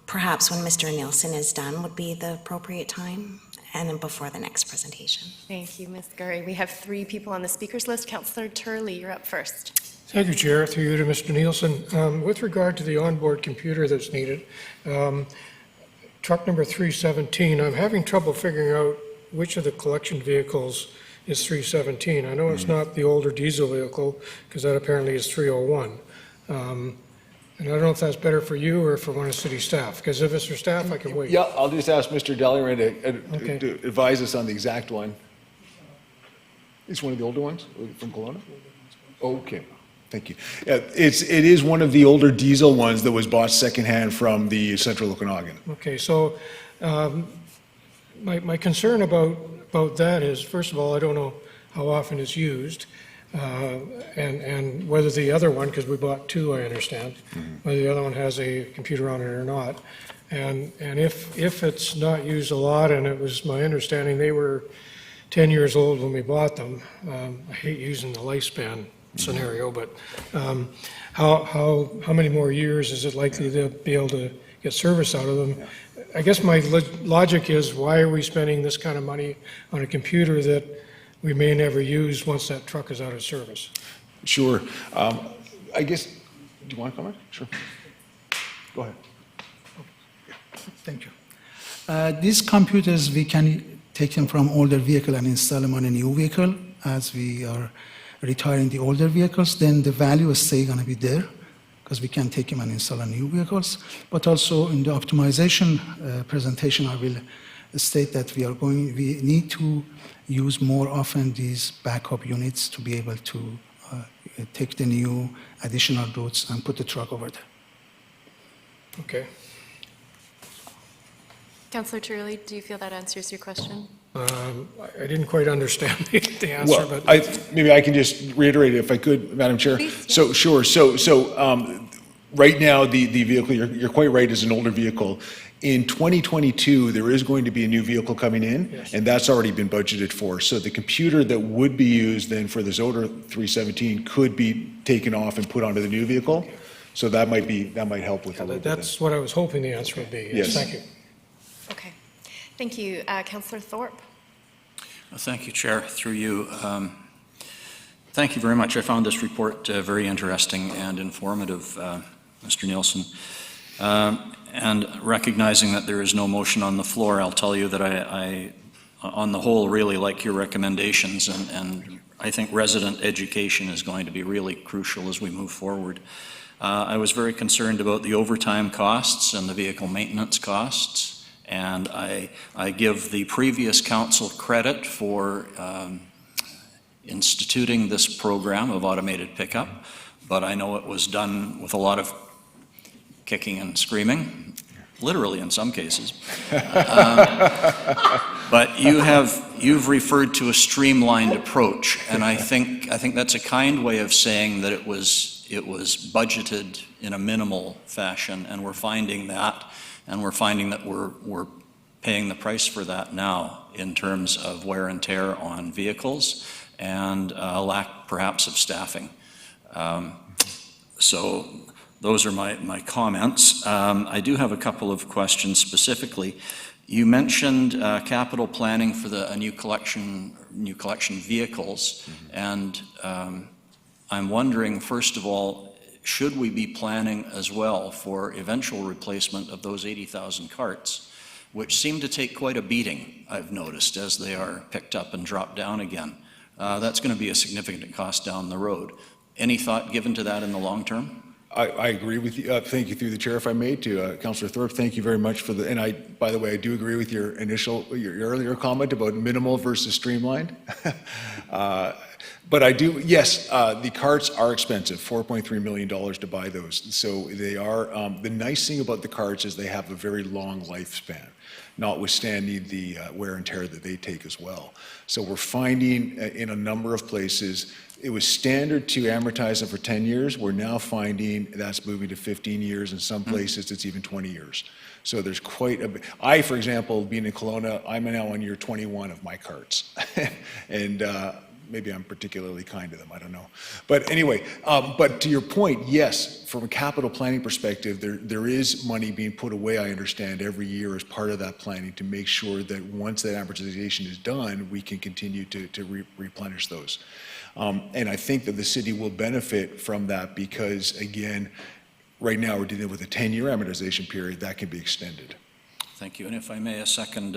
perhaps when Mr. Nielsen is done would be the appropriate time, and then before the next presentation. Thank you, Ms. Gurry. We have 3 people on the speakers list. Councillor Turley, you're up first. Thank you, Chair. Through you to Mr. Nielsen. With regard to the onboard computer that's needed, truck number 317, I'm having trouble figuring out which of the collection vehicles is 317. I know it's not the older diesel vehicle, because that apparently is 301. And I don't know if that's better for you or for one of city staff, because if it's for staff, I can wait. Yeah, I'll just ask Mr. Dellinger Okay. to advise us on the exact one. It's one of the older ones from Kelowna? Okay, thank you. Yeah, it is one of the older diesel ones that was bought secondhand from the Central Okanagan. Okay, so my concern about that is, first of all, I don't know how often it's used, and whether the other one, because we bought 2, I understand, whether the other one has a computer on it or not. And if it's not used a lot, and it was my understanding they were 10 years old when we bought them, I hate using the lifespan scenario, but how many more years is it likely to be able to get service out of them? I guess my logic is, why are we spending this kind of money on a computer that we may never use once that truck is out of service? Sure. I guess, do you want to comment? Sure. Go ahead. Thank you. These computers, we can take them from older vehicle and install them on a new vehicle. As we are retiring the older vehicles, then the value is still going to be there, because we can take them and install on new vehicles. But also in the optimization presentation, I will state that we need to use more often these backup units to be able to take the new additional routes and put the truck over there. Okay. Councillor Turley, do you feel that answers your question? I didn't quite understand the answer, Well, but maybe I can just reiterate it if I could, Madam Chair. Please, So, sure, right now, the vehicle, you're quite right, is an older vehicle. In 2022, there is going to be a new vehicle coming in, Yes. and that's already been budgeted for. So the computer that would be used then for this older 317 could be taken off and put onto the new vehicle. So that might help with a little bit. that's what I was hoping the answer would be. Yes. Thank you. Okay. Thank you. Councillor Thorpe. Thank you, Chair. Through you. Thank you very much. I found this report very interesting and informative, Mr. Nielsen. And recognizing that there is no motion on the floor, I'll tell you that I on the whole, really like your recommendations, and I think resident education is going to be really crucial as we move forward. I was very concerned about the overtime costs and the vehicle maintenance costs, and I give the previous council credit for instituting this program of automated pickup, but I know it was done with a lot of kicking and screaming, literally in some cases. But you've referred to a streamlined approach, and I think that's a kind way of saying that it was budgeted in a minimal fashion, and we're finding that we're paying the price for that now in terms of wear and tear on vehicles and lack perhaps of staffing. So those are my comments. I do have a couple of questions specifically. You mentioned capital planning for a new collection vehicles, and I'm wondering, first of all, should we be planning as well for eventual replacement of those 80,000 carts, which seem to take quite a beating, I've noticed, as they are picked up and dropped down again. That's going to be a significant cost down the road. Any thought given to that in the long term? I agree with you. Thank you through the chair, if I may, to Councillor Thorpe. Thank you very much for and by the way, I do agree with your earlier comment about minimal versus streamlined. But I do, yes, the carts are expensive, $4.3 million to buy those. So they are, the nice thing about the carts is they have a very long lifespan, notwithstanding the wear and tear that they take as well. So we're finding in a number of places, it was standard to amortize them for 10 years. We're now finding that's moving to 15 years. In some places, it's even 20 years. So there's quite a bit. I, for example, being in Kelowna, I'm now on year 21 of my carts. And maybe I'm particularly kind to them, I don't know. But anyway, but to your point, yes, from a capital planning perspective, there is money being put away, I understand, every year as part of that planning to make sure that once that amortization is done, we can continue to replenish those. And I think that the city will benefit from that because, again, right now we're dealing with a 10-year amortization period that can be extended. Thank you. And if I may, a second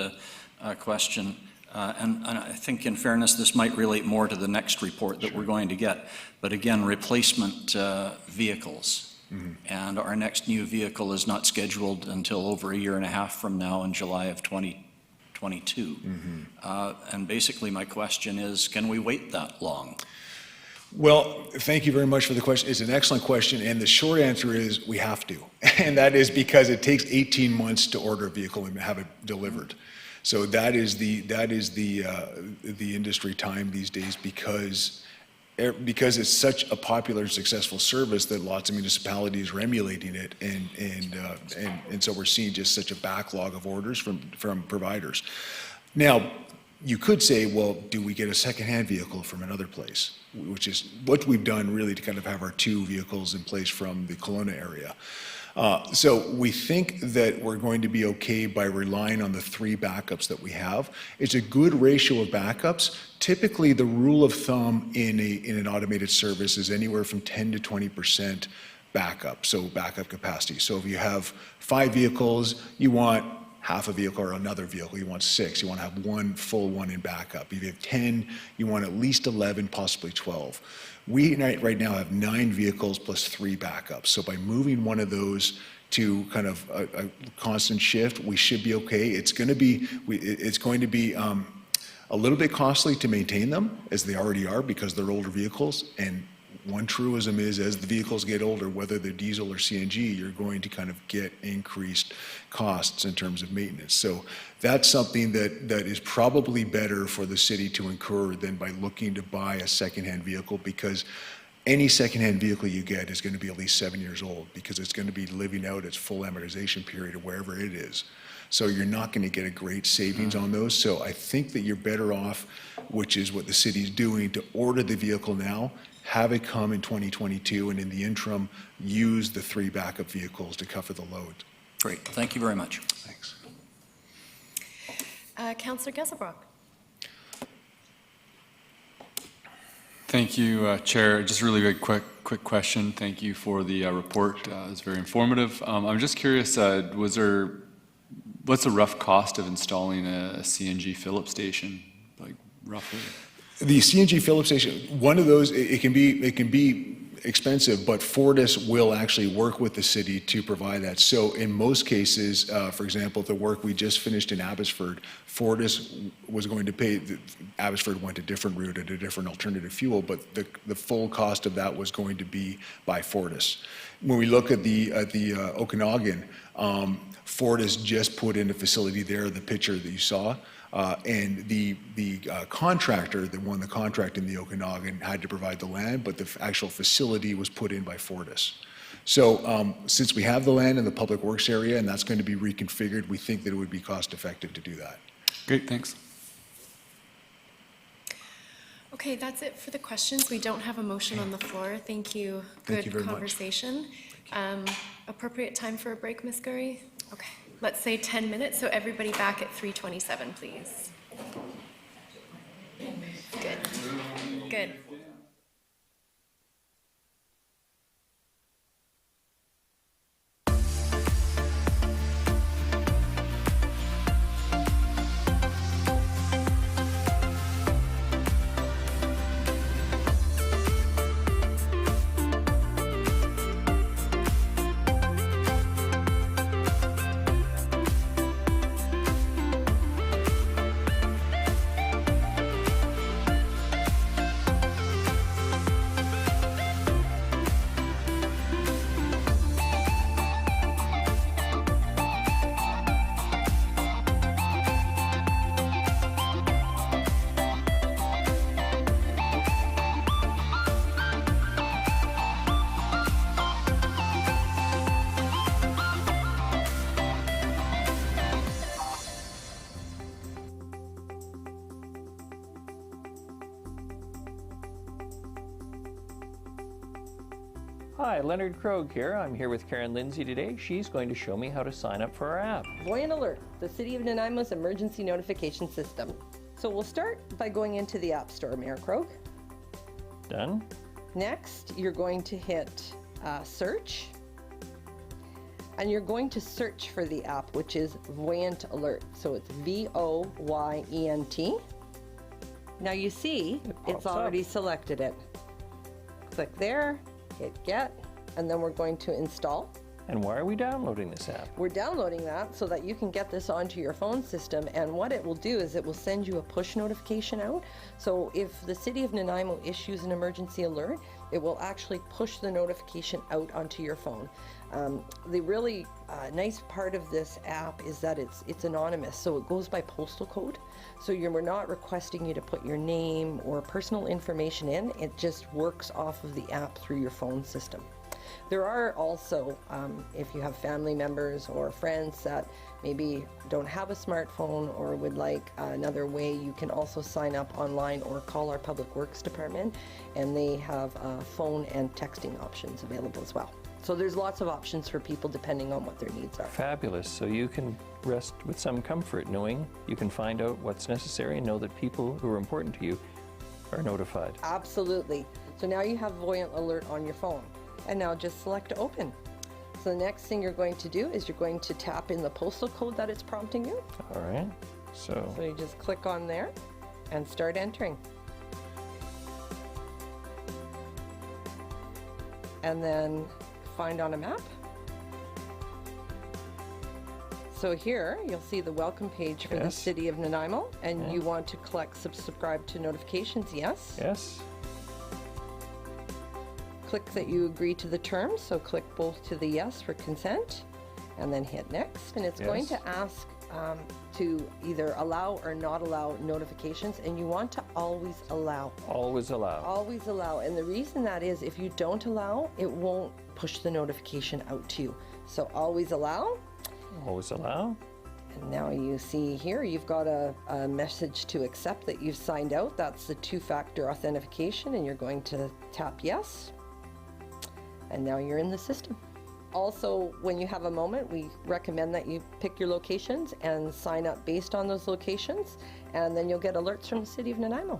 question. And I think in fairness, this might relate more to the next report that we're going to get. But again, replacement vehicles. Mm-hmm. And our next new vehicle is not scheduled until over a year and a half from now in July of 2022. Mm-hmm. And basically my question is, can we wait that long? Well, thank you very much for the question. It's an excellent question, and the short answer is we have to. And that is because it takes 18 months to order a vehicle and have it delivered. So that is the industry time these days because it's such a popular and successful service that lots of municipalities are emulating it, and so we're seeing just such a backlog of orders from providers. Now, you could say, well, do we get a secondhand vehicle from another place? Which is what we've done really to kind of have our two vehicles in place from the Kelowna area. So we think that we're going to be okay by relying on the 3 backups that we have. It's a good ratio of backups. Typically, the rule of thumb in an automated service is anywhere from 10 to 20% backup, so backup capacity. So if you have 5 vehicles, you want half a vehicle or another vehicle. You want 6. You want to have one full one in backup. If you have 10, you want at least 11, possibly 12. We right now have 9 vehicles plus 3 backups. So by moving one of those to kind of a constant shift, we should be okay. It's going to be a little bit costly to maintain them, as they already are, because they're older vehicles. And one truism is, as the vehicles get older, whether they're diesel or CNG, you're going to kind of get increased costs in terms of maintenance. So that's something that is probably better for the city to incur than by looking to buy a secondhand vehicle, because any secondhand vehicle you get is going to be at least 7 years old, because it's going to be living out its full amortization period or wherever it is. So you're not going to get a great savings on those. So I think that you're better off, which is what the city's doing, to order the vehicle now, have it come in 2022, and in the interim, use the 3 backup vehicles to cover the load. Great. Thank you very much. Thanks. Councillor Geselbrock. Thank you, Chair. Just really very quick question. Thank you for the report. It's very informative. I'm just curious, what's the rough cost of installing a CNG fill-up station, like roughly? The CNG fill-up station, one of those, it can be expensive, but Fortis will actually work with the city to provide that. So in most cases, for example, the work we just finished in Abbotsford, Fortis was going to pay. Abbotsfard went a different route and a different alternative fuel, but the full cost of that was going to be by Fortis. When we look at the Okanagan, Fortis just put in a facility there, the picture that you saw. And the contractor that won the contract in the Okanagan had to provide the land, but the actual facility was put in by Fortis. So since we have the land in the public works area and that's going to be reconfigured, we think that it would be cost effective to do that. Great, thanks. Okay, that's it for the questions. We don't have a motion on the floor. Thank you. Thank you Good very much. conversation. Appropriate time for a break, Ms. Gurry? Okay, let's say 10 minutes, so everybody back at 3:27, please. Good. Good. Hi, Leonard Krogh here. I'm here with Karen Lindsay today. She's going to show me how to sign up for our app. Voyant Alert, the City of Nanaimo's emergency notification system. So we'll start by going into the App Store, Mayor Krogh. Done. Next, you're going to hit search. And you're going to search for the app, which is Voyant Alert. So it's VOYENT. Now you see, it's already selected it. Click there, hit get, and then we're going to install. And why are we downloading this app? We're downloading that so that you can get this onto your phone system, and what it will do is it will send you a push notification out. So if the City of Nanaimo issues an emergency alert, it will actually push the notification out onto your phone. The really nice part of this app is that it's anonymous, so it goes by postal code. So we're not requesting you to put your name or personal information in, it just works off of the app through your phone system. There are also, if you have family members or friends that maybe don't have a smartphone or would like another way, you can also sign up online or call our Public Works Department, and they have phone and texting options available as well. So there's lots of options for people depending on what their needs are. Fabulous. So you can rest with some comfort knowing you can find out what's necessary and know that people who are important to you are notified. Absolutely. So now you have Voyant Alert on your phone. And now just select open. So the next thing you're going to do is you're going to tap in the postal code that it's prompting you. All right. So you just click on there and start entering. And then find on a map. So here you'll see the welcome page for the City of Nanaimo, and you want to subscribe to notifications, yes? Yes. Click that you agree to the terms, so click both to the yes for consent, and then hit next. And it's going to ask to either allow or not allow notifications, and you want to always allow. Always allow. Always allow. And the reason that is, if you don't allow, it won't push the notification out to you. So always allow. Always allow. And now you see here, you've got a message to accept that you've signed out. That's the two-factor authentication, and you're going to tap yes. And now you're in the system. Also, when you have a moment, we recommend that you pick your locations and sign up based on those locations, and then you'll get alerts from the City of Nanaimo.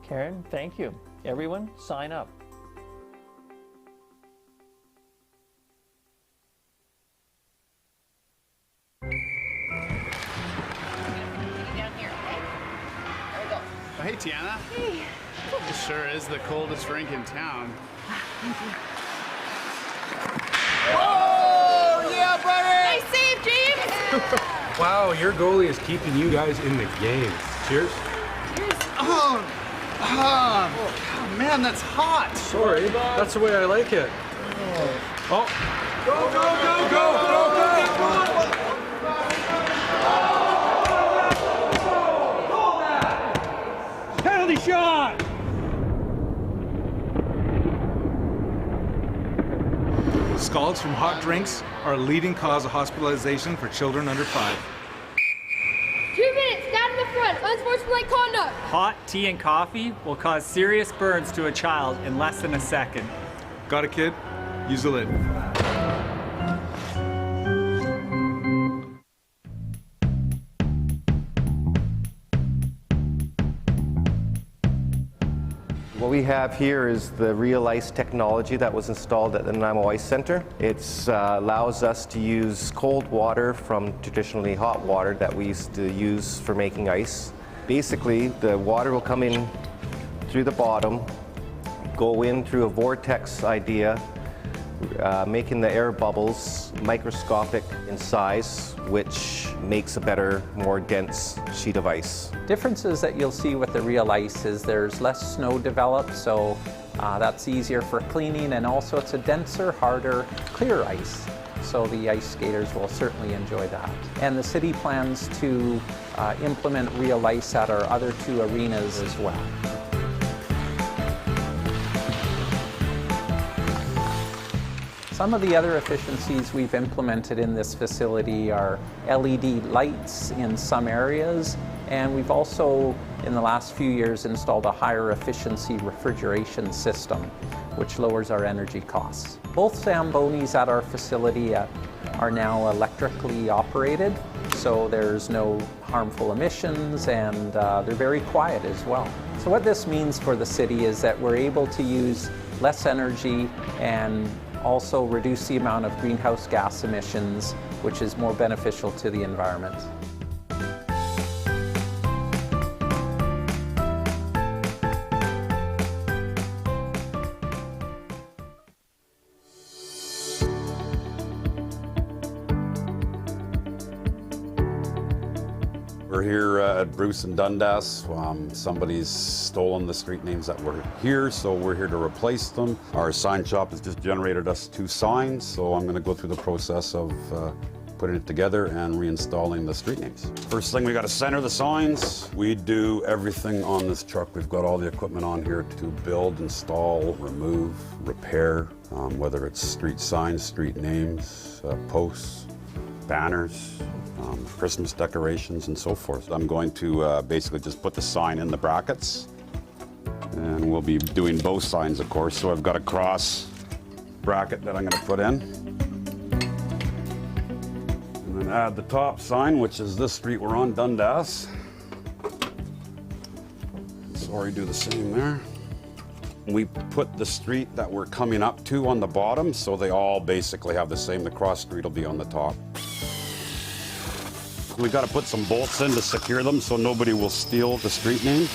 Karen, thank you. Everyone, sign up. Hey, Tiana. Hey. It sure is the coldest rink in town. Thank you. Oh, yeah, buddy! Nice save, James! Wow, your goalie is keeping you guys in the game. Cheers. Cheers. Oh, man, that's hot. Sorry, that's the way I like it. Oh. Go, go, go, go, go, go! Penalty shot! Scalds from hot drinks are a leading cause of hospitalization for children under 5. 2 minutes, stand in the front, unsportsmanlike conduct. Hot tea and coffee will cause serious burns to a child in less than a second. Got a kid? Use the lid. What we have here is the Real Ice technology that was installed at the Nanaimo Ice Center. It allows us to use cold water from traditionally hot water that we used to use for making ice. Basically, the water will come in through the bottom, go in through a vortex idea, making the air bubbles microscopic in size, which makes a better, more dense sheet of ice. Differences that you'll see with the Real Ice is there's less snow developed, so that's easier for cleaning, and also it's a denser, harder, clear ice. So the ice skaters will certainly enjoy that. And the city plans to implement Real Ice at our other 2 arenas as well. Some of the other efficiencies we've implemented in this facility are LED lights in some areas, and we've also, in the last few years, installed a higher efficiency refrigeration system, which lowers our energy costs. Both Zambonis at our facility are now electrically operated, so there's no harmful emissions, and they're very quiet as well. So what this means for the city is that we're able to use less energy and also reduce the amount of greenhouse gas emissions, which is more beneficial to the environment. We're here at Bruce and Dundas. Somebody's stolen the street names that were here, so we're here to replace them. Our sign shop has just generated us 2 signs, so I'm going to go through the process of putting it together and reinstalling the street names. First thing, we got to center the signs. We do everything on this truck. We've got all the equipment on here to build, install, remove, repair, whether it's street signs, street names, posts, banners, Christmas decorations, and so forth. I'm going to basically just put the sign in the brackets, and we'll be doing both signs, of course. So I've got a cross bracket that I'm going to put in, and then add the top sign, which is this street we're on, Dundas. So already do the same there. We put the street that we're coming up to on the bottom, so they all basically have the same. The cross street will be on the top. We got to put some bolts in to secure them so nobody will steal the street name.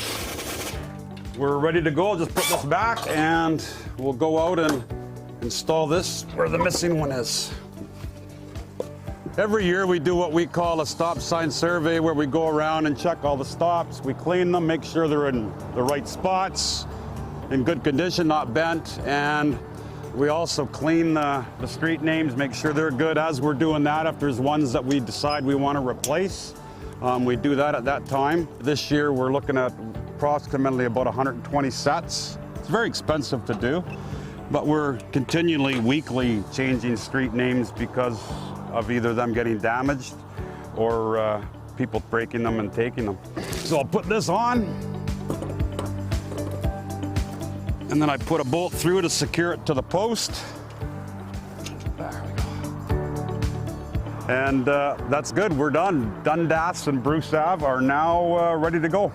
We're ready to go. Just put this back and we'll go out and install this where the missing one is. Every year we do what we call a stop sign survey, where we go around and check all the stops. We clean them, make sure they're in the right spots, in good condition, not bent, and we also clean the street names, make sure they're good. As we're doing that, if there's ones that we decide we want to replace, we do that at that time. This year we're looking at approximately about 120 sets. It's very expensive to do, but we're continually, weekly changing street names because of either them getting damaged or people breaking them and taking them. So I'll put this on, and then I put a bolt through to secure it to the post. There we go. And that's good, we're done. Dundas and Bruce Ave are now ready to go.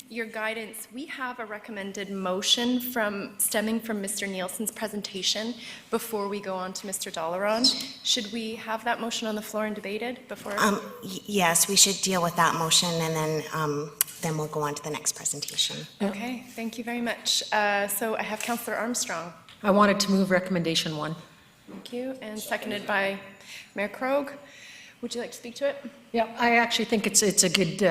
your guidance, we have a recommended motion stemming from Mr. Nielsen's presentation before we go on to Mr. Dalaran. Should we have that motion on the floor and debated before? Yes, we should deal with that motion, and then we'll go on to the next presentation. Okay, thank you very much. So I have Councillor Armstrong. I wanted to move recommendation 1. Thank you, and seconded by Mayor Krogh. Would you like to speak to it? Yeah, I actually think it's a good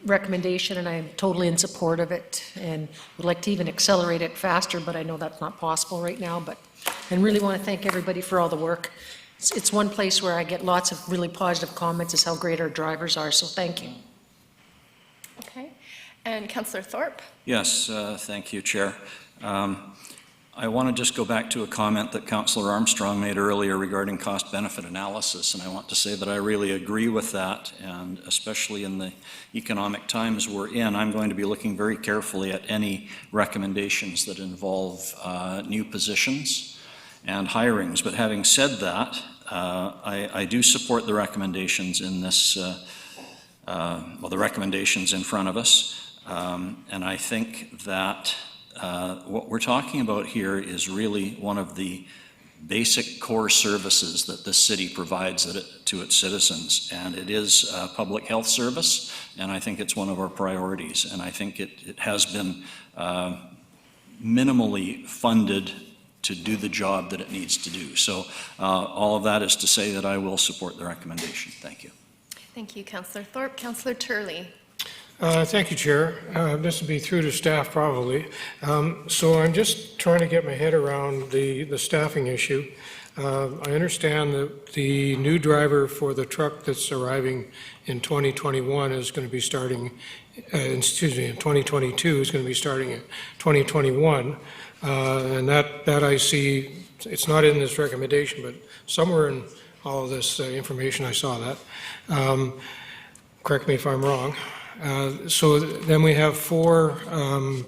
recommendation, and I'm totally in support of it, and would like to even accelerate it faster, but I know that's not possible right now. And really want to thank everybody for all the work. It's one place where I get lots of really positive comments is how great our drivers are, so thank you. Okay, and Councillor Thorpe. Yes, thank you, Chair. I want to just go back to a comment that Councillor Armstrong made earlier regarding cost-benefit analysis, and I want to say that I really agree with that, and especially in the economic times we're in, I'm going to be looking very carefully at any recommendations that involve new positions and hirings. But having said that, I do support the recommendations in this, the recommendations in front of us, and I think that what we're talking about here is really one of the basic core services that this city provides to its citizens, and it is a public health service, and I think it's one of our priorities, and I think it has been minimally funded to do the job that it needs to do. So all of that is to say that I will support the recommendation. Thank you. Thank you, Councillor Thorpe. Councillor Turley. Thank you, Chair. This will be through to staff probably. So I'm just trying to get my head around the staffing issue. I understand that the new driver for the truck that's arriving in 2021 is going to be starting, in 2022 is going to be starting in 2021. And that I see, it's not in this recommendation, but somewhere in all of this information I saw that. Correct me if I'm wrong. So then we have 4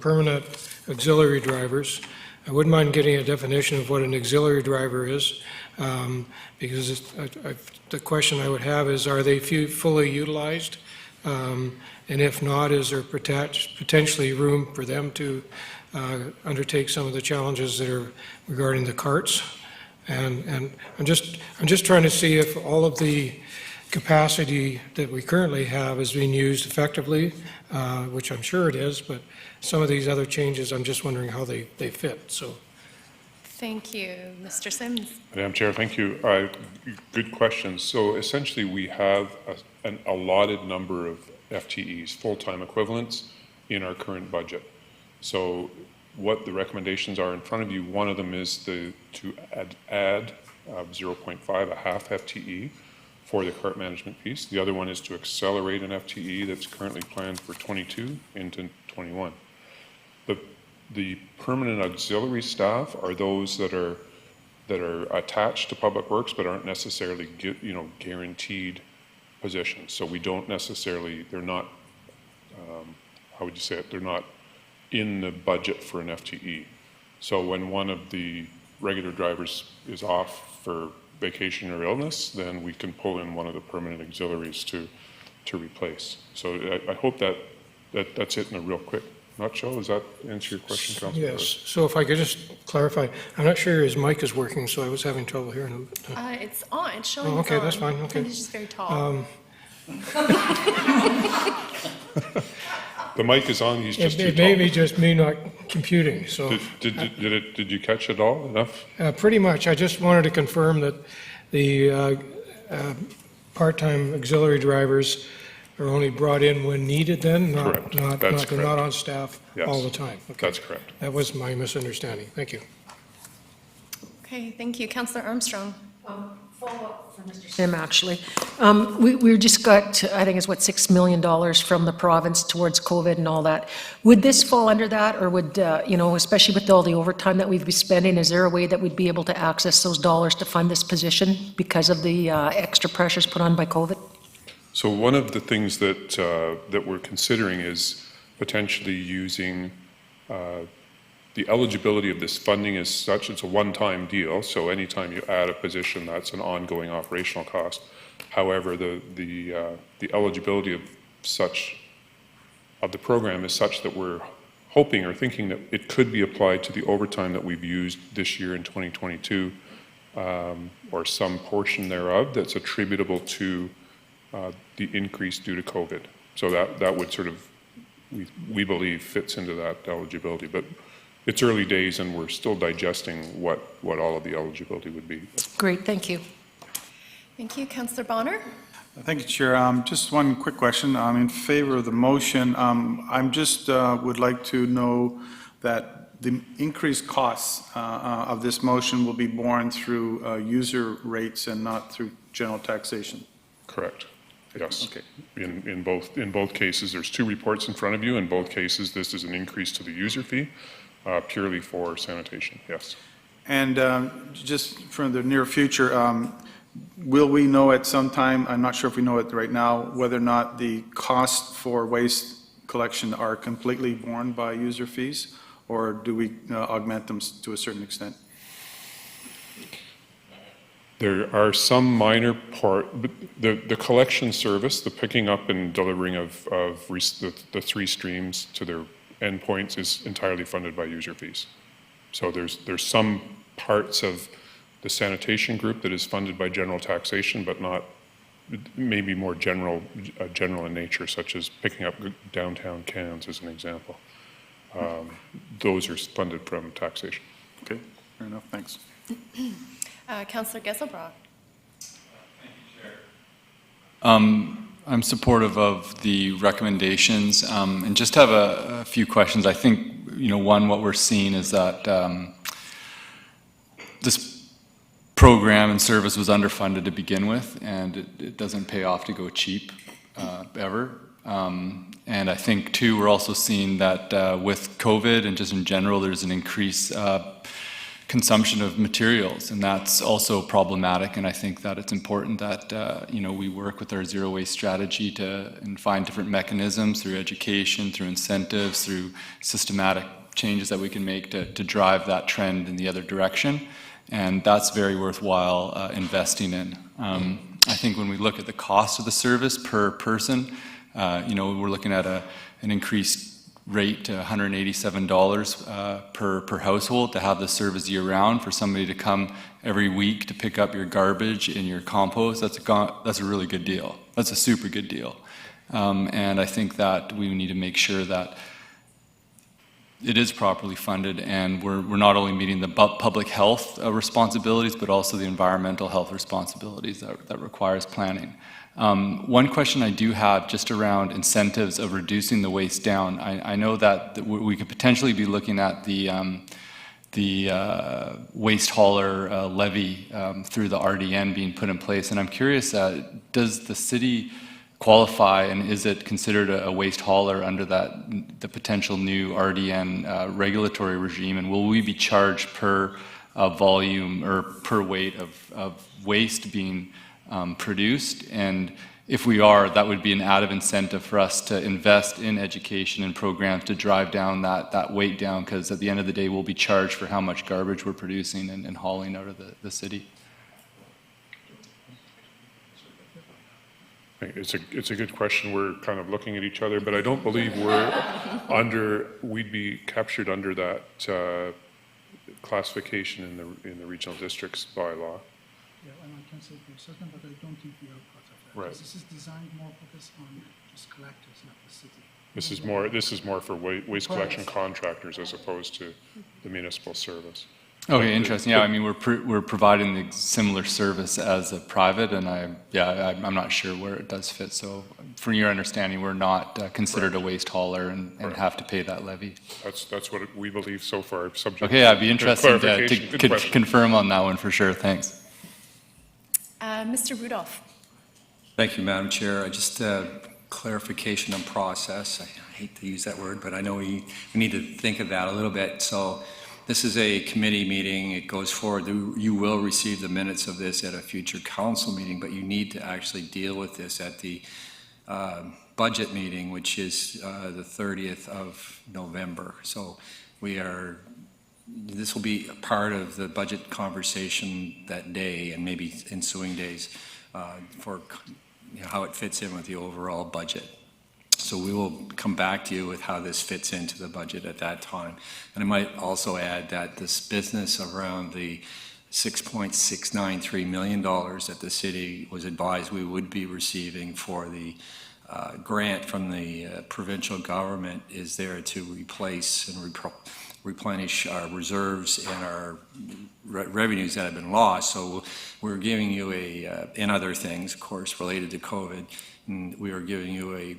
permanent auxiliary drivers. I wouldn't mind getting a definition of what an auxiliary driver is, because the question I would have is, are they fully utilized? And if not, is there potentially room for them to undertake some of the challenges that are regarding the carts? And I'm just trying to see if all of the capacity that we currently have is being used effectively, which I'm sure it is, but some of these other changes, I'm just wondering how they fit. So, thank you. Mr. Sims. Madam Chair, thank you. Good question. So essentially we have an allotted number of FTEs, full-time equivalents, in our current budget. So what the recommendations are in front of you, one of them is to add 0.5, a half FTE, for the cart management piece. The other one is to accelerate an FTE that's currently planned for 22 into 21. The permanent auxiliary staff are those that are attached to Public Works but aren't necessarily guaranteed positions. So we don't necessarily, they're not, how would you say it, they're not in the budget for an FTE. So when one of the regular drivers is off for vacation or illness, then we can pull in one of the permanent auxiliaries to replace. So I hope that's it in a real quick nutshell. Does that answer your question, Councilor? yes. So if I could just clarify, I'm not sure his mic is working, so I was having trouble hearing him. It's on. It's showing. Oh, okay, it's on. that's fine. Okay. He's just very tall. The mic is on. He's just too It may tall. be just me not computing. So Did you catch it all enough? pretty much. I just wanted to confirm that the part-time auxiliary drivers are only brought in when needed. Then, Correct. they're not on staff Yes. all the time. Okay. That's correct. That was my misunderstanding. Thank you. Okay, thank you. Councillor Armstrong. Follow-up for Mr. Sim, actually. We just got, I think it's $6 million from the province towards COVID and all that. Would this fall under that, or would, especially with all the overtime that we've been spending, is there a way that we'd be able to access those dollars to fund this position because of the extra pressures put on by COVID? So one of the things that we're considering is potentially using the eligibility of this funding is such, it's a one-time deal, so anytime you add a position, that's an ongoing operational cost. However, the eligibility of such the program is such that we're hoping or thinking that it could be applied to the overtime that we've used this year in 2022, or some portion thereof that's attributable to the increase due to COVID. So that would sort of, we believe, fits into that eligibility. But it's early days and we're still digesting what all of the eligibility would be. Great, thank you. Thank you. Councillor Bonner? Thank you, Chair. Just one quick question. I'm in favor of the motion. I'm just would like to know that the increased costs of this motion will be borne through user rates and not through general taxation. Correct. Yes. Okay. In both cases, there's two reports in front of you. In both cases, this is an increase to the user fee, purely for sanitation. Yes. And just for the near future, will we know at some time, I'm not sure if we know it right now, whether or not the cost for waste collection are completely borne by user fees, or do we augment them to a certain extent? There are some minor but the collection service, the picking up and delivering of the three streams to their endpoints is entirely funded by user fees. So there's some parts of the sanitation group that is funded by general taxation, but not, maybe more general in nature, such as picking up downtown cans as an example. Those are funded from taxation. Okay, fair enough, thanks. Councillor Geselbrock? I'm supportive of the recommendations, and just have a few questions. I think, one, what we're seeing is that this program and service was underfunded to begin with, and it doesn't pay off to go cheap ever. And I think, too, we're also seeing that with COVID and just in general, there's an increased consumption of materials, and that's also problematic. And I think that it's important that we work with our zero waste strategy and find different mechanisms through education, through incentives, through systematic changes that we can make to drive that trend in the other direction. And that's very worthwhile investing in. I think when we look at the cost of the service per person, we're looking at an increased rate to $187 per household to have the service year-round. For somebody to come every week to pick up your garbage and your compost, that's a really good deal. That's a super good deal. And I think that we need to make sure that it is properly funded, and we're not only meeting the public health responsibilities, but also the environmental health responsibilities that requires planning. One question I do have just around incentives of reducing the waste down. I know that we could potentially be looking at the waste hauler levy through the RDN being put in place, and I'm curious, does the city qualify, and is it considered a waste hauler under the potential new RDN regulatory regime, and will we be charged per volume or per weight of waste being produced? And if we are, that would be an added incentive for us to invest in education and programs to drive down that weight down, because at the end of the day, we'll be charged for how much garbage we're producing and hauling out of the city. It's a good question. We're kind of looking at each other, but I don't believe we'd be captured under that classification in the regional districts bylaw. Yeah, and I can say for certain, but I don't think we are part of that. Right. This is designed more focused on just collectors, not the city. This is more for waste collection contractors as opposed to the municipal service. Okay, interesting. Yeah, I mean, we're providing the similar service as a private, and I'm not sure where it does fit. So, from your understanding, we're not considered a waste hauler and have to pay that levy. That's what we believe so far. Subject okay, I'd be interested to question. confirm on that one for sure. Thanks. Mr. Rudolph. Thank you, Madam Chair. Just clarification on process. I hate to use that word, but I know we need to think of that a little bit. So. This is a committee meeting. It goes forward. You will receive the minutes of this at a future council meeting, but you need to actually deal with this at the budget meeting, which is the 30th of November. So this will be a part of the budget conversation that day and maybe ensuing days for how it fits in with the overall budget. So we will come back to you with how this fits into the budget at that time. And I might also add that this business around the $6.693 million that the city was advised we would be receiving for the grant from the provincial government is there to replace and replenish our reserves and our revenues that have been lost. So we're giving you and other things, of course, related to COVID, and we are giving you a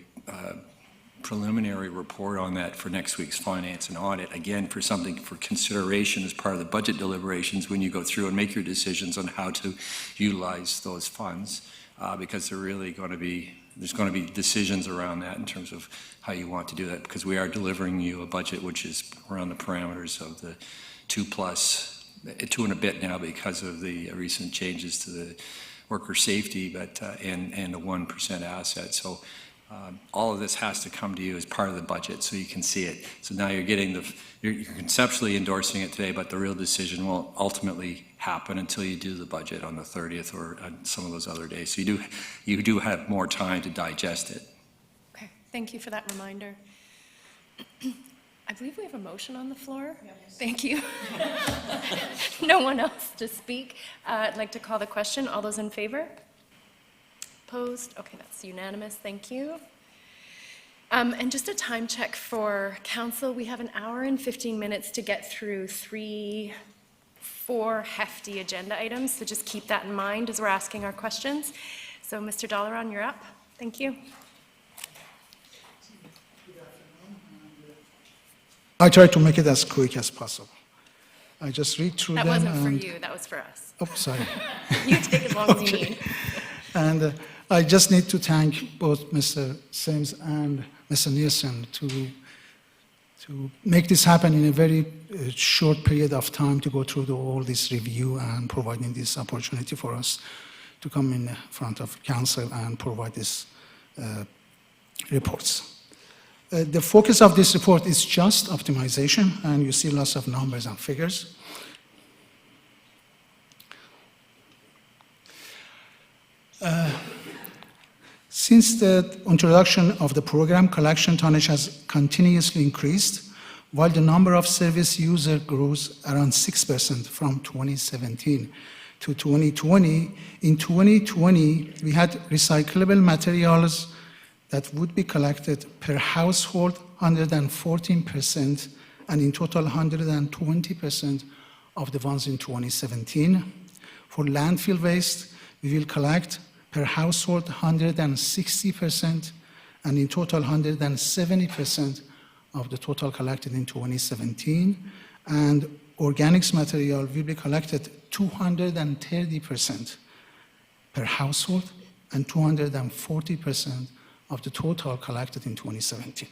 preliminary report on that for next week's finance and audit, again, for something for consideration as part of the budget deliberations when you go through and make your decisions on how to utilize those funds, because they're really going to be, there's going to be decisions around that in terms of how you want to do that, because we are delivering you a budget which is around the parameters of the 2 and a bit now because of the recent changes to the worker safety, but and the 1% asset. So all of this has to come to you as part of the budget so you can see it. So now you're getting you're conceptually endorsing it today, but the real decision won't ultimately happen until you do the budget on the 30th or on some of those other days. So you do have more time to digest it. Okay, thank you for that reminder. I believe we have a motion on the floor. Yes. Thank you. No one else to speak. I'd like to call the question. All those in favor? Opposed? Okay, that's unanimous. Thank you. And just a time check for council. We have an hour and 15 minutes to get through 4 hefty agenda items, so just keep that in mind as we're asking our questions. So Mr. Dalaran, you're up. Thank you. I try to make it as quick as possible. I just read through them. That wasn't for and- you, that was for us. Oh, sorry. You take as long as you need. And I just need to thank both Mr. Sims and Mr. Nielsen to make this happen in a very short period of time, to go through all this review and providing this opportunity for us to come in front of council and provide these reports. The focus of this report is just optimization, and you see lots of numbers and figures. Since the introduction of the program, collection tonnage has continuously increased, while the number of service users grows around 6% from 2017 to 2020. In 2020, we had recyclable materials that would be collected per household 114%, and in total 120% of the ones in 2017. For landfill waste, we will collect per household 160%, and in total 170% of the total collected in 2017. And organics material will be collected 230% per household and 240% of the total collected in 2017.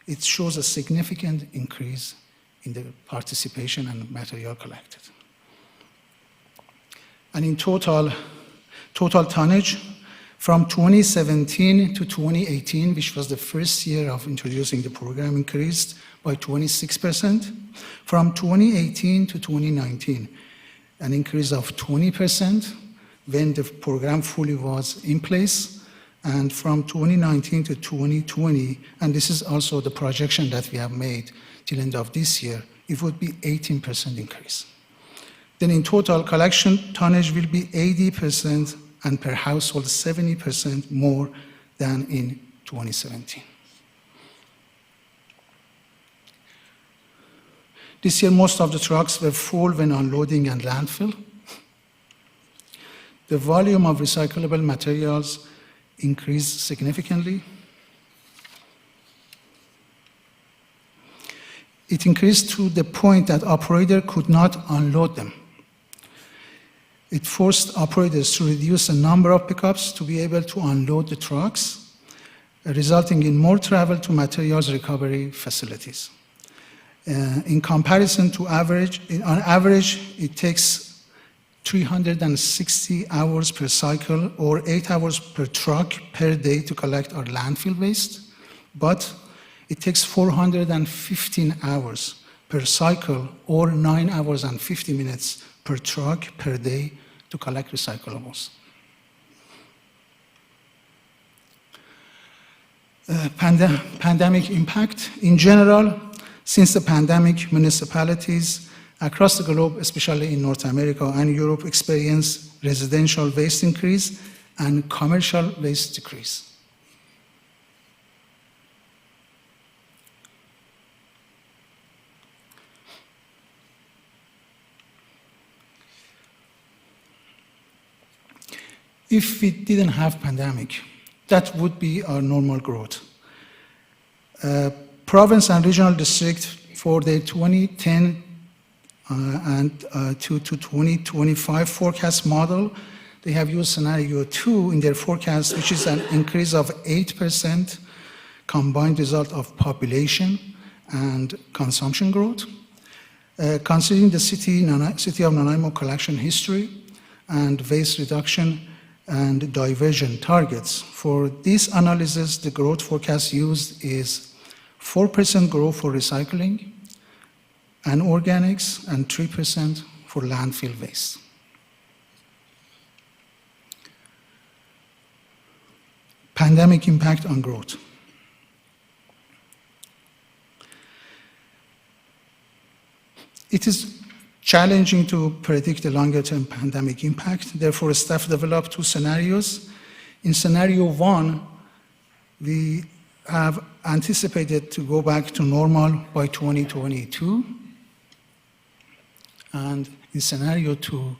It shows a significant increase in the participation and material collected. And in total tonnage from 2017 to 2018, which was the first year of introducing the program, increased by 26%. From 2018 to 2019, an increase of 20% when the program fully was in place. And from 2019 to 2020, and this is also the projection that we have made till end of this year, it would be 18% increase. Then in total, collection tonnage will be 80% and per household 70% more than in 2017. This year, most of the trucks were full when unloading and landfill. The volume of recyclable materials increased significantly. It increased to the point that operator could not unload them. It forced operators to reduce the number of pickups to be able to unload the trucks, resulting in more travel to materials recovery facilities. In comparison to on average, it takes 360 hours per cycle or 8 hours per truck per day to collect our landfill waste, but it takes 415 hours per cycle or 9 hours and 50 minutes per truck per day to collect recyclables. Pandemic impact. In general, since the pandemic, municipalities across the globe, especially in North America and Europe, experience residential waste increase and commercial waste decrease. If we didn't have pandemic, that would be our normal growth. Province and regional district for the 2010 to 2025 forecast model, they have used scenario 2 in their forecast, which is an increase of 8% combined result of population and consumption growth. Considering the city of Nanaimo collection history and waste reduction and diversion targets. For this analysis, the growth forecast used is 4% growth for recycling and organics and 3% for landfill waste. Pandemic impact on growth. It is challenging to predict the longer-term pandemic impact. Therefore, staff developed 2 scenarios. In scenario 1, we have anticipated to go back to normal by 2022. And in scenario 2,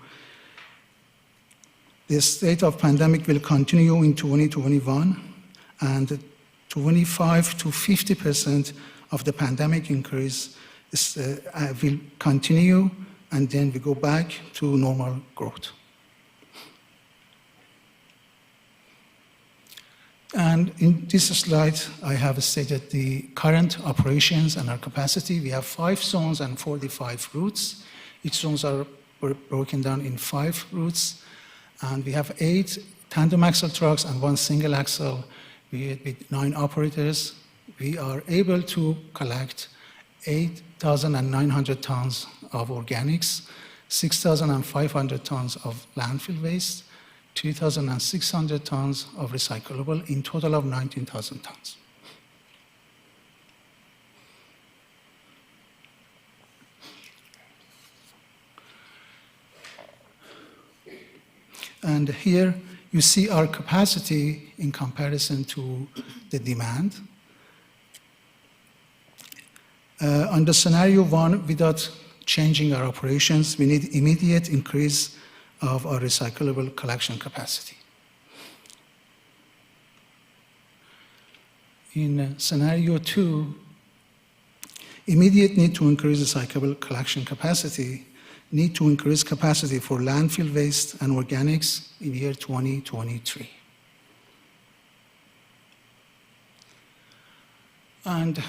the state of pandemic will continue in 2021, and 25 to 50% of the pandemic increase will continue, and then we go back to normal growth. And in this slide, I have stated the current operations and our capacity. We have 5 zones and 45 routes. Each zones are broken down in 5 routes. And we have 8 tandem axle trucks and 1 single axle with 9 operators. We are able to collect 8,900 tons of organics, 6,500 tons of landfill waste, 2,600 tons of recyclable, in total of 19,000 tons. And here you see our capacity in comparison to the demand. Under scenario 1, without changing our operations, we need immediate increase of our recyclable collection capacity. In scenario 2, immediate need to increase recyclable collection capacity, need to increase capacity for landfill waste and organics in year 2023. And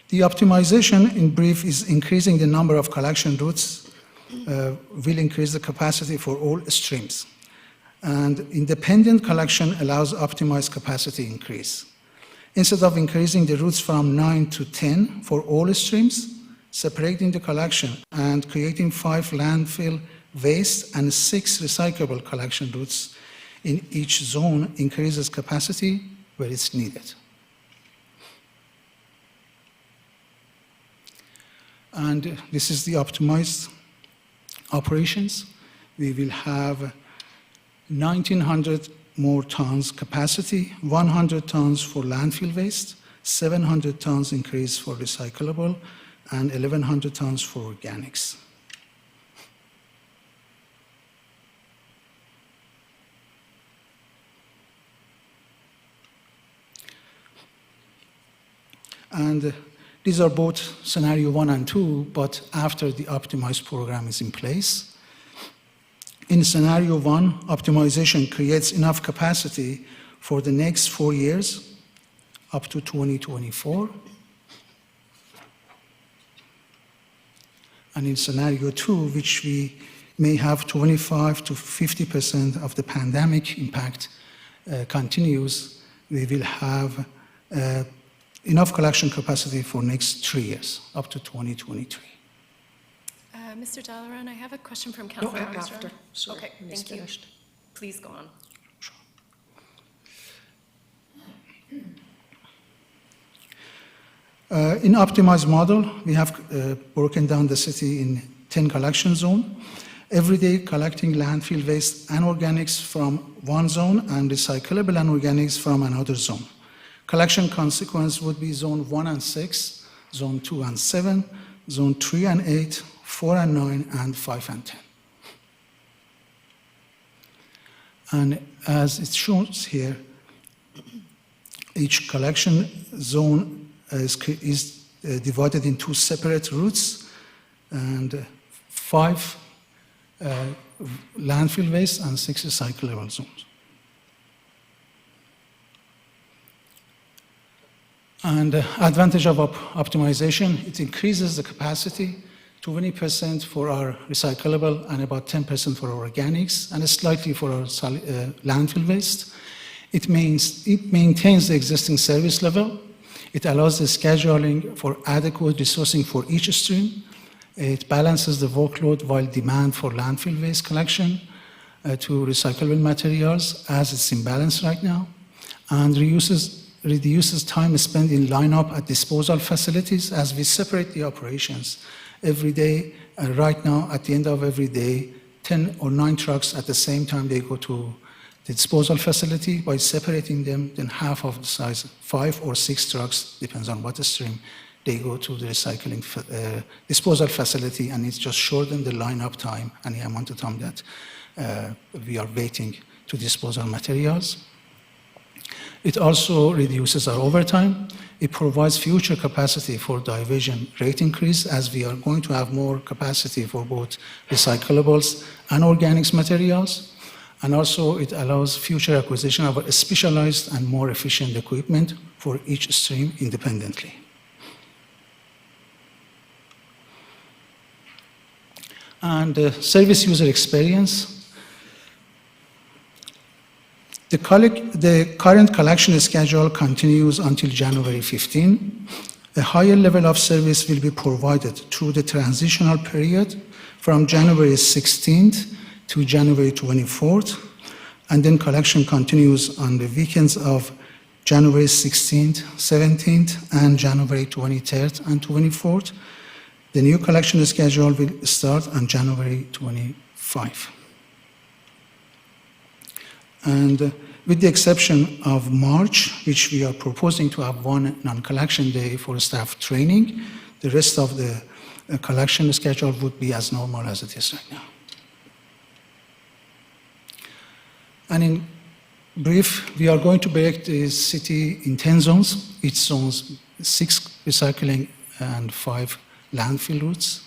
the optimization, in brief, is increasing the number of collection routes, will increase the capacity for all streams. And independent collection allows optimized capacity increase. Instead of increasing the routes from 9 to 10 for all streams, separating the collection and creating 5 landfill waste and 6 recyclable collection routes in each zone increases capacity where it's needed. And this is the optimized operations. We will have 1,900 more tons capacity, 100 tons for landfill waste, 700 tons increase for recyclable, and 1,100 tons for organics. And these are both scenario 1 and 2, but after the optimized program is in place. In scenario 1, optimization creates enough capacity for the next 4 years, up to 2024. And in scenario 2, which we may have 25 to 50% of the pandemic impact continues, we will have enough collection capacity for next 3 years, up to 2023. Mr. Dallaran, I have a question from Councillor Armstrong. After. Sorry, Okay, thank you. Please go on. In optimized model, we have broken down the city in 10 collection zones. Every day collecting landfill waste and organics from one zone and recyclable and organics from another zone. Collection consequence would be zone 1 and 6, zone 2 and 7, zone 3 and 8, 4 and 9, and 5 and 10. And as it shows here, each collection zone is divided in 2 separate routes and 5 landfill waste and 6 recyclable zones. And advantage of optimization, it increases the capacity, 20% for our recyclable and about 10% for our organics, and slightly for our landfill waste. It maintains the existing service level. It allows the scheduling for adequate resourcing for each stream. It balances the workload while demand for landfill waste collection to recyclable materials as it's in balance right now, and reduces time spent in lineup at disposal facilities as we separate the operations. Every day, right now, at the end of every day, 10 or 9 trucks at the same time, they go to the disposal facility. By separating them, then half of the size, 5 or 6 trucks, depends on what stream, they go to the recycling disposal facility, and it's just shortened the lineup time and the amount of time that we are waiting to dispose our materials. It also reduces our overtime. It provides future capacity for diversion rate increase, as we are going to have more capacity for both recyclables and organics materials. And also it allows future acquisition of specialized and more efficient equipment for each stream independently. And service user experience. The current collection schedule continues until January 15. A higher level of service will be provided through the transitional period from January 16th to January 24th, and then collection continues on the weekends of January 16th, 17th, and January 23rd and 24th. The new collection schedule will start on January 25. And with the exception of March, which we are proposing to have one non-collection day for staff training, the rest of the collection schedule would be as normal as it is right now. And in brief, we are going to break the city in 10 zones. Each zones 6 recycling and 5 landfill routes.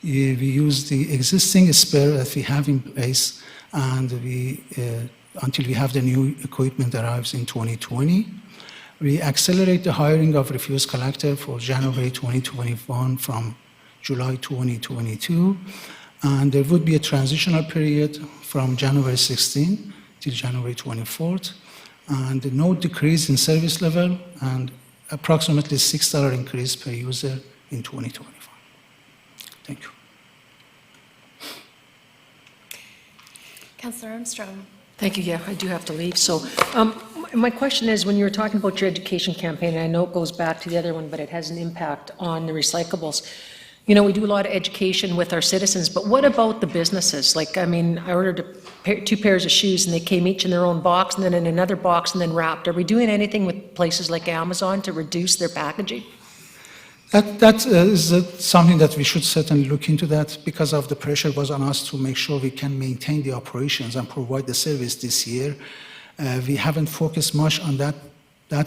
We use the existing spare that we have in place, and until we have the new equipment arrives in 2020. We accelerate the hiring of refuse collector for January 2021 from July 2022. And there would be a transitional period from January 16 till January 24th, and no decrease in service level, and approximately $6 increase per user in 2025. Thank you. Councillor Armstrong. Thank you. Yeah, I do have to leave. So my question is, when you were talking about your education campaign, and I know it goes back to the other one, but it has an impact on the recyclables. You know, we do a lot of education with our citizens, but what about the businesses? Like, I mean, I ordered 2 pairs of shoes, and they came each in their own box, and then in another box, and then wrapped. Are we doing anything with places like Amazon to reduce their packaging? That is something that we should certainly look into, that because of the pressure was on us to make sure we can maintain the operations and provide the service this year. We haven't focused much on that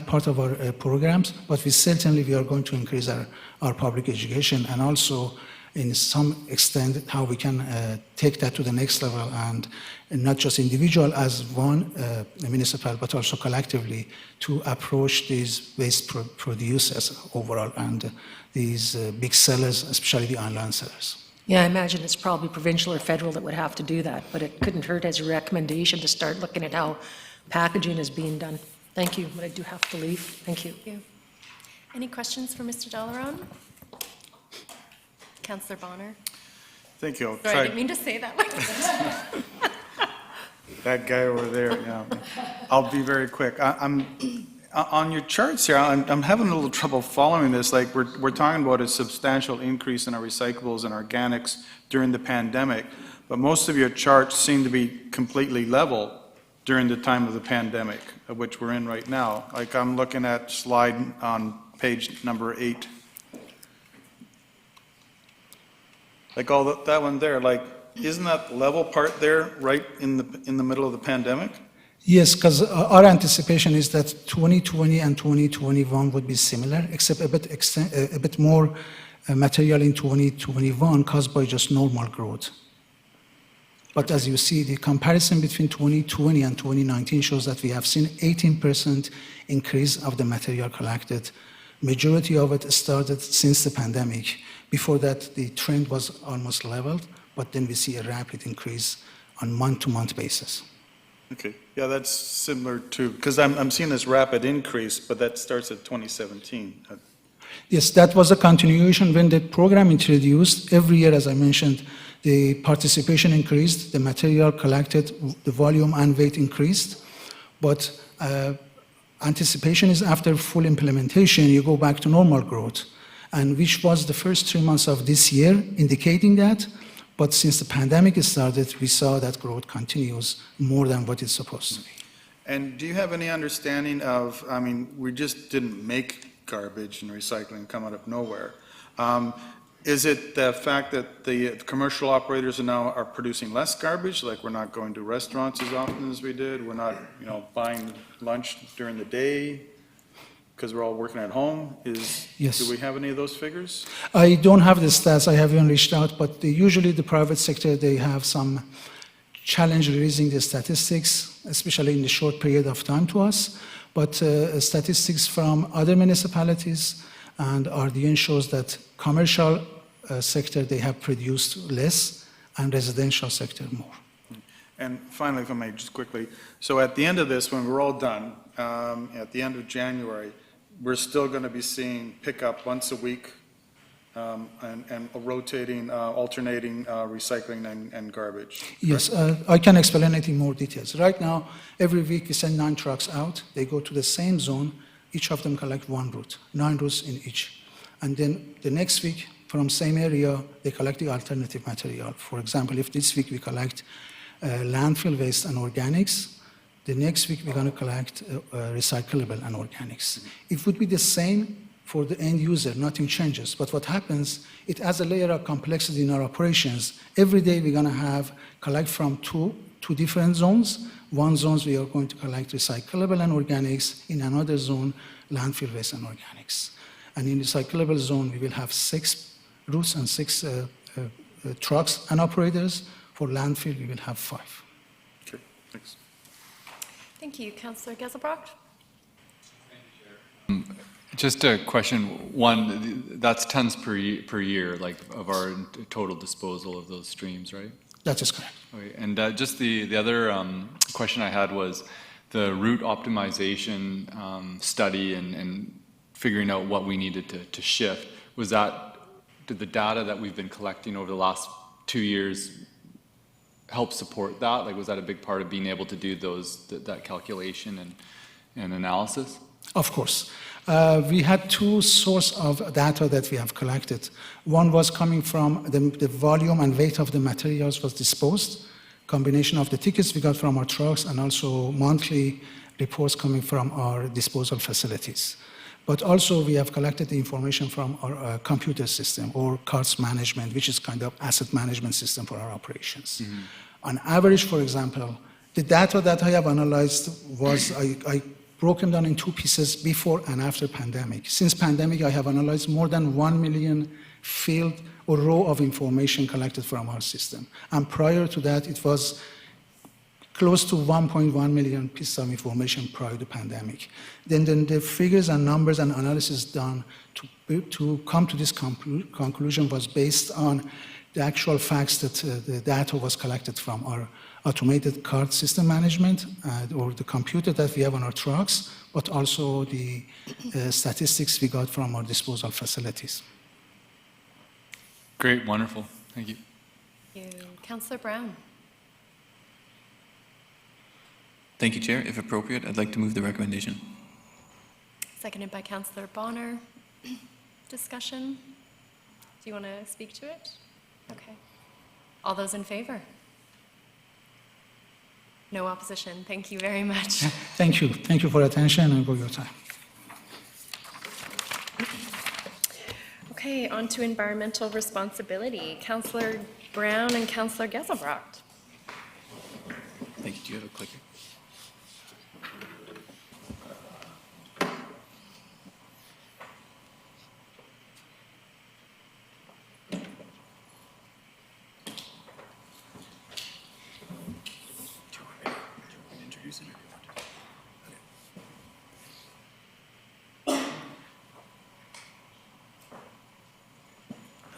part of our programs, but we are going to increase our public education, and also in some extent how we can take that to the next level, and not just individual as one municipal, but also collectively to approach these waste producers overall and these big sellers, especially the online sellers. Yeah, I imagine it's probably provincial or federal that would have to do that, but it couldn't hurt as a recommendation to start looking at how packaging is being done. Thank you, but I do have to leave. Thank you. Thank you. Any questions for Mr. Dalaran? Councillor Bonner. Thank you. Sorry, I didn't mean to say that like that. That guy over there, yeah. I'll be very quick. I'm On your charts here, I'm having a little trouble following this. Like, we're talking about a substantial increase in our recyclables and organics during the pandemic, but most of your charts seem to be completely level during the time of the pandemic, of which we're in right now. Like, I'm looking at slide on page number 8. Like all that one there, like, isn't that level part there right in the middle of the pandemic? Yes, because our anticipation is that 2020 and 2021 would be similar, except a bit more material in 2021 caused by just normal growth. But as you see, the comparison between 2020 and 2019 shows that we have seen 18% increase of the material collected. Majority of it started since the pandemic. Before that, the trend was almost leveled, but then we see a rapid increase on month-to-month basis. Okay, yeah, that's similar to, because I'm seeing this rapid increase, but that starts at 2017. Yes, that was a continuation when the program introduced. Every year, as I mentioned, the participation increased, the material collected, the volume and weight increased. But anticipation is after full implementation, you go back to normal growth, and which was the first 3 months of this year indicating that. But since the pandemic started, we saw that growth continues more than what it's supposed to be. And do you have any understanding of, I mean, we just didn't make garbage and recycling come out of nowhere. Is it the fact that the commercial operators now are producing less garbage, like we're not going to restaurants as often as we did, we're not, buying lunch during the day because we're all working at home? Yes. Do we have any of those figures? I don't have the stats, I haven't reached out, but usually the private sector, they have some challenge releasing the statistics, especially in the short period of time to us. But statistics from other municipalities and RDN shows that commercial sector, they have produced less, and residential sector more. And finally, if I may, just quickly, so at the end of this, when we're all done, at the end of January, we're still going to be seeing pickup once a week and rotating, alternating recycling and garbage. Yes, I can explain it in more details. Right now, every week we send 9 trucks out. They go to the same zone. Each of them collect 1 route, 9 routes in each. And then the next week, from same area, they collect the alternative material. For example, if this week we collect landfill waste and organics, the next week we're going to collect recyclable and organics. It would be the same for the end user, nothing changes. But what happens, it adds a layer of complexity in our operations. Every day we're going to collect from two different zones. One zone we are going to collect recyclable and organics. In another zone, landfill waste and organics. And in the recyclable zone, we will have 6 routes and 6 trucks and operators. For landfill, we will have 5. Okay, thanks. Thank you. Councillor Geselbrecht? Just a question. One, that's tons per year, like of our total disposal of those streams, right? That is correct. Okay. And just the other question I had was the route optimization study and figuring out what we needed to shift. Did the data that we've been collecting over the last 2 years help support that? Like, was that a big part of being able to do that calculation and analysis? Of course. We had 2 sources of data that we have collected. One was coming from the volume and weight of the materials was disposed, combination of the tickets we got from our trucks and also monthly reports coming from our disposal facilities. But also we have collected the information from our computer system or carts management, which is kind of asset management system for our operations. Mm-hmm. On average, for example, the data that I have analyzed was I broken down in 2 pieces before and after pandemic. Since pandemic, I have analyzed more than 1 million field or row of information collected from our system. And prior to that, it was close to 1.1 million pieces of information prior to pandemic. Then the figures and numbers and analysis done to come to this conclusion was based on the actual facts that the data was collected from our automated cart system management or the computer that we have on our trucks, but also the statistics we got from our disposal facilities. Great, wonderful. Thank you. Thank you. Councillor Brown. Thank you, Chair. If appropriate, I'd like to move the recommendation. Seconded by Councillor Bonner. Discussion? Do you want to speak to it? Okay. All those in favor? No opposition. Thank you very much. Thank you. Thank you for attention and for your time. Okay, on to environmental responsibility. Councillor Brown and Councillor Geselbrecht. Thank you. Do you have a clicker?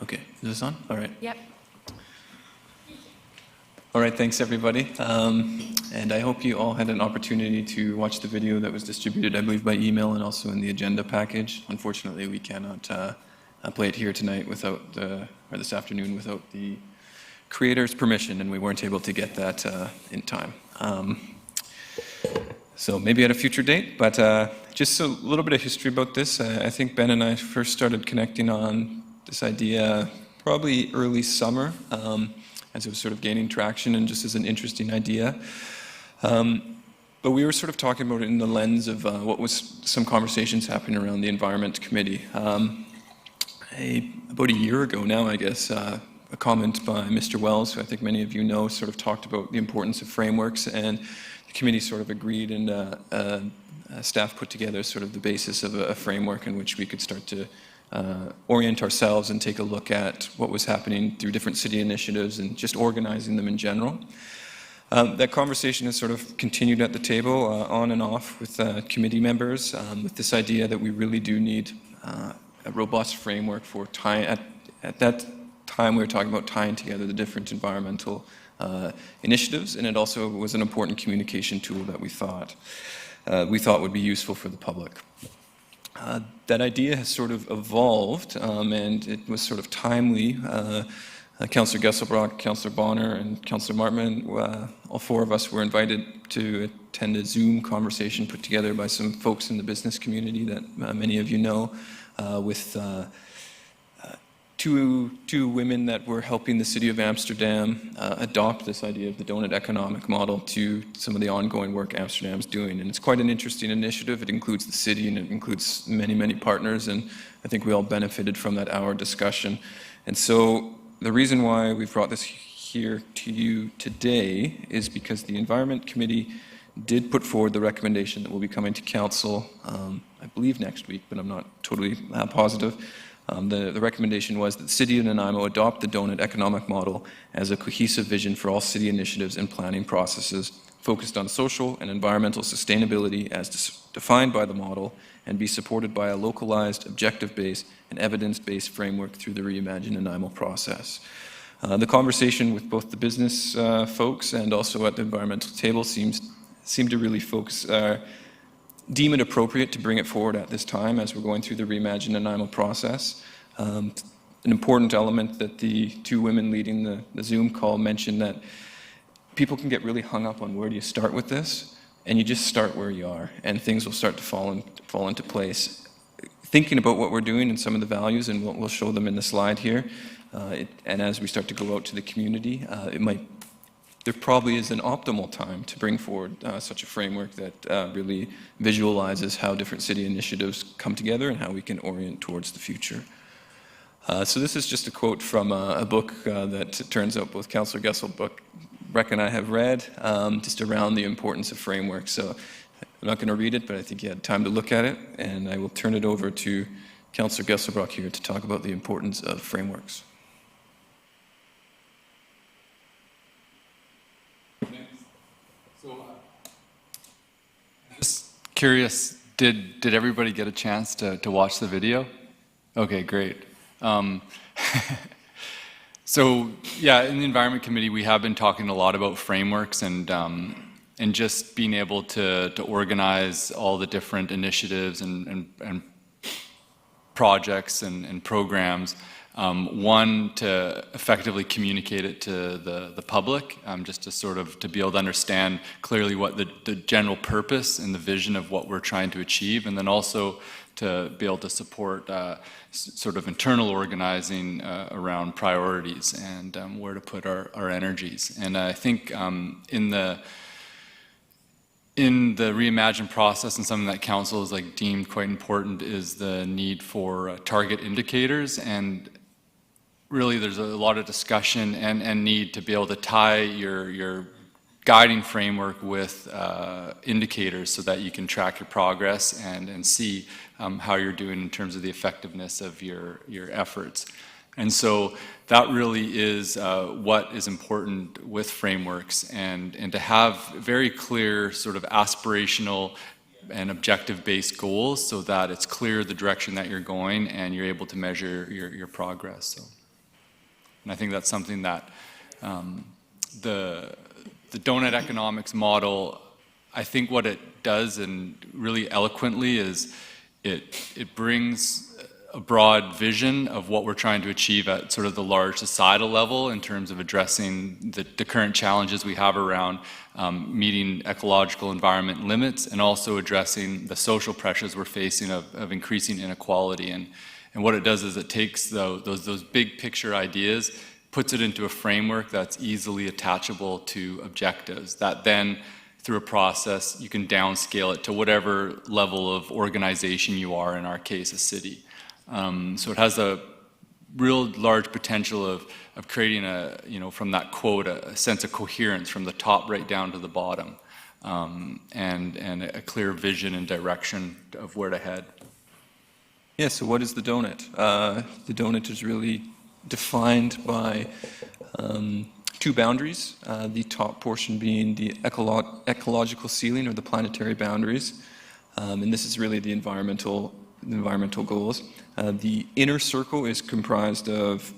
Okay, is this on? All right. Yep. All right, thanks everybody. And I hope you all had an opportunity to watch the video that was distributed, I believe, by email and also in the agenda package. Unfortunately, we cannot play it here tonight without, or this afternoon without the creator's permission, and we weren't able to get that in time. So maybe at a future date, but just a little bit of history about this. I think Ben and I first started connecting on this idea probably early summer, as it was sort of gaining traction and just as an interesting idea. But we were sort of talking about it in the lens of what was some conversations happening around the Environment Committee. About a year ago now, I guess, a comment by Mr. Wells, who I think many of you know, sort of talked about the importance of frameworks, and the committee sort of agreed, and staff put together sort of the basis of a framework in which we could start to orient ourselves and take a look at what was happening through different city initiatives and just organizing them in general. That conversation has sort of continued at the table, on and off with committee members, with this idea that we really do need a robust framework for tying, at that time we were talking about tying together the different environmental initiatives, and it also was an important communication tool that we thought would be useful for the public. That idea has sort of evolved, and it was sort of timely. Councillor Geselbrecht, Councillor Bonner, and Councillor Martman, all four of us were invited to attend a Zoom conversation put together by some folks in the business community that many of you know, with two women that were helping the City of Amsterdam adopt this idea of the donut economic model to some of the ongoing work Amsterdam's doing. And it's quite an interesting initiative. It includes the city and it includes many, many partners, and I think we all benefited from that hour discussion. And so the reason why we've brought this here to you today is because the Environment Committee did put forward the recommendation that will be coming to Council, I believe next week, but I'm not totally positive. The recommendation was that the City of Nanaimo adopt the donut economic model as a cohesive vision for all city initiatives and planning processes focused on social and environmental sustainability as defined by the model, and be supported by a localized, objective-based, and evidence-based framework through the Reimagine Nanaimo process. The conversation with both the business folks and also at the environmental table seemed to really focus, deem it appropriate to bring it forward at this time as we're going through the Reimagine Nanaimo process. An important element that the two women leading the Zoom call mentioned, that people can get really hung up on where do you start with this, and you just start where you are, and things will start to fall into place. Thinking about what we're doing and some of the values, and we'll show them in the slide here, and as we start to go out to the community, there probably is an optimal time to bring forward such a framework that really visualizes how different city initiatives come together and how we can orient towards the future. So this is just a quote from a book that it turns out both Councillor Geselbrecht and I have read, just around the importance of frameworks. So I'm not going to read it, but I think you had time to look at it, and I will turn it over to Councillor Geselbrecht here to talk about the importance of frameworks. Just curious, did everybody get a chance to watch the video? Okay, great. So yeah, in the Environment Committee, we have been talking a lot about frameworks and just being able to organize all the different initiatives and projects and programs One, to effectively communicate it to the public, just to sort of to be able to understand clearly what the general purpose and the vision of what we're trying to achieve, and then also to be able to support sort of internal organizing around priorities and where to put our energies. And I think in the Reimagine process, and something that council has like deemed quite important, is the need for target indicators. And really there's a lot of discussion and need to be able to tie your guiding framework with indicators so that you can track your progress and see how you're doing in terms of the effectiveness of your efforts. And so that really is what is important with frameworks, and to have very clear sort of aspirational and objective-based goals so that it's clear the direction that you're going and you're able to measure your progress. So, and I think that's something that the donut economics model, I think what it does, and really eloquently, is it brings a broad vision of what we're trying to achieve at sort of the large societal level in terms of addressing the current challenges we have around meeting ecological environment limits, and also addressing the social pressures we're facing of increasing inequality. And what it does is it takes those big picture ideas, puts it into a framework that's easily attachable to objectives that then, through a process, you can downscale it to whatever level of organization you are, in our case, a city. So it has a real large potential of creating from that quote, a sense of coherence from the top right down to the bottom, and a clear vision and direction of where to head. Yeah, so what is the donut? The donut is really defined by two boundaries, the top portion being the ecological ceiling, or the planetary boundaries, and this is really the environmental goals. The inner circle is comprised of,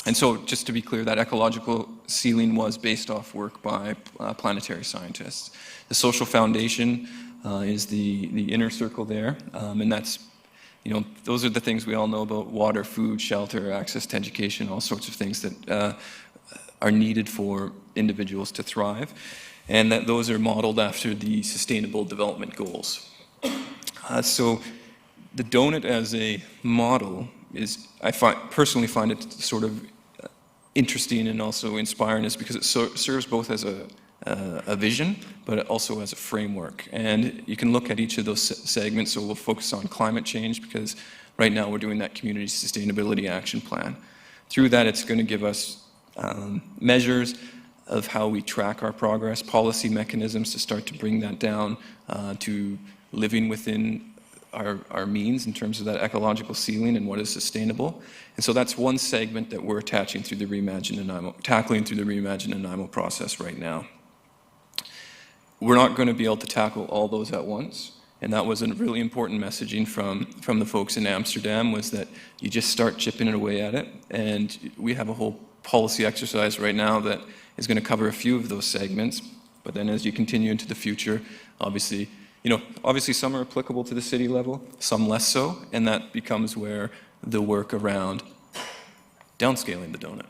and so just to be clear, that ecological ceiling was based off work by planetary scientists. The social foundation is the inner circle there, and that's, those are the things we all know about: water, food, shelter, access to education, all sorts of things that are needed for individuals to thrive, and that those are modeled after the Sustainable Development Goals. So the donut as a model is, I personally find it sort of interesting and also inspiring, is because it serves both as a vision, but also as a framework. And you can look at each of those segments. So we'll focus on climate change, because right now we're doing that Community Sustainability Action Plan. Through that, it's going to give us measures of how we track our progress, policy mechanisms to start to bring that down to living within our means in terms of that ecological ceiling and what is sustainable. And so that's one segment that we're tackling through the Reimagine Nanaimo process right now. We're not going to be able to tackle all those at once, and that was a really important messaging from the folks in Amsterdam, was that you just start chipping away at it. And we have a whole policy exercise right now that is going to cover a few of those segments, but then as you continue into the future, obviously some are applicable to the city level, some less so, and that becomes where the work around downscaling the donut.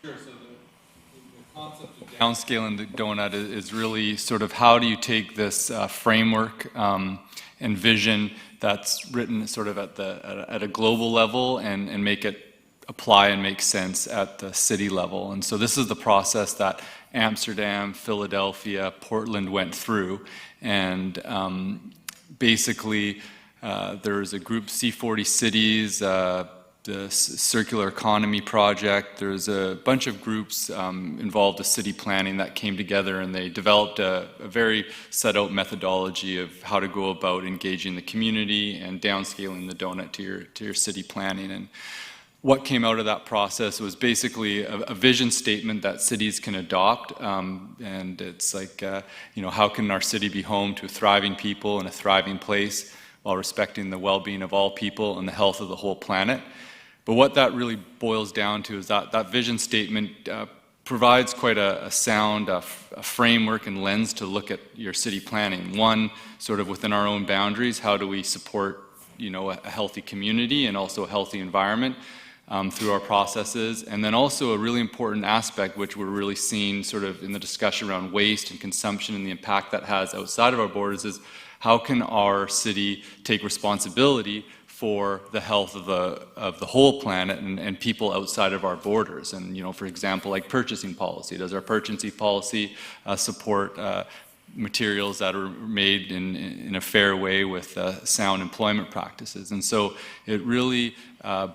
Sure, so the concept of downscaling the donut is really sort of how do you take this framework and vision that's written sort of at a global level and make it apply and make sense at the city level. And so this is the process that Amsterdam, Philadelphia, Portland went through. And basically, there's a group, C40 Cities, the Circular Economy Project. There's a bunch of groups involved with city planning that came together, and they developed a very set out methodology of how to go about engaging the community and downscaling the donut to your city planning. And what came out of that process was basically a vision statement that cities can adopt, and it's like, how can our city be home to thriving people and a thriving place while respecting the well-being of all people and the health of the whole planet. But what that really boils down to is that vision statement provides quite a sound a framework and lens to look at your city planning. One, sort of within our own boundaries, how do we support, you know, a healthy community and also a healthy environment through our processes. And then also a really important aspect, which we're really seeing sort of in the discussion around waste and consumption and the impact that has outside of our borders, is how can our city take responsibility for the health of the whole planet and people outside of our borders. And, you know, for example, like purchasing policy. Does our purchasing policy support materials that are made in a fair way with sound employment practices? And so it really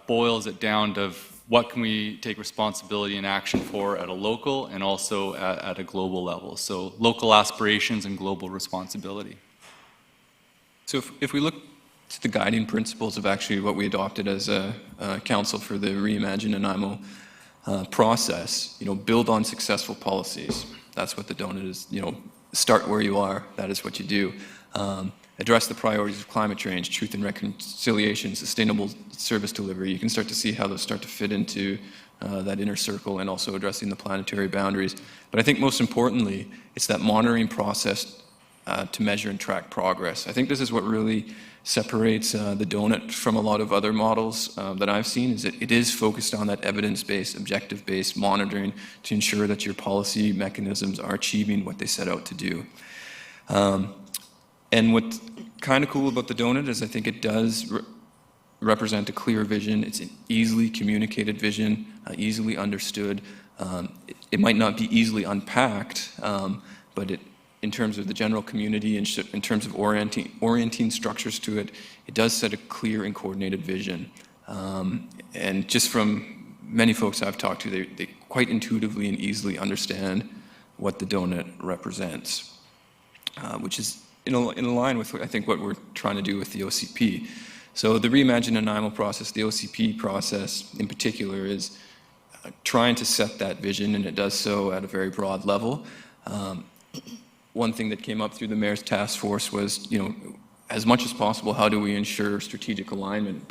boils it down to what can we take responsibility and action for at a local and also at a global level. So local aspirations and global responsibility. So if we look to the guiding principles of actually what we adopted as a council for the Reimagine Nanaimo process, you know, build on successful policies. That's what the donut is, you know, start where you are, that is what you do. Address the priorities of climate change, truth and reconciliation, sustainable service delivery. You can start to see how those start to fit into that inner circle, and also addressing the planetary boundaries. But I think most importantly, it's that monitoring process to measure and track progress. I think this is what really separates the donut from a lot of other models that I've seen, is that it is focused on that evidence-based, objective-based monitoring to ensure that your policy mechanisms are achieving what they set out to do. And what's kind of cool about the donut is I think it does represent a clear vision. It's an easily communicated vision, easily understood. It might not be easily unpacked, but in terms of the general community and in terms of orienting structures to it, it does set a clear and coordinated vision. And just from many folks I've talked to, they quite intuitively and easily understand what the donut represents, which is in line with, I think, what we're trying to do with the OCP. So the Reimagine Nanaimo process, the OCP process in particular, is trying to set that vision, and it does so at a very broad level. One thing that came up through the Mayor's Task Force was, you know, as much as possible, how do we ensure strategic alignment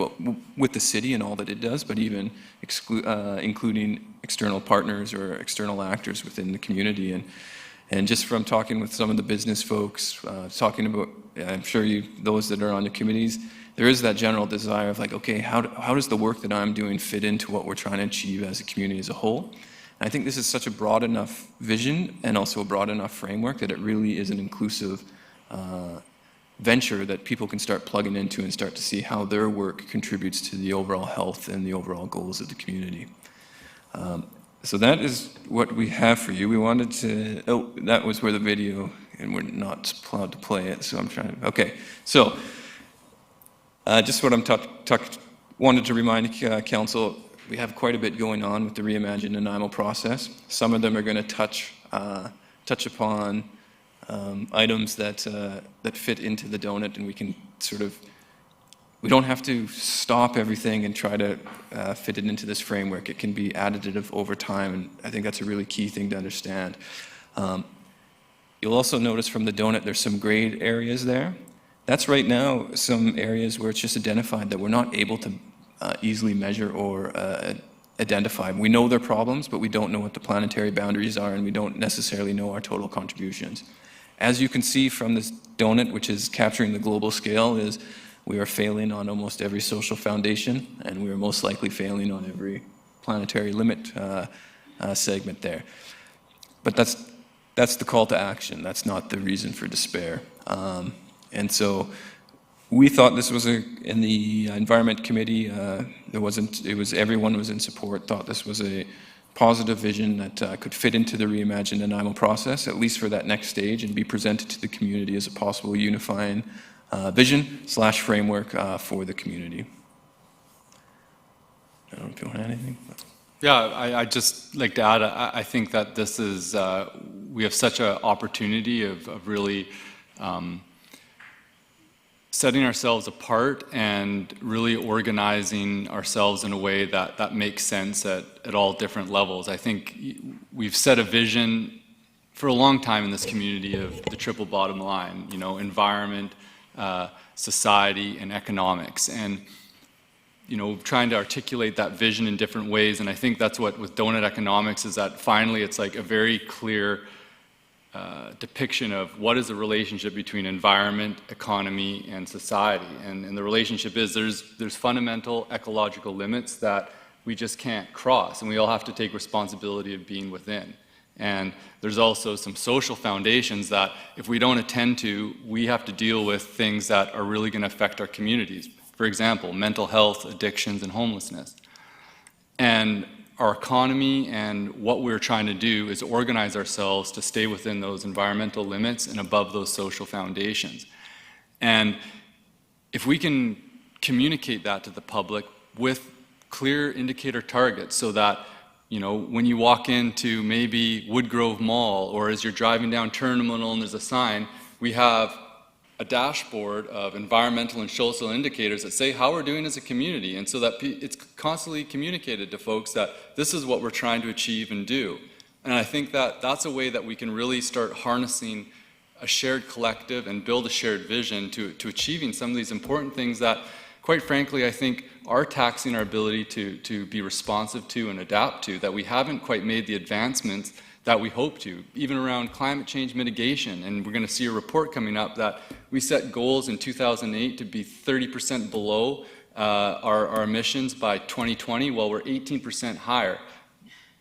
with the city and all that it does, but even including external partners or external actors within the community. And just from talking with some of the business folks, talking about, I'm sure those that are on the committees, there is that general desire of like, okay, how does the work that I'm doing fit into what we're trying to achieve as a community as a whole? I think this is such a broad enough vision and also a broad enough framework that it really is an inclusive venture that people can start plugging into and start to see how their work contributes to the overall health and the overall goals of the community. So that is what we have for you. We wanted to, oh, that was where the video, and we're not allowed to play it, so I'm trying to, okay. So just what I'm wanted to remind council, we have quite a bit going on with the Reimagine Nanaimo process. Some of them are going to touch upon items that fit into the donut, and we can sort of, we don't have to stop everything and try to fit it into this framework. It can be additive over time, and I think that's a really key thing to understand. You'll also notice from the donut there's some grayed areas there. That's right now some areas where it's just identified that we're not able to easily measure or identify. We know their problems, but we don't know what the planetary boundaries are, and we don't necessarily know our total contributions. As you can see from this donut, which is capturing the global scale, is we are failing on almost every social foundation, and we are most likely failing on every planetary limit segment there. But that's the call to action. That's not the reason for despair. And so we thought this was in the Environment Committee, everyone was in support, thought this was a positive vision that could fit into the Reimagine Nanaimo process, at least for that next stage, and be presented to the community as a possible unifying vision/framework for the community. I don't know if you want to add anything. Yeah, I'd just like to add, I think that this is, we have such an opportunity of really setting ourselves apart and really organizing ourselves in a way that makes sense at all different levels. I think we've set a vision for a long time in this community of the triple bottom line, you know, environment, society, and economics. And trying to articulate that vision in different ways. And I think that's what with donut economics is that finally it's like a very clear depiction of what is the relationship between environment, economy, and society. And the relationship is there's fundamental ecological limits that we just can't cross, and we all have to take responsibility of being within. And there's also some social foundations that if we don't attend to, we have to deal with things that are really going to affect our communities. For example, mental health, addictions, and homelessness. And our economy and what we're trying to do is organize ourselves to stay within those environmental limits and above those social foundations. And if we can communicate that to the public with clear indicator targets so that when you walk into maybe Woodgrove Mall or as you're driving down Terminal and there's a sign, we have a dashboard of environmental and social indicators that say how we're doing as a community, and so that it's constantly communicated to folks that this is what we're trying to achieve and do. And I think that that's a way that we can really start harnessing a shared collective and build a shared vision to achieving some of these important things that, quite frankly, I think are taxing our ability to be responsive to and adapt to, that we haven't quite made the advancements that we hope to, even around climate change mitigation. And we're going to see a report coming up that we set goals in 2008 to be 30% below our emissions by 2020, while we're 18% higher,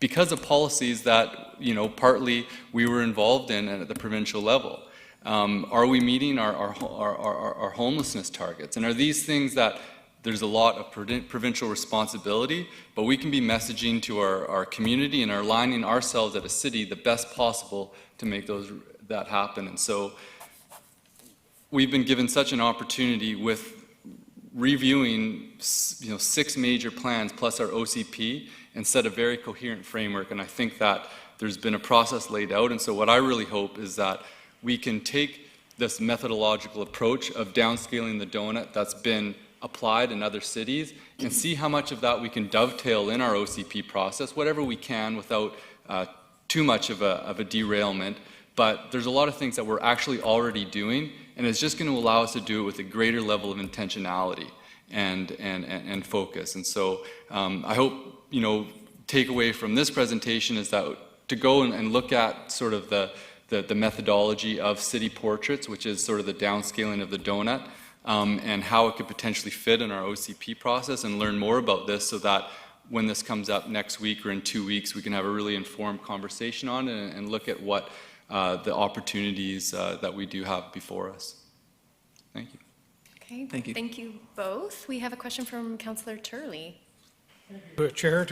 because of policies that, partly we were involved in at the provincial level. Are we meeting our homelessness targets? And are these things that there's a lot of provincial responsibility, but we can be messaging to our community and aligning ourselves at a city the best possible to make that happen. And so we've been given such an opportunity with reviewing 6 major plans plus our OCP and set a very coherent framework. And I think that there's been a process laid out. And so what I really hope is that we can take this methodological approach of downscaling the donut that's been applied in other cities and see how much of that we can dovetail in our OCP process, whatever we can without too much of a derailment. But there's a lot of things that we're actually already doing, and it's just going to allow us to do it with a greater level of intentionality and focus. And so I hope, takeaway from this presentation is that to go and look at sort of the methodology of city portraits, which is sort of the downscaling of the donut, and how it could potentially fit in our OCP process, and learn more about this so that when this comes up next week or in 2 weeks, we can have a really informed conversation on it and look at what the opportunities that we do have before us. Thank you. Okay, Thank you. Thank you both. We have a question from Councillor Turley. Chair,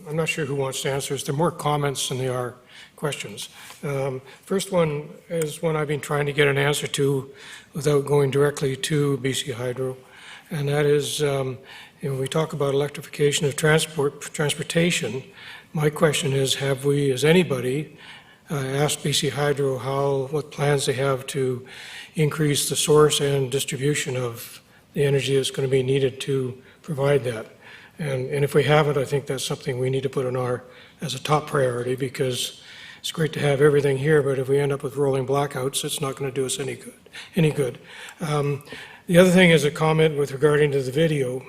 I'm not sure who wants to answer this. There are more comments than there are questions. First one is one I've been trying to get an answer to without going directly to BC Hydro, and that is, we talk about electrification of transportation. My question is, has anybody asked BC Hydro what plans they have to increase the source and distribution of the energy that's going to be needed to provide that? And if we haven't, I think that's something we need to put on as a top priority, because it's great to have everything here, but if we end up with rolling blackouts, it's not going to do us any good. The other thing is a comment regarding to the video.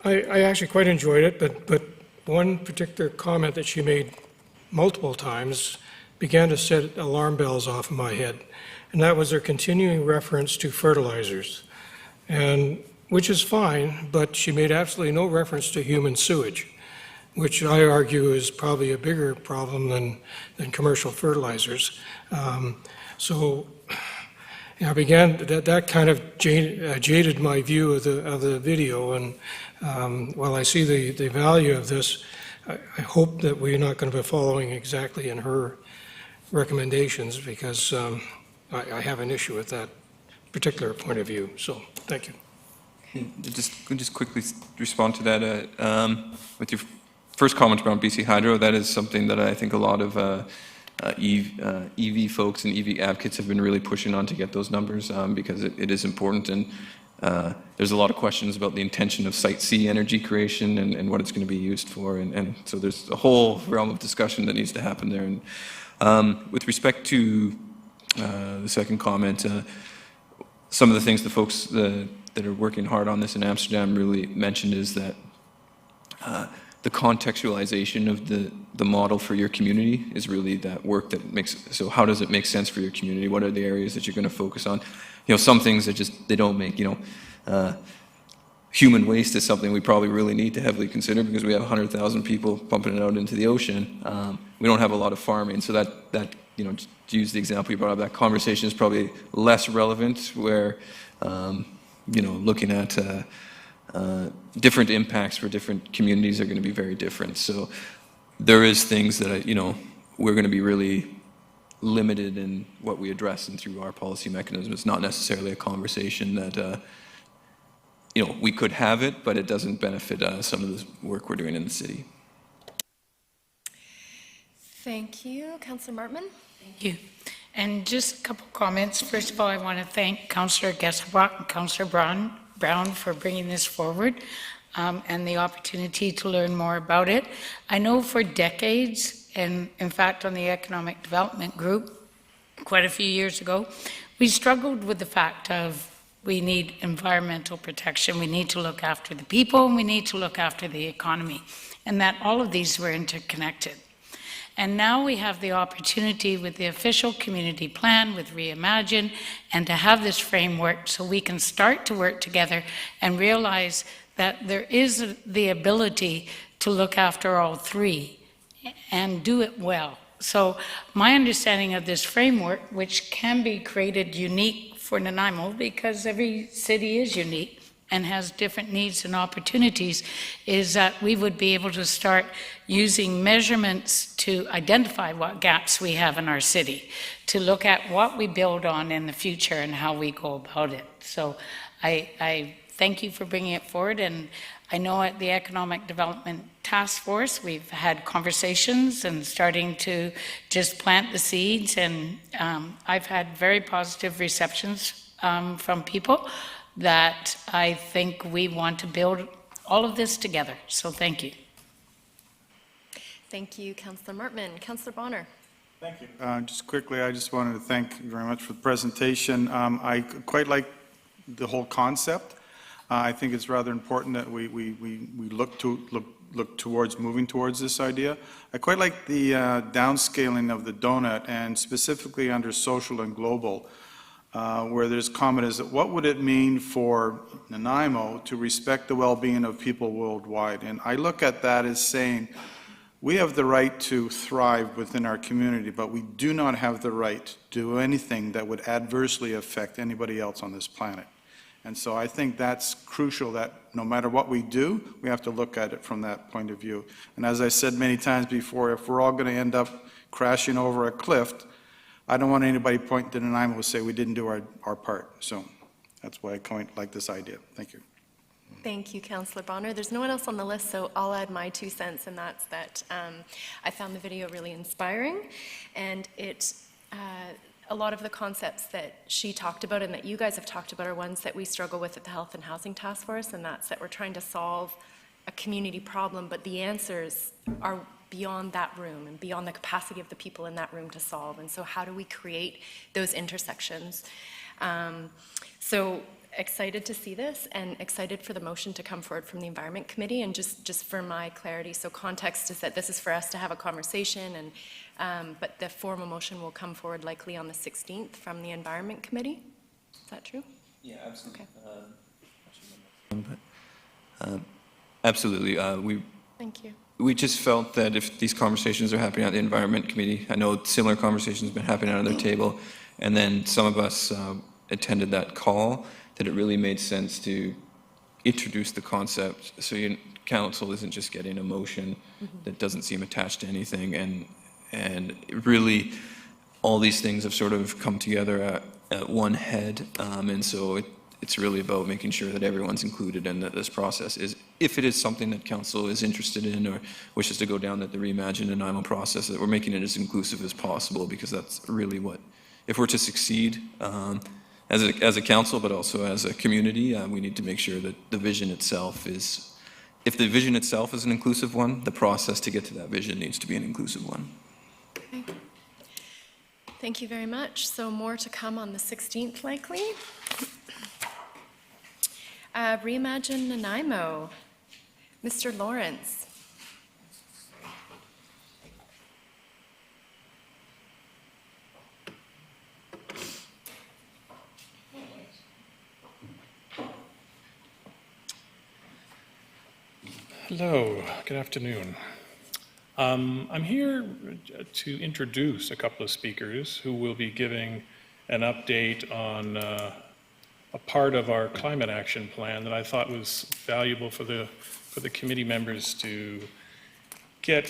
I actually quite enjoyed it, but one particular comment that she made multiple times began to set alarm bells off in my head, and that was her continuing reference to fertilizers, which is fine, but she made absolutely no reference to human sewage, which I argue is probably a bigger problem than commercial fertilizers. So I began, that kind of jaded my view of the video, and while I see the value of this, I hope that we're not going to be following exactly in her recommendations, because I have an issue with that particular point of view. So, thank you. Just quickly respond to that. With your first comment about BC Hydro, that is something that I think a lot of EV folks and EV advocates have been really pushing on to get those numbers, because it is important, and there's a lot of questions about the intention of Site C energy creation and what it's going to be used for, and so there's a whole realm of discussion that needs to happen there. And with respect to the second comment, some of the things the that are working hard on this in Amsterdam really mentioned is that the contextualization of the model for your community is really that work that makes, so how does it make sense for your community? What are the areas that you're going to focus on? You know, some things that just, they don't make, you know, human waste is something we probably really need to heavily consider because we have 100,000 people pumping it out into the ocean. We don't have a lot of farming, so that you know, to use the example you brought up, that conversation is probably less relevant where, you know, looking at different impacts for different communities are going to be very different. So there is things that, you know, we're going to be really limited in what we address and through our policy mechanism. It's not necessarily a conversation that, you know, we could have it, but it doesn't benefit some of the work we're doing in the city. Thank you. Councillor Martman? Thank you. And just a couple comments. First of all, I want to thank Councillor Gesselbach and Councillor Brown for bringing this forward and the opportunity to learn more about it. I know for decades, and in fact on the Economic Development Group quite a few years ago, we struggled with the fact of we need environmental protection, we need to look after the people, and we need to look after the economy, and that all of these were interconnected. And now we have the opportunity with the official community plan, with Reimagine, and to have this framework so we can start to work together and realize that there is the ability to look after all three and do it well. So my understanding of this framework, which can be created unique for Nanaimo because every city is unique and has different needs and opportunities, is that we would be able to start using measurements to identify what gaps we have in our city, to look at what we build on in the future and how we go about it. So I thank you for bringing it forward, and I know at the Economic Development Task Force, we've had conversations and starting to just plant the seeds, and I've had very positive receptions from people that I think we want to build all of this together. So thank you. Thank you, Councillor Martman. Councillor Bonner. Thank you. Just quickly, I just wanted to thank you very much for the presentation. I quite like the whole concept. I think it's rather important that we look towards moving towards this idea. I quite like the downscaling of the donut, and specifically under social and global, where there's comment is that what would it mean for Nanaimo to respect the well-being of people worldwide? And I look at that as saying we have the right to thrive within our community, but we do not have the right to do anything that would adversely affect anybody else on this planet. And so I think that's crucial, that no matter what we do, we have to look at it from that point of view. And as I said many times before, if we're all going to end up crashing over a cliff, I don't want anybody pointing to Nanaimo and say we didn't do our part. So that's why I quite like this idea. Thank you. Thank you, Councillor Bonner. There's no one else on the list, so I'll add my 2 cents, and that's that I found the video really inspiring, and it a lot of the concepts that she talked about and that you guys have talked about are ones that we struggle with at the Health and Housing Task Force, and that's that we're trying to solve a community problem, but the answers are beyond that room and beyond the capacity of the people in that room to solve. And so how do we create those intersections? So excited to see this and excited for the motion to come forward from the Environment Committee. And just for my clarity, so context is that this is for us to have a conversation, and but the formal motion will come forward likely on the 16th from the Environment Committee. Is that true? Yeah, absolutely. Okay. Absolutely. Thank you. We just felt that if these conversations are happening at the Environment Committee, I know similar conversations have been happening at their table, and then some of us attended that call, that it really made sense to introduce the concept so your council isn't just getting a motion that doesn't seem attached to anything, and really all these things have sort of come together at one head, and so it's really about making sure that everyone's included and that this process is, if it is something that council is interested in or wishes to go down that the Reimagine Nanaimo process, that we're making it as inclusive as possible, because that's really what, if we're to succeed as a council, but also as a community, we need to make sure that the vision itself is, if the vision itself is an inclusive one, the process to get to that vision needs to be an inclusive one. Okay. Thank you very much. So more to come on the 16th, likely. Reimagine Nanaimo. Mr. Lawrence. Hello, good afternoon. I'm here to introduce a couple of speakers who will be giving an update on a part of our climate action plan that I thought was valuable for the committee members to get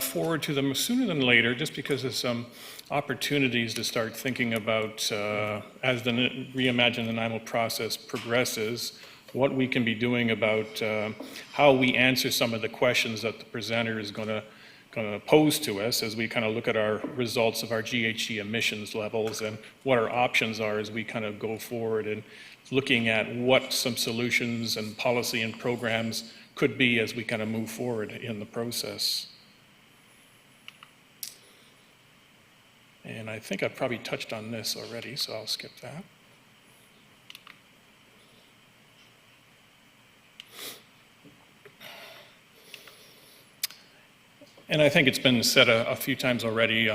forward to them sooner than later, just because of some opportunities to start thinking about, as the Reimagine Nanaimo process progresses, what we can be doing about how we answer some of the questions that the presenter is going to pose to us as we kind of look at our results of our GHG emissions levels and what our options are as we kind of go forward and looking at what some solutions and policy and programs could be as we kind of move forward in the process. And I think I've probably touched on this already, so I'll skip that. And I think it's been said a few times already,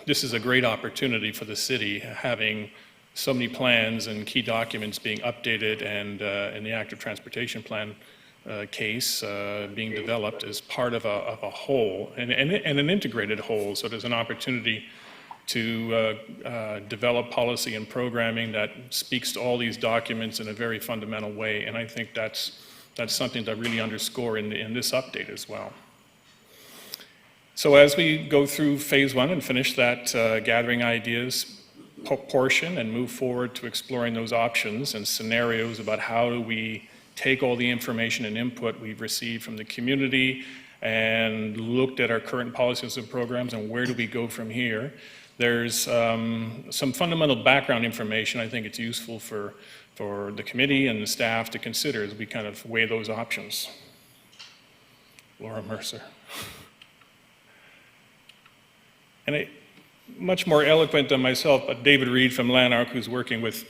this is a great opportunity for the city, having so many plans and key documents being updated and in the active transportation plan case being developed as part of a whole and an integrated whole. So there's an opportunity to develop policy and programming that speaks to all these documents in a very fundamental way. And I think that's something to really underscore in this update as well. So as we go through phase one and finish that gathering ideas portion and move forward to exploring those options and scenarios about how do we take all the information and input we've received from the community and looked at our current policies and programs and where do we go from here, there's some fundamental background information I think it's useful for the committee and the staff to consider as we kind of weigh those options. Laura Mercer. And much more eloquent than myself, but David Reed from Lanark, who's working with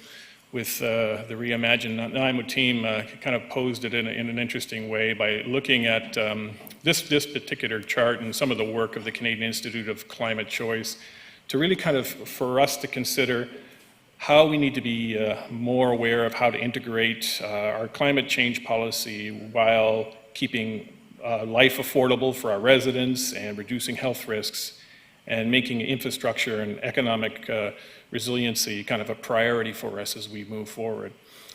the Reimagine Nanaimo team, kind of posed it in an interesting way by looking at this particular chart and some of the work of the Canadian Institute of Climate Choice to really kind of, for us to consider how we need to be more aware of how to integrate our climate change policy while keeping life affordable for our residents and reducing health risks, and making infrastructure and economic resiliency kind of a priority for us as we move forward.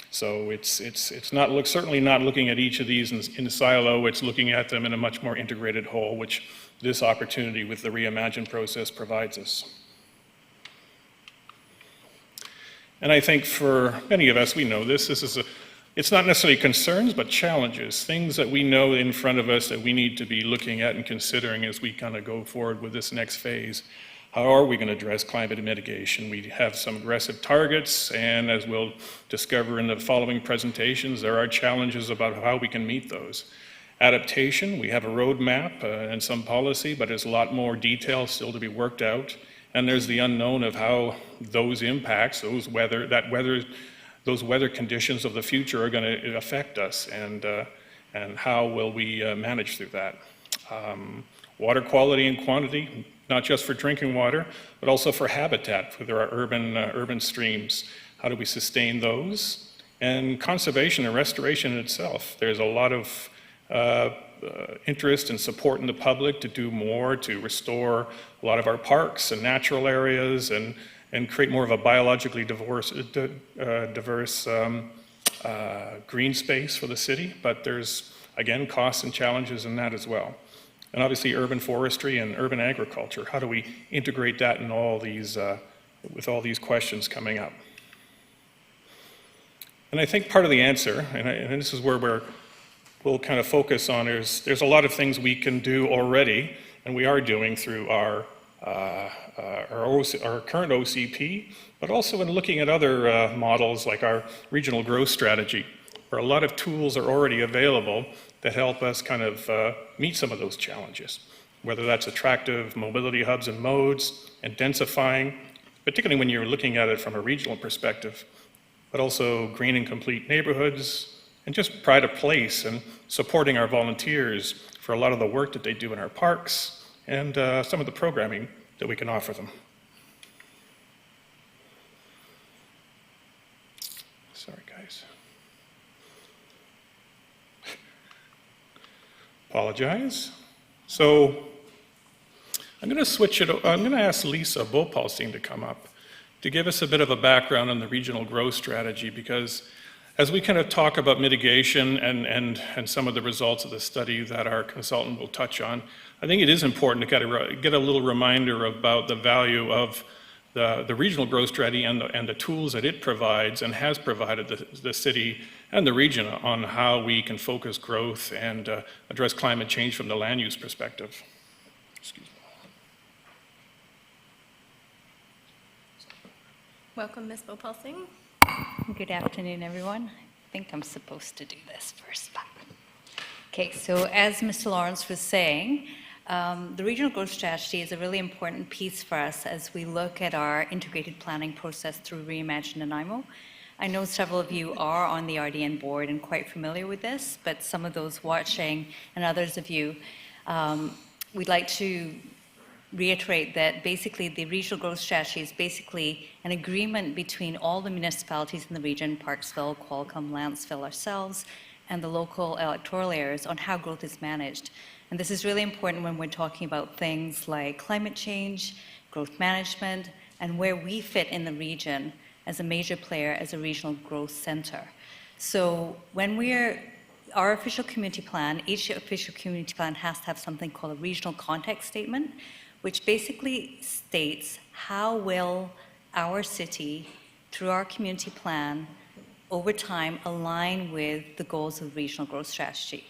So it's certainly not looking at each of these in a silo, it's looking at them in a much more integrated whole, which this opportunity with the Reimagine process provides us. And I think for many of us, we know this is it's not necessarily concerns, but challenges, things that we know in front of us that we need to be looking at and considering as we kind of go forward with this next phase. How are we going to address climate mitigation? We have some aggressive targets, and as we'll discover in the following presentations, there are challenges about how we can meet those. Adaptation, we have a roadmap and some policy, but there's a lot more detail still to be worked out. And there's the unknown of how those impacts, those weather conditions of the future are going to affect us, and how will we manage through that. Water quality and quantity, not just for drinking water, but also for habitat, for our urban streams. How do we sustain those? And conservation and restoration itself. There's a lot of interest and support in the public to do more to restore a lot of our parks and natural areas and create more of a biologically diverse green space for the city. But there's, again, costs and challenges in that as well. And obviously urban forestry and urban agriculture. How do we integrate that in all these, with all these questions coming up? And I think part of the answer, and this is where we'll kind of focus on, is there's a lot of things we can do already, and we are doing through our current OCP, but also in looking at other models like our regional growth strategy, where a lot of tools are already available that help us kind of meet some of those challenges, whether that's attractive mobility hubs and modes and densifying, particularly when you're looking at it from a regional perspective, but also green and complete neighborhoods, and just pride of place and supporting our volunteers for a lot of the work that they do in our parks and some of the programming that we can offer them. Sorry, guys. Apologize. So I'm going to switch it. I'm going to ask Lisa Bopalsing to come up to give us a bit of a background on the regional growth strategy, because as we kind of talk about mitigation and some of the results of the study that our consultant will touch on, I think it is important to get a little reminder about the value of the regional growth strategy and the tools that it provides and has provided the city and the region on how we can focus growth and address climate change from the land use perspective. Excuse me. Welcome, Ms. Bopalsing. Good afternoon, everyone. I think I'm supposed to do this first. Okay, so as Mr. Lawrence was saying, the regional growth strategy is a really important piece for us as we look at our integrated planning process through Reimagine Nanaimo. I know several of you are on the RDN board and quite familiar with this, but some of those watching and others of you, we'd like to reiterate that basically the regional growth strategy is basically an agreement between all the municipalities in the region, Parksville, Qualicum, Lanceville, ourselves, and the local electoral areas on how growth is managed. And this is really important when we're talking about things like climate change, growth management, and where we fit in the region as a major player as a regional growth center. So when our official community plan, each official community plan has to have something called a regional context statement, which basically states how will our city, through our community plan, over time align with the goals of the regional growth strategy.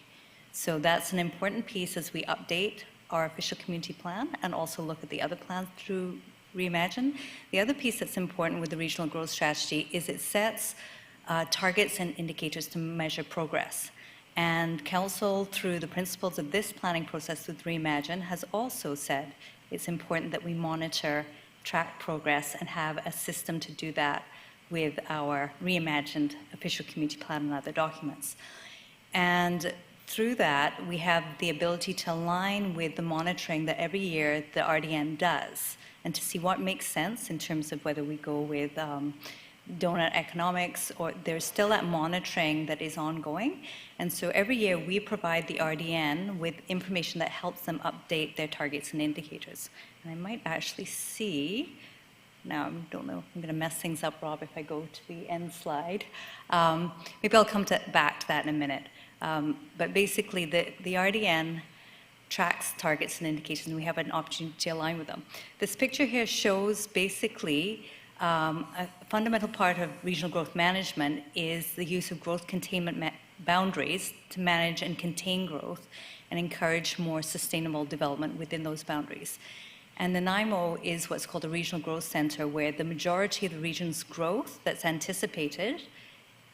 So that's an important piece as we update our official community plan and also look at the other plans through Reimagine. The other piece that's important with the regional growth strategy is it sets targets and indicators to measure progress. And Council, through the principles of this planning process with Reimagine, has also said it's important that we monitor, track progress, and have a system to do that with our reimagined official community plan and other documents. And through that, we have the ability to align with the monitoring that every year the RDN does, and to see what makes sense in terms of whether we go with donut economics, or there's still that monitoring that is ongoing. And so every year we provide the RDN with information that helps them update their targets and indicators. And I might actually see, now I don't know, I'm going to mess things up, Rob, if I go to the end slide. Maybe I'll come back to that in a minute. But basically the RDN tracks targets and indicators, and we have an opportunity to align with them. This picture here shows basically a fundamental part of regional growth management is the use of growth containment boundaries to manage and contain growth and encourage more sustainable development within those boundaries. And Nanaimo is what's called a regional growth center, where the majority of the region's growth that's anticipated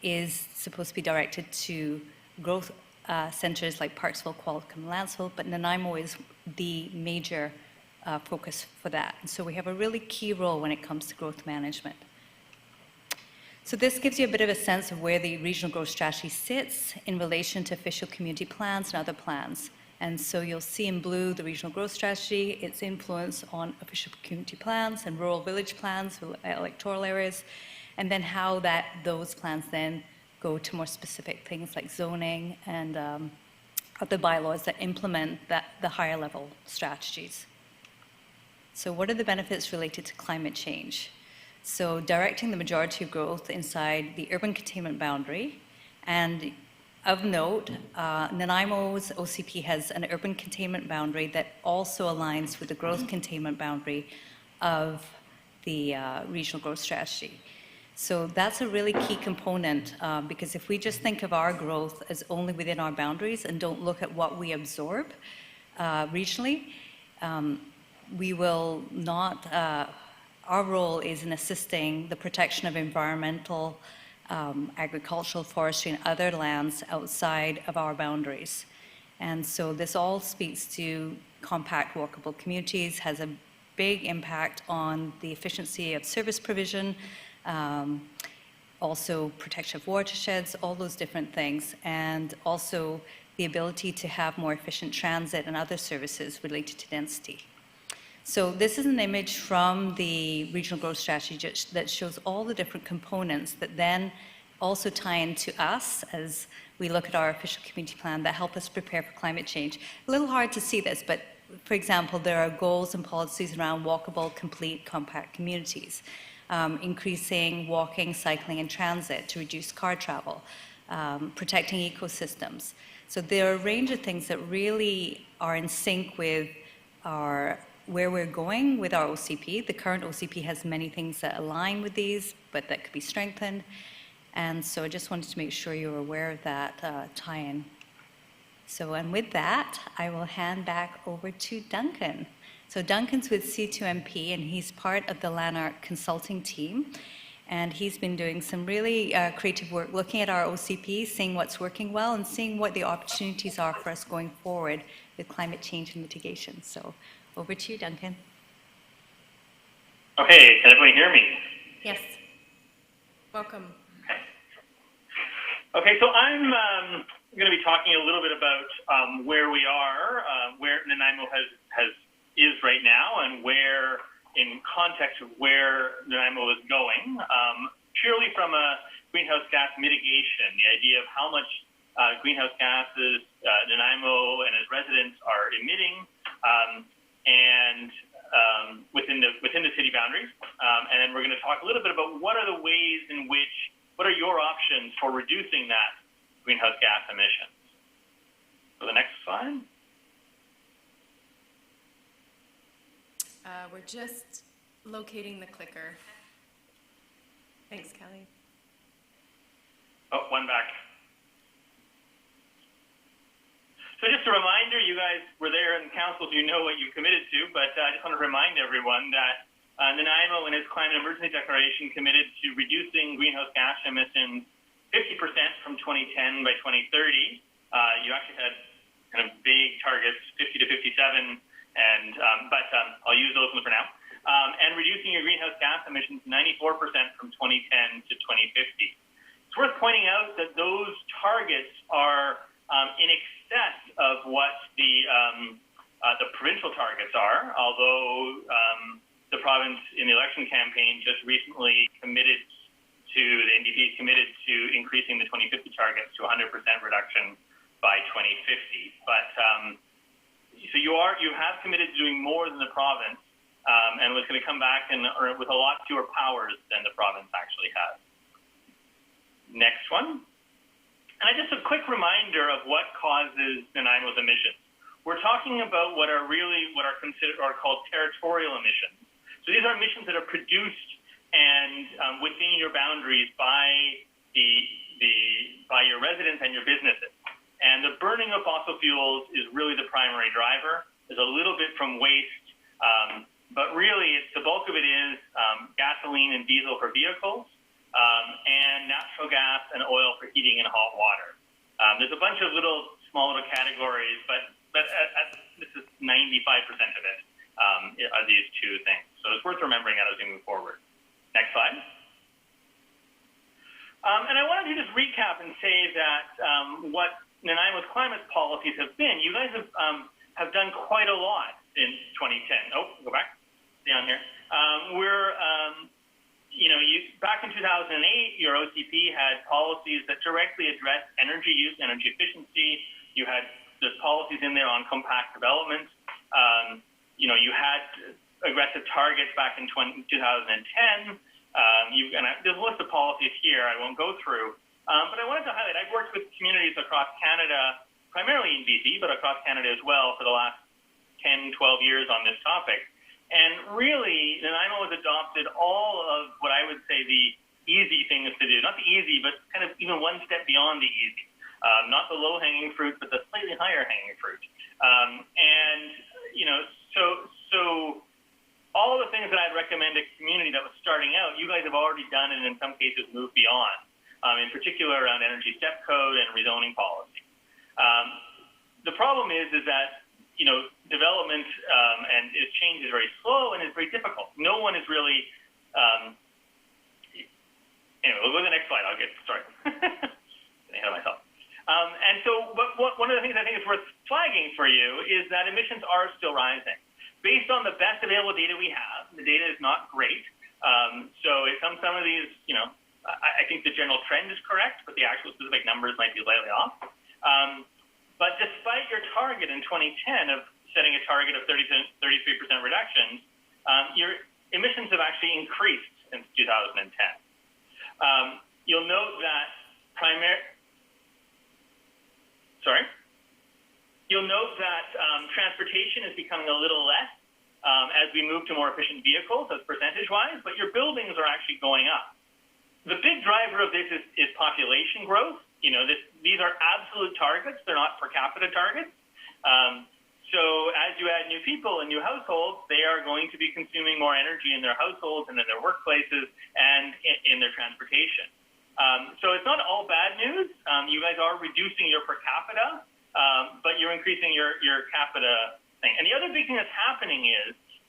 is supposed to be directed to growth centers like Parksville, Qualicum, Lanceville, but Nanaimo is the major focus for that. And so we have a really key role when it comes to growth management. So this gives you a bit of a sense of where the regional growth strategy sits in relation to official community plans and other plans. And so you'll see in blue the regional growth strategy, its influence on official community plans and rural village plans, electoral areas, and then how those plans then go to more specific things like zoning and other bylaws that implement the higher level strategies. So what are the benefits related to climate change? So directing the majority of growth inside the urban containment boundary, and of note, Nanaimo's OCP has an urban containment boundary that also aligns with the growth containment boundary of the regional growth strategy. So that's a really key component, because if we just think of our growth as only within our boundaries and don't look at what we absorb regionally, we will not, our role is in assisting the protection of environmental, agricultural, forestry, and other lands outside of our boundaries. And so this all speaks to compact walkable communities, has a big impact on the efficiency of service provision, also protection of watersheds, all those different things, and also the ability to have more efficient transit and other services related to density. So this is an image from the regional growth strategy that shows all the different components that then also tie into us as we look at our official community plan that help us prepare for climate change. A little hard to see this, but for example, there are goals and policies around walkable, complete, compact communities, increasing walking, cycling, and transit to reduce car travel, protecting ecosystems. So there are a range of things that really are in sync with where we're going with our OCP. The current OCP has many things that align with these, but that could be strengthened. And so I just wanted to make sure you're aware of that tie-in. So, and with that, I will hand back over to Duncan. So Duncan's with C2MP, and he's part of the Lanark consulting team. And he's been doing some really creative work, looking at our OCP, seeing what's working well, and seeing what the opportunities are for us going forward with climate change and mitigation. So over to you, Duncan. Okay, can everybody hear me? Yes. Welcome. Okay, so I'm going to be talking a little bit about where we are, where Nanaimo is right now, and where, in context of where Nanaimo is going, purely from a greenhouse gas mitigation, the idea of how much greenhouse gases Nanaimo and its residents are emitting, and within the city boundaries, and then we're going to talk a little bit about what are the ways in which, what are your options for reducing that greenhouse gas emissions. So the next slide. We're just locating the clicker. Thanks, Kelly. Oh, one back. So just a reminder, you guys were there in council, so you know what you committed to, but I just want to remind everyone that Nanaimo in its climate emergency declaration committed to reducing greenhouse gas emissions 50% from 2010 by 2030. You actually had kind of vague targets, 50 to 57, but I'll use those ones for now. And reducing your greenhouse gas emissions 94% from 2010 to 2050. It's worth pointing out that those targets are in excess of what the provincial targets are, although the province in the election campaign just recently committed to, the NDP committed to increasing the 2050 targets to 100% reduction by 2050. But so you have committed to doing more than the province, and was going to come back with a lot fewer powers than the province actually has. Next one. And just a quick reminder of what causes Nanaimo's emissions. We're talking about what are considered or called territorial emissions. So these are emissions that are produced and within your boundaries by by your residents and your businesses. And the burning of fossil fuels is really the primary driver. There's a little bit from waste, but really the bulk of it is gasoline and diesel for vehicles, and natural gas and oil for heating and hot water. There's a bunch of small little categories, but this is 95% of it are these two things. So it's worth remembering that as we move forward. Next slide. And I wanted to just recap and say that what Nanaimo's climate policies have been. You guys have done quite a lot in 2010. Oh, go back. Stay on here. Back in 2008, your OCP had policies that directly addressed energy use, energy efficiency. You had the policies in there on compact development. You had aggressive targets back in 2010. There's a list of policies here I won't go through. But I wanted to highlight, I've worked with communities across Canada, primarily in BC, but across Canada as well for the last 10, 12 years on this topic. And really, Nanaimo has adopted all of what I would say the easy things to do. Not the easy, but kind of even one step beyond the easy. Not the low-hanging fruit, but the slightly higher-hanging fruit. So all of the things that I'd recommend a community that was starting out, you guys have already done and in some cases moved beyond, in particular around energy step code and rezoning policy. The problem is that development and its change is very slow and is very difficult. No one is really Anyway, we'll go to the next slide. Sorry. Getting ahead of myself. And so one of the things I think is worth flagging for you is that emissions are still rising. Based on the best available data we have, the data is not great. So some of these, I think the general trend is correct, but the actual specific numbers might be slightly off. But despite your target in 2010 of setting a target of 33% reductions, your emissions have actually increased since 2010. You'll note that transportation is becoming a little less as we move to more efficient vehicles as percentage-wise, but your buildings are actually going up. The big driver of this is population growth. These are absolute targets. They're not per capita targets. So as you add new people and new households, they are going to be consuming more energy in their households and in their workplaces and in their transportation. So it's not all bad news. You guys are reducing your per capita, but you're increasing your capita thing. And the other big thing that's happening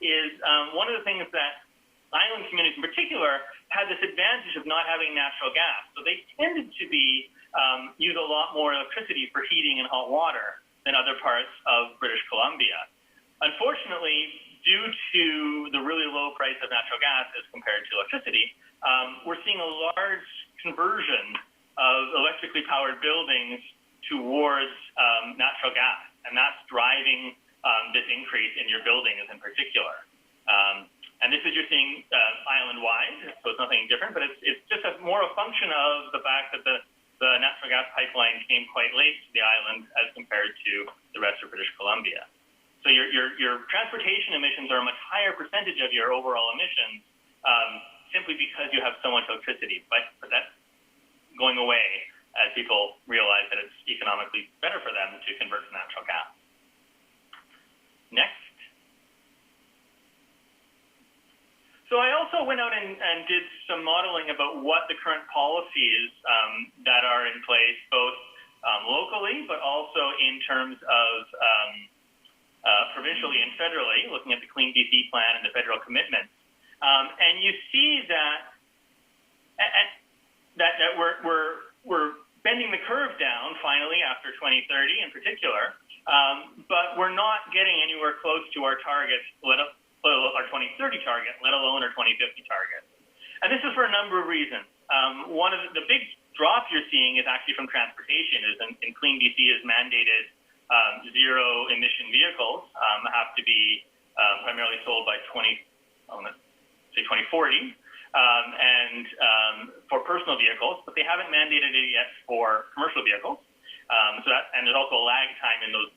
is one of the things that island communities in particular had this advantage of not having natural gas. So they tended to use a lot more electricity for heating and hot water than other parts of British Columbia. Unfortunately, due to the really low price of natural gas as compared to electricity, we're seeing a large conversion of electrically powered buildings towards natural gas, and that's driving this increase in your buildings in particular. And this is you're seeing island-wide, so it's nothing different, but it's just more a function of the fact that the natural gas pipeline came quite late to the island as compared to the rest of British Columbia. So your transportation emissions are a much higher percentage of your overall emissions simply because you have so much electricity. But that's going away as people realize that it's economically better for them to convert to natural gas. Next. So I also went out and did some modeling about what the current policies that are in place, both locally, but also in terms of provincially and federally, looking at the Clean BC plan and the federal commitments. And you see that we're bending the curve down finally after 2030 in particular, but we're not getting anywhere close to our targets, our 2030 target, let alone our 2050 target. And this is for a number of reasons. One of the big drop you're seeing is actually from transportation. In Clean BC is mandated zero emission vehicles have to be primarily sold by 2040, and for personal vehicles, but they haven't mandated it yet for commercial vehicles. And there's also a lag time in those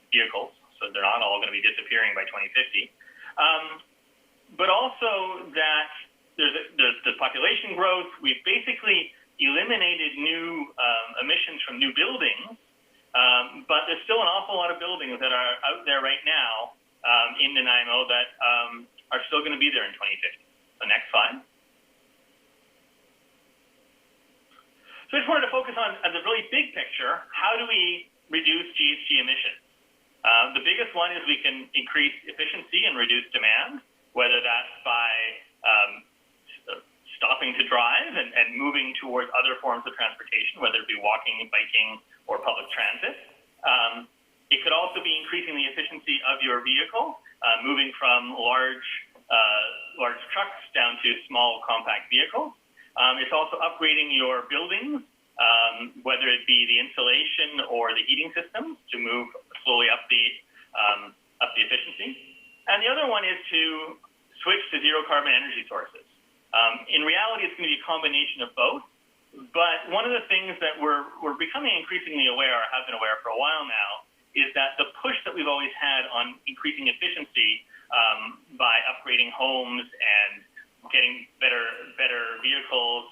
vehicles. So they're not all going to be disappearing by 2050. But also that there's population growth. We've basically eliminated new emissions from new buildings, but there's still an awful lot of buildings that are out there right now in Nanaimo that are still going to be there in 2050. So next slide. So I just wanted to focus on the really big picture. How do we reduce GHG emissions? The biggest one is we can increase efficiency and reduce demand, whether that's by stopping to drive and moving towards other forms of transportation, whether it be walking, biking, or public transit. It could also be increasing the efficiency of your vehicle, moving from large trucks down to small, compact vehicles. It's also upgrading your buildings, whether it be the insulation or the heating systems to move slowly up the efficiency. And the other one is to switch to zero carbon energy sources. In reality, it's going to be a combination of both. But one of the things that we're becoming increasingly aware, have been aware for a while now, is that the push that we've always had on increasing efficiency by upgrading homes and getting better vehicles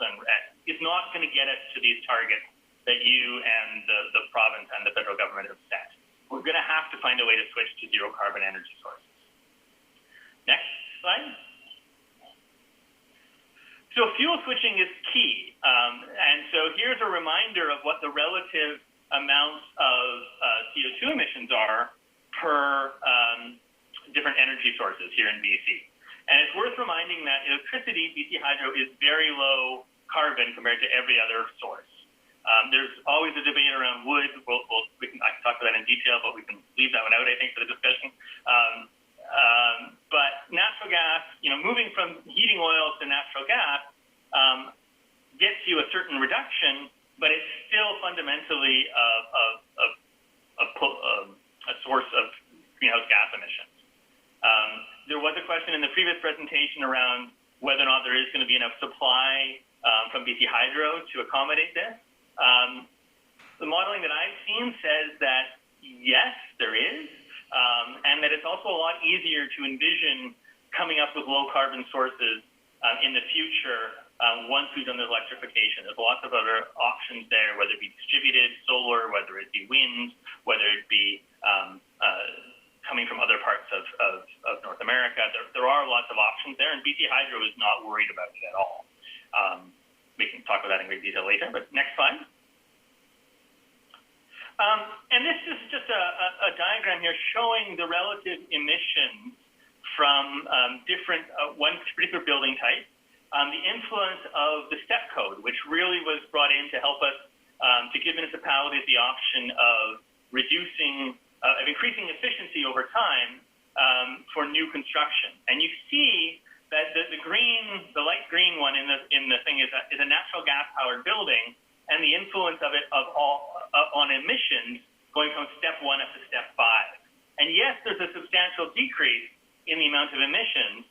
is not going to get us to these targets that you and the province and the federal government have set. We're going to have to find a way to switch to zero carbon energy sources. Next slide. So fuel switching is key. And so here's a reminder of what the relative amounts of CO2 emissions are per different energy sources here in BC. And it's worth reminding that electricity, BC Hydro, is very low carbon compared to every other source. There's always a debate around wood. I can talk about that in detail, but we can leave that one out, I think, for the discussion. But natural gas, moving from heating oil to natural gas gets you a certain reduction, but it's still fundamentally a source of greenhouse gas emissions. There was a question in the previous presentation around whether or not there is going to be enough supply from BC Hydro to accommodate this. The modeling that I've seen says that yes, there is, and that it's also a lot easier to envision coming up with low carbon sources in the future once we've done the electrification. There's lots of other options there, whether it be distributed solar, whether it be wind, whether it be coming from other parts of North America. There are lots of options there, and BC Hydro is not worried about it at all. We can talk about that in great detail later, but next slide. And this is just a diagram here showing the relative emissions from different, one particular building type, the influence of the STEP code, which really was brought in to help us to give municipalities the option of increasing efficiency over time for new construction. And you see that the light green one in the thing is a natural gas powered building, and the influence of it on emissions going from step 1 up to step 5. And yes, there's a substantial decrease in the amount of emissions,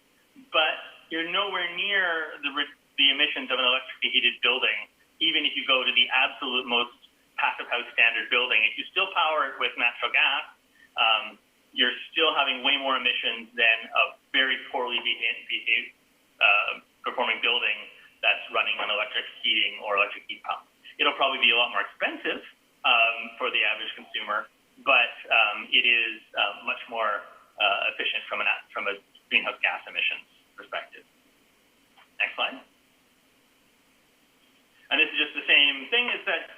but you're nowhere near the emissions of an electrically heated building, even if you go to the absolute most passive house standard building. If you still power it with natural gas, you're still having way more emissions than a very poorly performing building that's running on electric heating or electric heat pump. It'll probably be a lot more expensive for the average consumer, but it is much more efficient from a greenhouse gas emissions perspective. Next slide. And this is just the same thing, is that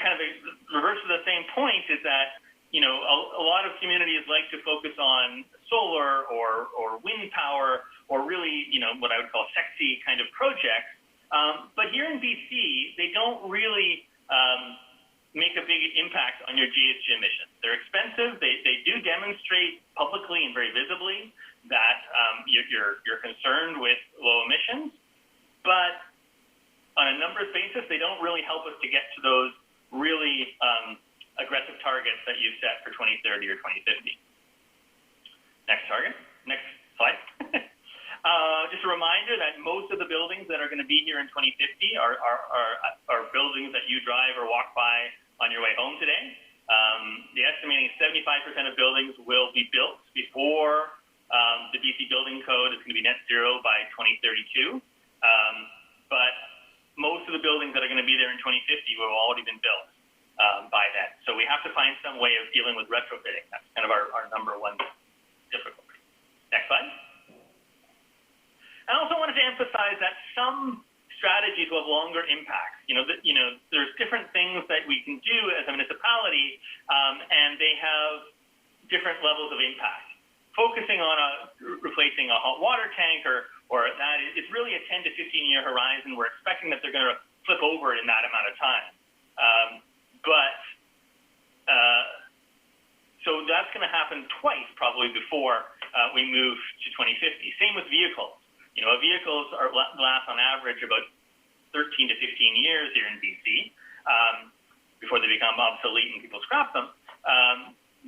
kind of a reverse of the same point is that, a lot of communities like to focus on solar or wind power or really, what I would call sexy kind of projects. But here in BC, they don't really make a big impact on your GHG emissions. They're expensive. They do demonstrate publicly and very visibly that you're concerned with low emissions. But on a numbers basis, they don't really help us to get to those really aggressive targets that you've set for 2030 or 2050. Next target. Next slide. Just a reminder that most of the buildings that are going to be here in 2050 are buildings that you drive or walk by on your way home today. The estimating 75% of buildings will be built before the BC Building Code is going to be net zero by 2032. But most of the buildings that are going to be there in 2050 will have already been built by then. So we have to find some way of dealing with retrofitting. That's kind of our number one difficulty. Next slide. I also wanted to emphasize that some strategies will have longer impacts. There's different things that we can do as a municipality, and they have different levels of impact. Focusing on replacing a hot water tank or that is really a 10 to 15-year horizon. We're expecting that they're going to flip over in that amount of time. So that's going to happen twice probably before we move to 2050. Same with vehicles. Vehicles last on average about 13 to 15 years here in BC before they become obsolete and people scrap them.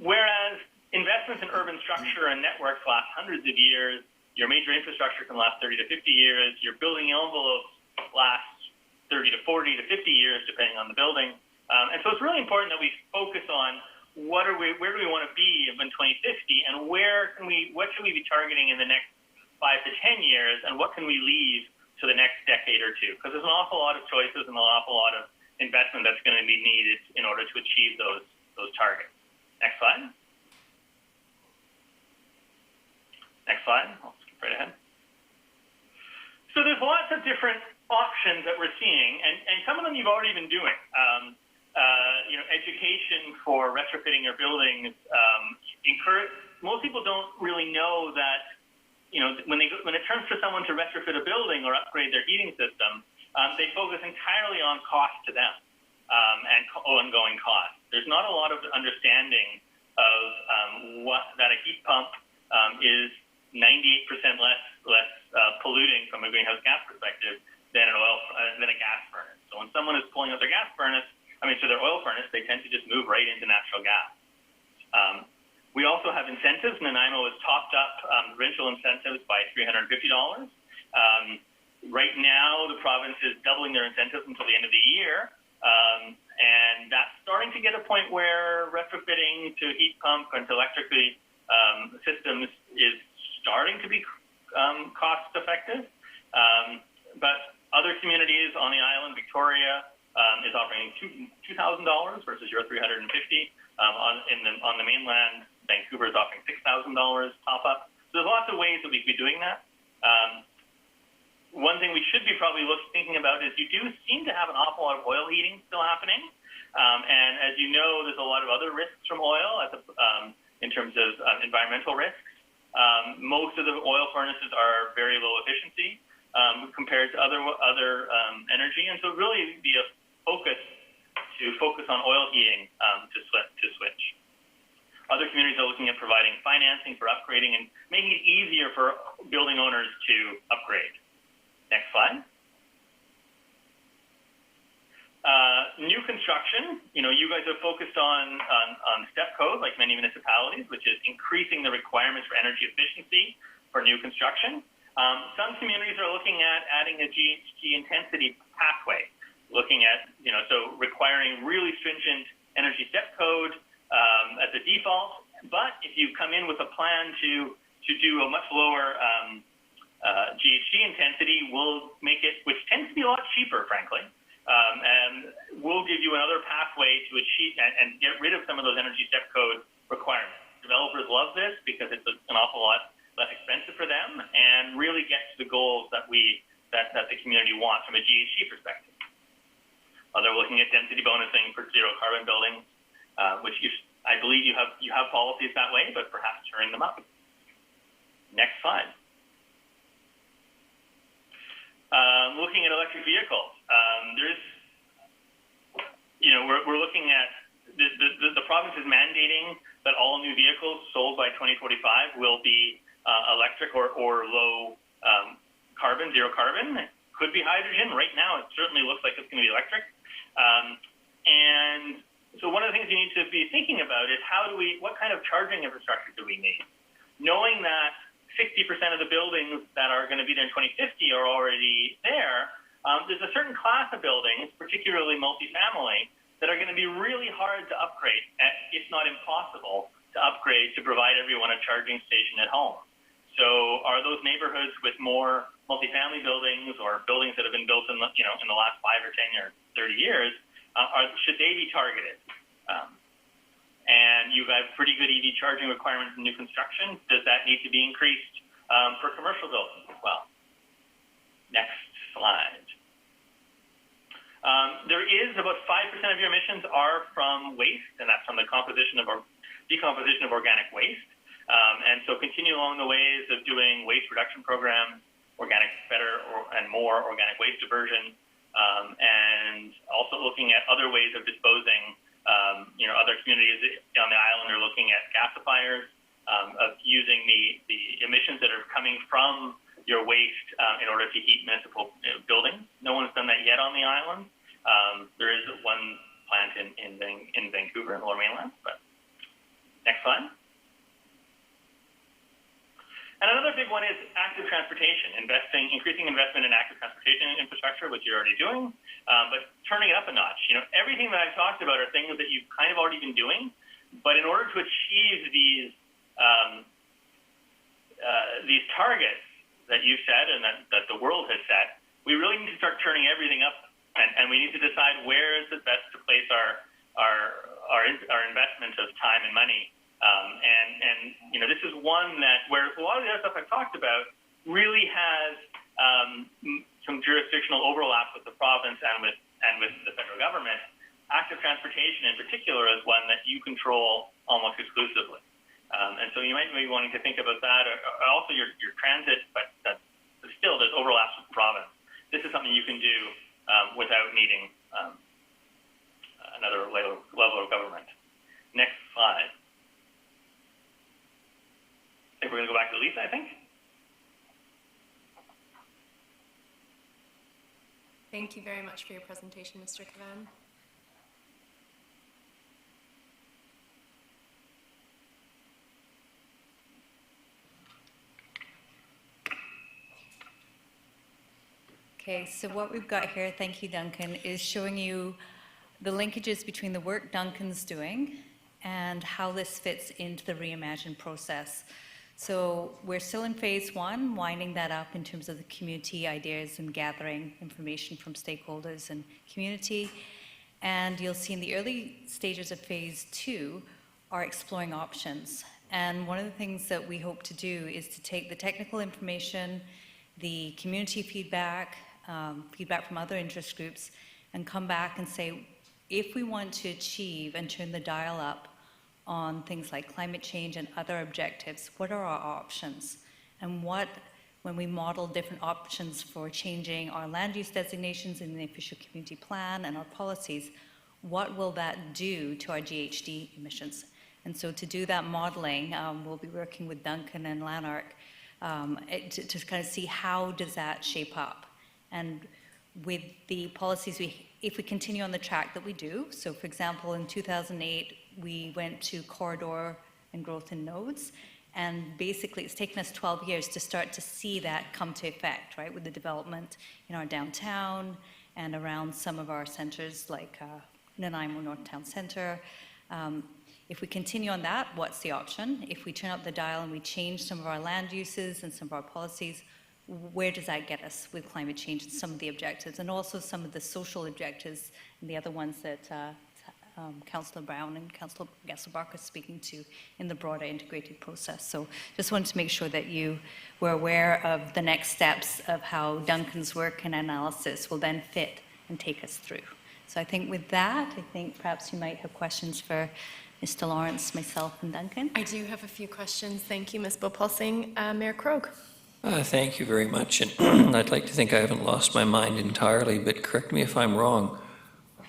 Whereas investments in urban structure and networks last hundreds of years. Your major infrastructure can last 30 to 50 years. Your building envelopes last 30 to 40 to 50 years, depending on the building. And so it's really important that we focus on where do we want to be in 2050, and what should we be targeting in the next 5 to 10 years, and what can we leave to the next decade or two? Because there's an awful lot of choices and an awful lot of investment that's going to be needed in order to achieve those targets. Next slide. Next slide. I'll skip right ahead. So there's lots of different options that we're seeing, and some of them you've already been doing. Education for retrofitting your buildings. Most people don't really know that when it turns to someone to retrofit a building or upgrade their heating system, they focus entirely on cost to them and ongoing costs. There's not a lot of understanding of that a heat pump is 98% less polluting from a greenhouse gas perspective than a gas furnace. So when someone is pulling out their their oil furnace, they tend to just move right into natural gas. We also have incentives. Nanaimo has topped up provincial incentives by $350. Right now, the province is doubling their incentives until the end of the year, and that's starting to get a point where retrofitting to heat pump and to electricity systems is starting to be cost effective. But other communities on the island, Victoria, is offering $2,000 versus your $350. On the mainland, Vancouver is offering $6,000 top up. So there's lots of ways that we could be doing that. One thing we should be probably thinking about is you do seem to have an awful lot of oil heating still happening. And as you know, there's a lot of other risks from oil in terms of environmental risks. Most of the oil furnaces are very low efficiency compared to other energy. And so really be a focus on oil heating to switch. Other communities are looking at providing financing for upgrading and making it easier for building owners to upgrade. Next slide. New construction, you guys are focused on STEP code, like many municipalities, which is increasing the requirements for energy efficiency for new construction. Some communities are looking at adding a GHG intensity pathway, looking at, so requiring really stringent energy STEP code as a default. But if you come in with a plan to do a much lower GHG intensity, we'll make it, which tends to be a lot cheaper, frankly, and we'll give you another pathway to achieve and get rid of some of those energy STEP code requirements. Developers love this because it's an awful lot less expensive for them and really gets to the goals that the community wants from a GHG perspective. They're looking at density bonusing for zero carbon buildings, which I believe you have policies that way, but perhaps turning them up. Next slide. Looking at electric vehicles, we're looking at the province is mandating that all new vehicles sold by 2045 will be electric or low carbon, zero carbon. It could be hydrogen. Right now, it certainly looks like it's going to be electric. And so one of the things you need to be thinking about is what kind of charging infrastructure do we need? Knowing that 60% of the buildings that are going to be there in 2050 are already there, there's a certain class of buildings, particularly multifamily, that are going to be really hard to upgrade, if not impossible, to upgrade to provide everyone a charging station at home. So are those neighborhoods with more multifamily buildings or buildings that have been built in the last 5 or 10 or 30 years, should they be targeted? And you have pretty good EV charging requirements in new construction. Does that need to be increased for commercial buildings as well? Next slide. There is about 5% of your emissions are from waste, and that's from the decomposition of organic waste. And so continue along the ways of doing waste reduction programs, and more organic waste diversion, and also looking at other ways of disposing. Other communities on the island are looking at gasifiers, of using the emissions that are coming from your waste in order to heat municipal buildings. No one's done that yet on the island. There is one plant in Vancouver, in the Lower Mainland. But next slide. And another big one is active transportation, increasing investment in active transportation infrastructure, which you're already doing, but turning it up a notch. Everything that I've talked about are things that you've kind of already been doing, but in order to achieve these targets that you've set and that the world has set, we really need to start turning everything up, and we need to decide where is it best to place our investment of time and money. This is one where a lot of the other stuff I've talked about really has some jurisdictional overlap with the province and with the federal government. Active transportation in particular is one that you control almost exclusively. And so so you might be wanting to think about that, or also your transit, but still there's overlaps with the province. This is something you can do without needing another level of government. Next slide. I think we're going to go back to Lisa, I think. Thank you very much for your presentation, Mr. Cavan. Okay, so what we've got here, thank you, Duncan, is showing you the linkages between the work Duncan's doing and how this fits into the Reimagine process. So we're still in phase one, winding that up in terms of the community ideas and gathering information from stakeholders and community. And you'll see in the early stages of phase two are exploring options. And one of the things that we hope to do is to take the technical information, the community feedback, feedback from other interest groups, and come back and say, if we want to achieve and turn the dial up on things like climate change and other objectives, what are our options? And what, when we model different options for changing our land use designations in the official community plan and our policies, what will that do to our GHG emissions? And so to do that modeling, we'll be working with Duncan and Lanark to kind of see how does that shape up. And with the policies, if we continue on the track that we do, so for example, in 2008, we went to corridor and growth in nodes, and basically it's taken us 12 years to start to see that come to effect, right, with the development in our downtown and around some of our centers like Nanaimo North Town Center. If we continue on that, what's the option? If we turn up the dial and we change some of our land uses and some of our policies, where does that get us with climate change and some of the objectives, and also some of the social objectives and the other ones that Councillor Brown and Councillor Gasselbach are speaking to in the broader integrated process. So just wanted to make sure that you were aware of the next steps of how Duncan's work and analysis will then fit and take us through. So I think with that, I think perhaps you might have questions for Mr. Lawrence, myself, and Duncan. I do have a few questions. Thank you, Ms. Bopulsing. Mayor Krogh. Thank you very much. And I'd like to think I haven't lost my mind entirely, but correct me if I'm wrong.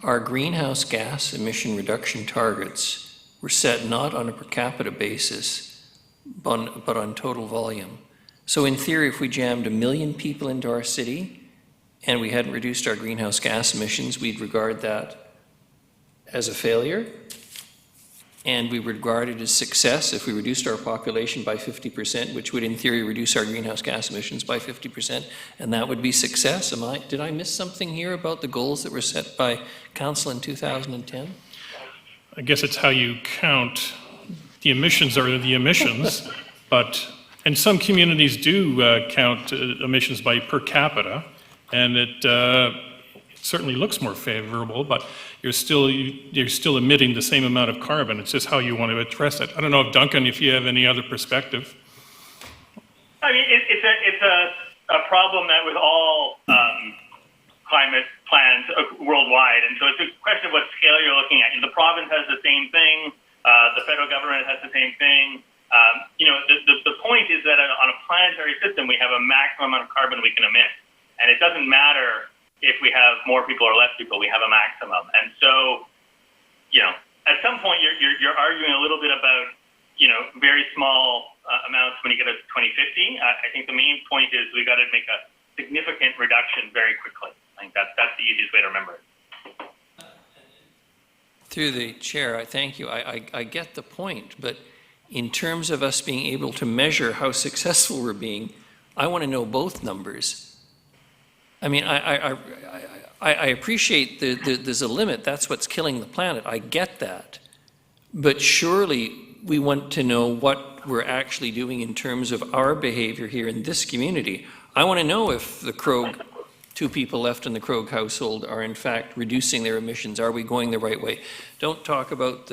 Our greenhouse gas emission reduction targets were set not on a per capita basis, but on total volume. So in theory, if we jammed 1 million people into our city and we hadn't reduced our greenhouse gas emissions, we'd regard that as a failure. And we would regard it as success if we reduced our population by 50%, which would in theory reduce our greenhouse gas emissions by 50%, and that would be success. Did I miss something here about the goals that were set by Council in 2010? I guess it's how you count. The emissions are the emissions, and some communities do count emissions by per capita, and it certainly looks more favorable, but you're still emitting the same amount of carbon. It's just how you want to address it. I don't know if Duncan, if you have any other perspective. I mean, it's a problem that with all climate plans worldwide, and so it's a question of what scale you're looking at. The province has the same thing. The federal government has the same thing. The point is that on a planetary system, we have a maximum amount of carbon we can emit, and it doesn't matter if we have more people or less people, we have a maximum. And so, at some point you're arguing a little bit about, very small amounts when you get to 2050. I think the main point is we got to make a significant reduction very quickly. I think that's the easiest way to remember it. Through the chair, I thank you. I get the point, but in terms of us being able to measure how successful we're being, I want to know both numbers. I mean, I appreciate there's a limit. That's what's killing the planet. I get that. But surely we want to know what we're actually doing in terms of our behavior here in this community. I want to know if the Krogh, 2 people left in the Krogh household are in fact reducing their emissions. Are we going the right way? Don't talk about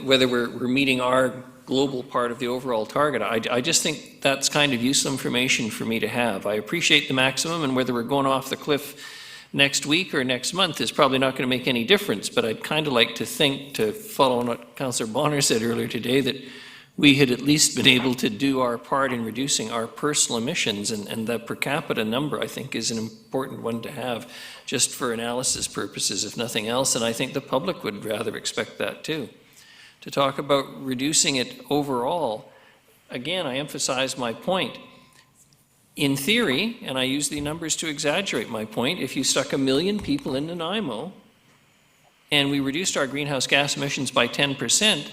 whether we're meeting our global part of the overall target. I just think that's kind of useful information for me to have. I appreciate the maximum, and whether we're going off the cliff next week or next month is probably not going to make any difference, but I'd kind of like to think, to follow on what Councillor Bonner said earlier today, that we had at least been able to do our part in reducing our personal emissions, and the per capita number, I think, is an important one to have, just for analysis purposes, if nothing else, and I think the public would rather expect that too. To talk about reducing it overall, again, I emphasize my point. In theory, and I use the numbers to exaggerate my point, if you stuck 1 million people in Nanaimo and we reduced our greenhouse gas emissions by 10%,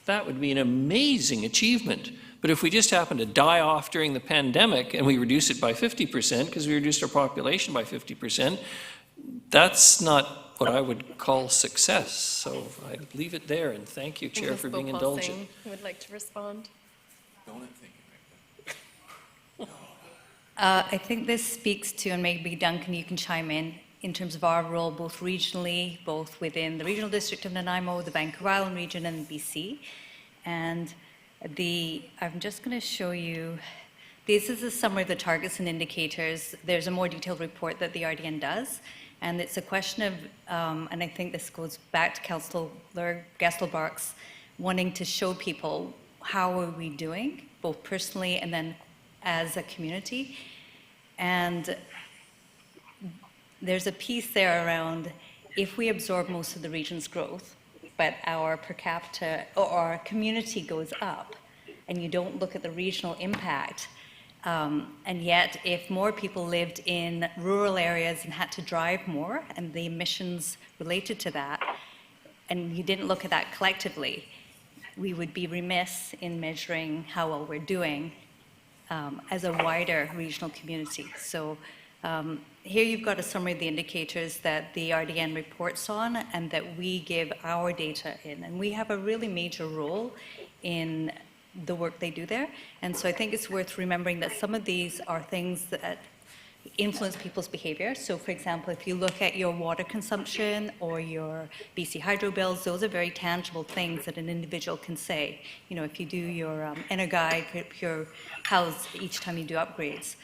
that would be an amazing achievement. But if we just happen to die off during the pandemic and we reduce it by 50% because we reduced our population by 50%, that's not what I would call success. So I leave it there, and thank you, Chair, for being indulgent. Who would like to respond? I think this speaks to, and maybe Duncan, you can chime in terms of our role both regionally, both within the regional district of Nanaimo, the Vancouver Island region, and BC. And I'm just going to show you, this is a summary of the targets and indicators. There's a more detailed report that the RDN does, and it's a question of, and I think this goes back to Councillor Gestelbach's wanting to show people how are we doing, both personally and then as a community. And there's a piece there around if we absorb most of the region's growth, but our per capita or our community goes up, and you don't look at the regional impact, and yet if more people lived in rural areas and had to drive more, and the emissions related to that, and you didn't look at that collectively, we would be remiss in measuring how well we're doing as a wider regional community. So here you've got a summary of the indicators that the RDN reports on and that we give our data in. And we have a really major role in the work they do there. And so I think it's worth remembering that some of these are things that influence people's behavior. So for example, if you look at your water consumption or your BC Hydro bills, those are very tangible things that an individual can say. You know, if you do your Energuide, your house each time you do upgrades.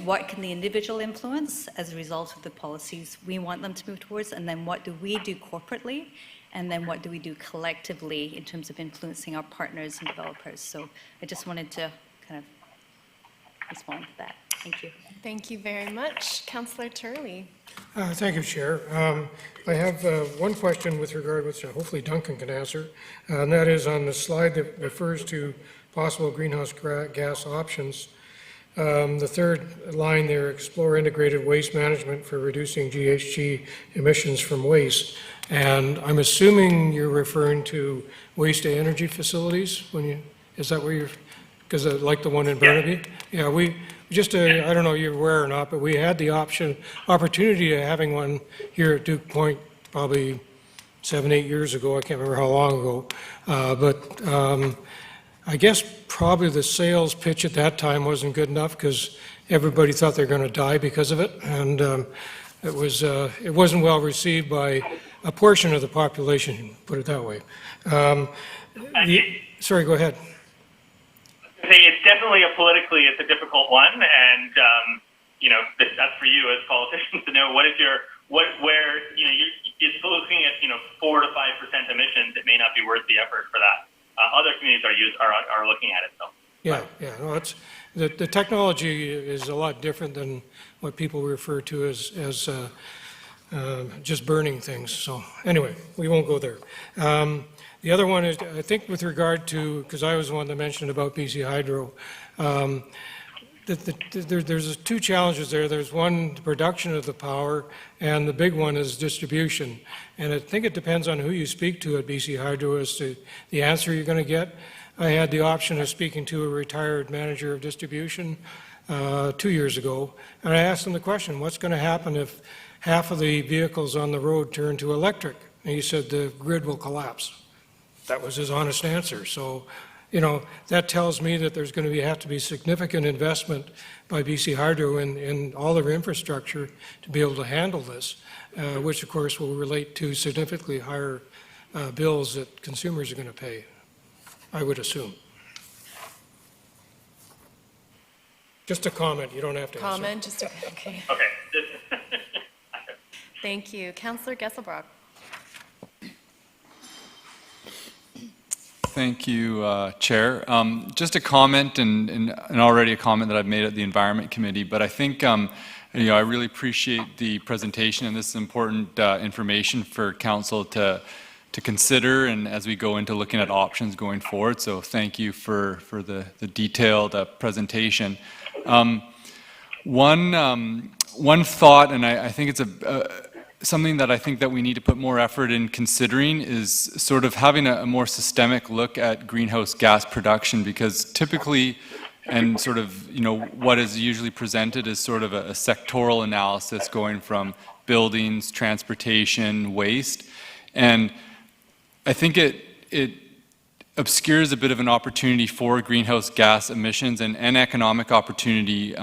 What can the individual influence as a result of the policies we want them to move towards, and then what do we do corporately, and then what do we do collectively in terms of influencing our partners and developers. So I just wanted to kind of respond to that. Thank you. Thank you very much. Councillor Turley. Thank you, Chair. I have one question with regard, which hopefully Duncan can answer, and that is on the slide that refers to possible greenhouse gas options. The third line there, explore integrated waste management for reducing GHG emissions from waste. And I'm assuming you're referring to waste-to-energy facilities when you, is that where you're, because like the one in Burnaby? Yeah, we just, I don't know if you're aware or not, but we had the opportunity of having one here at Duke Point probably 7, 8 years ago. I can't remember how long ago. But I guess probably the sales pitch at that time wasn't good enough because everybody thought they were going to die because of it. And it wasn't well received by a portion of the population, put it that way. Sorry, go ahead. It's definitely it's a difficult one, and you know, that's for you as politicians to know where you know it's looking at 4 to 5% emissions. It may not be worth the effort for that. Other communities are looking at it though. Yeah. No, it's the technology is a lot different than what people refer to as just burning things. So anyway, we won't go there. The other one is, I think, with regard to, because I was the one that mentioned about BC Hydro, there's two challenges there. There's one, the production of the power, and the big one is distribution. And I think it depends on who you speak to at BC Hydro as to the answer you're going to get. I had the option of speaking to a retired manager of distribution 2 years ago, and I asked him the question, what's going to happen if half of the vehicles on the road turn to electric? And he said the grid will collapse. That was his honest answer. So, you know, that tells me that there's going to have to be significant investment by BC Hydro in all their infrastructure to be able to handle this, which of course will relate to significantly higher bills that consumers are going to pay, I would assume. Just a comment, you don't have to answer. Comment, just okay. Okay. Thank you. Councillor Gesselbrock. Thank you, Chair. Just a comment, and already a comment that I've made at the Environment Committee, but I think I really appreciate the presentation, and this is important information for Council to consider, and as we go into looking at options going forward. So thank you for the detailed presentation. One thought, and I think it's something that I think that we need to put more effort in considering, is sort of having a more systemic look at greenhouse gas production, because typically, and sort of, what is usually presented is sort of a sectoral analysis going from buildings, transportation, waste. And I think it obscures a bit of an opportunity for greenhouse gas emissions and economic opportunity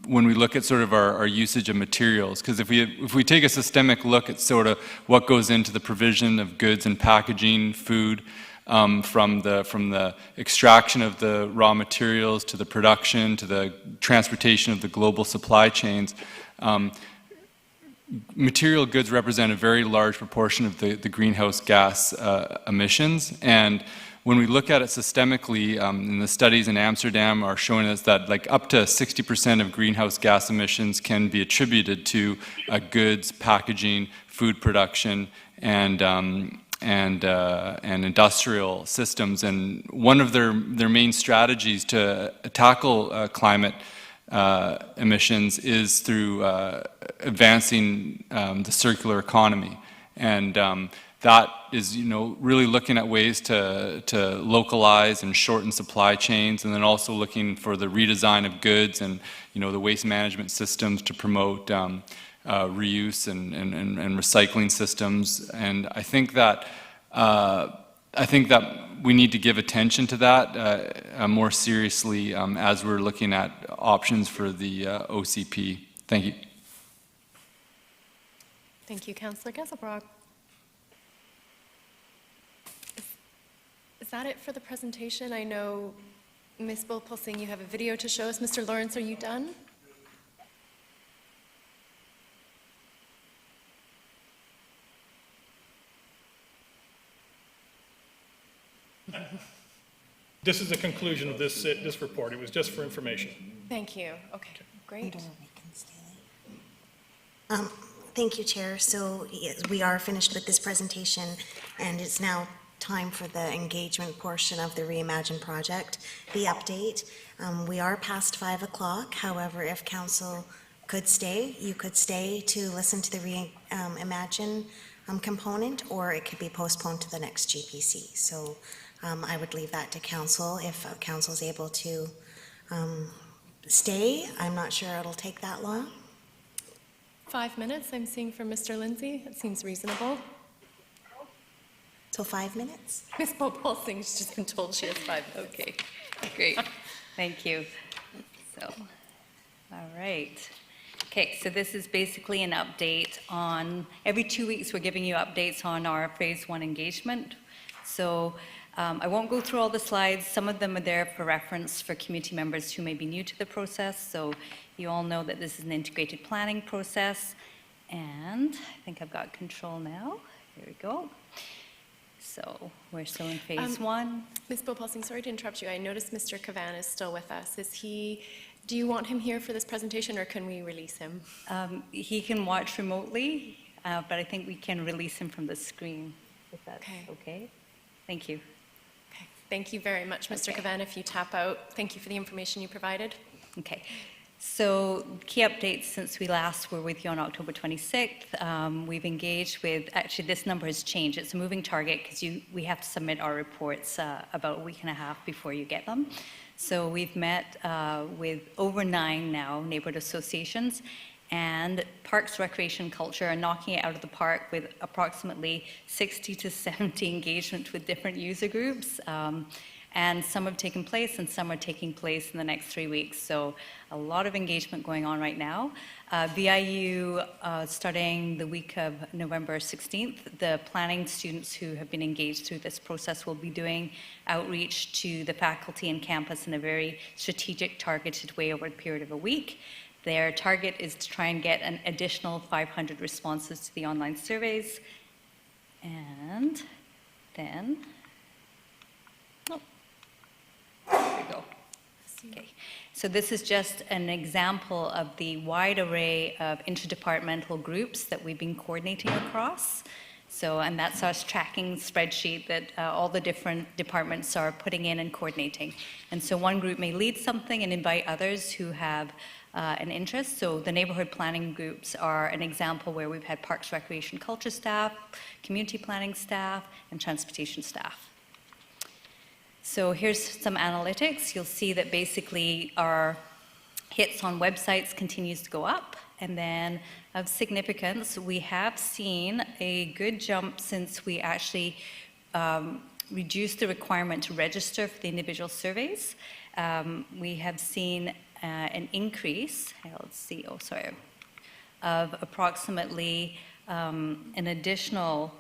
when we look at sort of our usage of materials. Because if we take a systemic look at sort of what goes into the provision of goods and packaging, food, from the extraction of the raw materials to the production to the transportation of the global supply chains, material goods represent a very large proportion of the greenhouse gas emissions. And when we look at it systemically, and the studies in Amsterdam are showing us that like up to 60% of greenhouse gas emissions can be attributed to goods, packaging, food production, and industrial systems. And one of their main strategies to tackle climate emissions is through advancing the circular economy. And that is, really looking at ways to localize and shorten supply chains, and then also looking for the redesign of goods and, the waste management systems to promote reuse and recycling systems. And I think that we need to give attention to that more seriously as we're looking at options for the OCP. Thank you. Thank you, Councillor Geselbrock. Is that it for the presentation? I know, Ms. Bulpulsing, you have a video to show us. Mr. Lawrence, are you done? This is the conclusion of this report. It was just for information. Thank you. Okay, great. Thank you, Chair. So yes, we are finished with this presentation, and it's now time for the engagement portion of the Reimagine project, the update. We are past 5 o'clock. However, if Council could stay, you could stay to listen to the Reimagine component, or it could be postponed to the next GPC. So I would leave that to Council. If Council is able to stay, I'm not sure it'll take that long. 5 minutes, I'm seeing from Mr. Lindsay. That seems reasonable. So 5 minutes? Ms. Bulpulsing's just been told she has 5 minutes. Okay, great. Thank you. So, all right. Okay, so this is basically an update on, every 2 weeks we're giving you updates on our phase 1 engagement. So I won't go through all the slides. Some of them are there for reference for community members who may be new to the process. So you all know that this is an integrated planning process. And I think I've got control now. Here we go. So we're still in phase 1. Ms. Bulpulsing, sorry to interrupt you. I noticed Mr. Cavan is still with us. Do you want him here for this presentation, or can we release him? He can watch remotely, but I think we can release him from the screen, if that's okay. Thank you. Okay. Thank you very much, Mr. Cavan. If you tap out, thank you for the information you provided. Okay. So key updates since we last were with you on October 26th. We've engaged with, actually this number has changed. It's a moving target because we have to submit our reports about a week and a half before you get them. So we've met with over 9 now neighborhood associations, and Parks, Recreation, Culture are knocking it out of the park with approximately 60 to 70 engagement with different user groups. And some have taken place and some are taking place in the next 3 weeks. So a lot of engagement going on right now. VIU, starting the week of November 16th, the planning students who have been engaged through this process will be doing outreach to the faculty and campus in a very strategic, targeted way over a period of a week. Their target is to try and get an additional 500 responses to the online surveys. And then Okay. So this is just an example of the wide array of interdepartmental groups that we've been coordinating across. So, and that's our tracking spreadsheet that all the different departments are putting in and coordinating. And so one group may lead something and invite others who have an interest. So the neighborhood planning groups are an example where we've had Parks, Recreation, Culture staff, community planning staff, and transportation staff. So here's some analytics. You'll see that basically our hits on websites continues to go up. And then of significance, we have seen a good jump since we actually reduced the requirement to register for the individual surveys. We have seen an increase, let's see, of approximately an additional,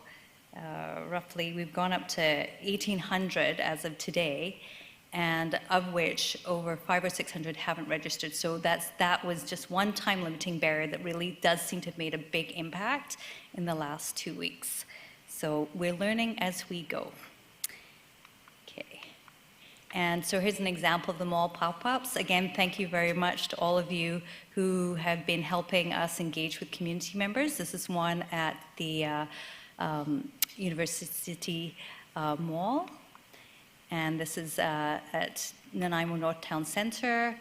roughly, we've gone up to 1,800 as of today, and of which over 500 or 600 haven't registered. So that was just one time limiting barrier that really does seem to have made a big impact in the last 2 weeks. So we're learning as we go. Okay. And so here's an example of the mall pop-ups. Again, thank you very much to all of you who have been helping us engage with community members. This is one at the University Mall. And this is at Nanaimo North Town Center,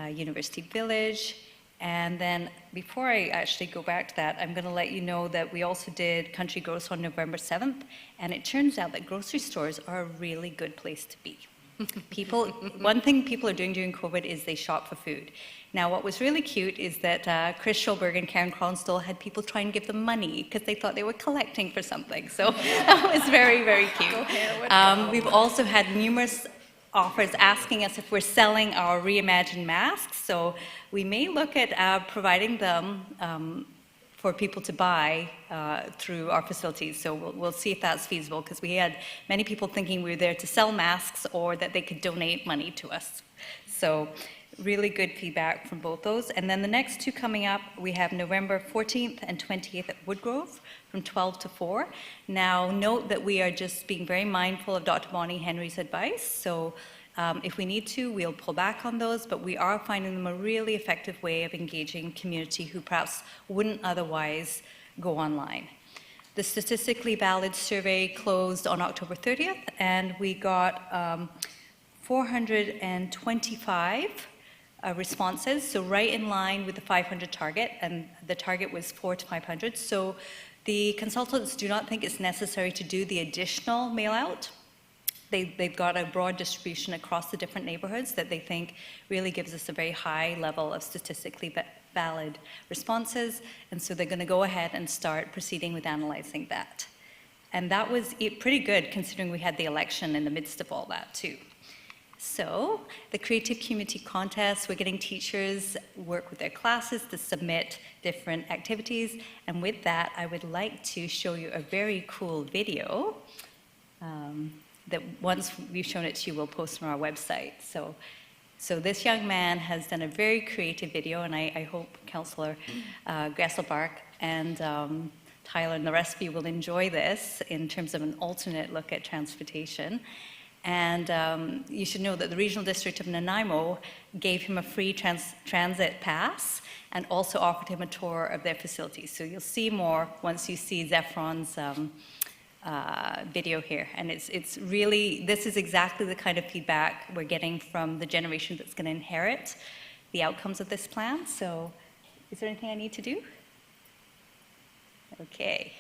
University Village. And then before I actually go back to that, I'm going to let you know that we also did Country Grocery on November 7th. And it turns out that grocery stores are a really good place to be. One thing people are doing during COVID is they shop for food. Now, what was really cute is that Chris Schulberg and Karen Cronstall had people try and give them money because they thought they were collecting for something. So that was very, very cute. We've also had numerous offers asking us if we're selling our reimagined masks. So we may look at providing them for people to buy through our facilities. So we'll see if that's feasible, because we had many people thinking we were there to sell masks or that they could donate money to us. So really good feedback from both those. And then the next two coming up, we have November 14th and 28th at Woodgrove from 12 to 4. Now, note that we are just being very mindful of Dr. Bonnie Henry's advice. So if we need to, we'll pull back on those, but we are finding them a really effective way of engaging community who perhaps wouldn't otherwise go online. The statistically valid survey closed on October 30th, and we got 425 responses, so right in line with the 500 target, and the target was 400 to 500. So the consultants do not think it's necessary to do the additional mail out. They've got a broad distribution across the different neighborhoods that they think really gives us a very high level of statistically valid responses, and so they're going to go ahead and start proceeding with analyzing that. And that was pretty good considering we had the election in the midst of all that too. So the Creative Community Contest, we're getting teachers work with their classes to submit different activities, and with that I would like to show you a very cool video that once we've shown it to you, we'll post on our website. So this young man has done a very creative video, and I hope Councillor Gresselbark and Tyler and the rest of you will enjoy this in terms of an alternate look at transportation. And you should know that the Regional District of Nanaimo gave him a free transit pass and also offered him a tour of their facilities. So you'll see more once you see Zephron's video here. And it's really, this is exactly the kind of feedback we're getting from the generation that's going to inherit the outcomes of this plan. So is there anything I need to do? Okay.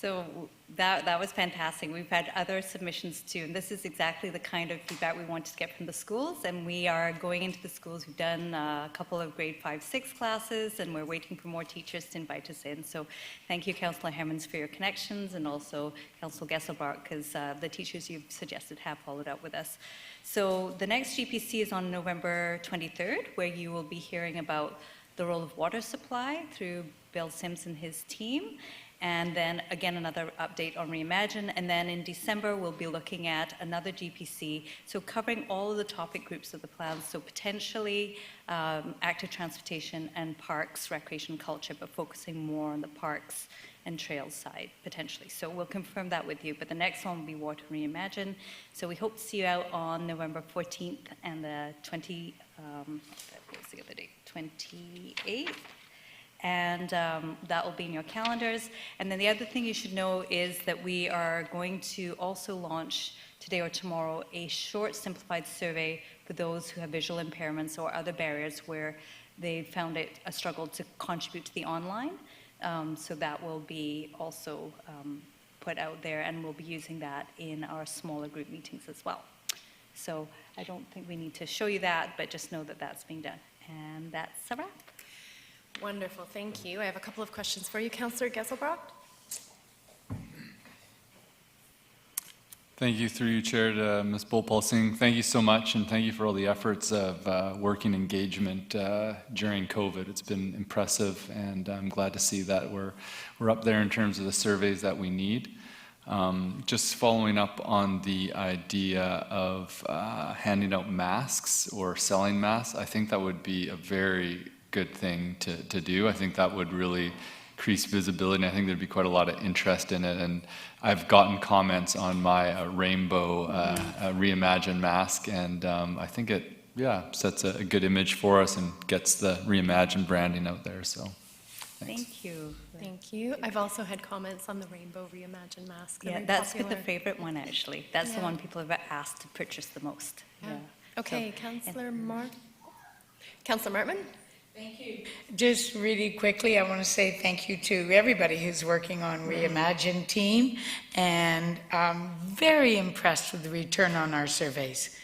So that was fantastic. We've had other submissions too, and this is exactly the kind of feedback we wanted to get from the schools, and we are going into the schools. We've done a couple of grade 5-6 classes, and we're waiting for more teachers to invite us in. So thank you, Councillor Hermans, for your connections, and also Councillor Gesselbach, because the teachers you've suggested have followed up with us. So the next GPC is on November 23rd, where you will be hearing about the role of water supply through Bill Sims and his team. And then again, another update on Reimagine. And then in December, we'll be looking at another GPC, so covering all of the topic groups of the plan. So potentially active transportation and parks, recreation, culture, but focusing more on the parks and trails side, potentially. So we'll confirm that with you. But the next one will be Water Reimagine. So we hope to see you out on November 14th and the 28th. And that will be in your calendars. And then the other thing you should know is that we are going to also launch today or tomorrow a short simplified survey for those who have visual impairments or other barriers where they found it a struggle to contribute to the online. So that will be also put out there, and we'll be using that in our smaller group meetings as well. So I don't think we need to show you that, but just know that that's being done. And that's a wrap. Wonderful, thank you. I have a couple of questions for you, Councillor Gesselbach. Thank you, through you, Chair, to Ms. Bullpulsing. Thank you so much, and thank you for all the efforts of working engagement during COVID. It's been impressive, and I'm glad to see that we're up there in terms of the surveys that we need. Just following up on the idea of handing out masks or selling masks, I think that would be a very good thing to do. I think that would really increase visibility, and I think there'd be quite a lot of interest in it. And I've gotten comments on my rainbow Reimagine mask, and I think it sets a good image for us and gets the Reimagine branding out there. So thanks. Thank you. Thank you. I've also had comments on the Rainbow Reimagine mask. Yeah, that's been the favorite one, actually. That's the one people have asked to purchase the most. Yeah. Okay, Councillor Martman? Thank you. Just really quickly, I want to say thank you to everybody who's working on Reimagine team, and I'm very impressed with the return on our surveys.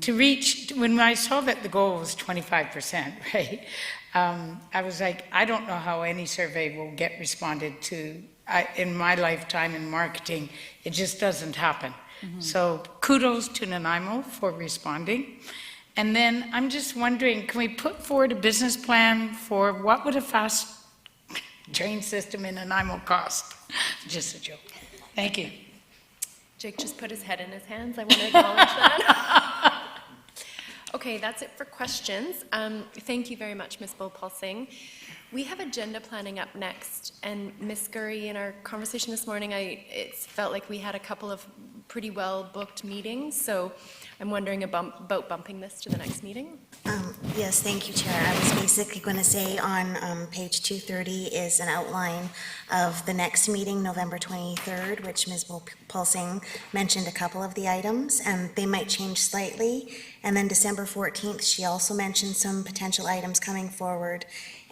To reach, when I saw that the goal was 25%, right? I was like, I don't know how any survey will get responded to. In my lifetime in marketing, it just doesn't happen. So kudos to Nanaimo for responding. And then I'm just wondering, can we put forward a business plan for what would a fast train system in Nanaimo cost? Just a joke. Thank you. Jake just put his head in his hands. I want to acknowledge that. Okay, that's it for questions. Thank you very much, Ms. Bullpulsing. We have agenda planning up next, and Ms. Gurry, in our conversation this morning, it felt like we had a couple of pretty well-booked meetings, so I'm wondering about bumping this to the next meeting. Yes, thank you, Chair. I was basically going to say on page 230 is an outline of the next meeting, November 23rd, which Ms. Bullpulsing mentioned a couple of the items, and they might change slightly. And then December 14th, she also mentioned some potential items coming forward,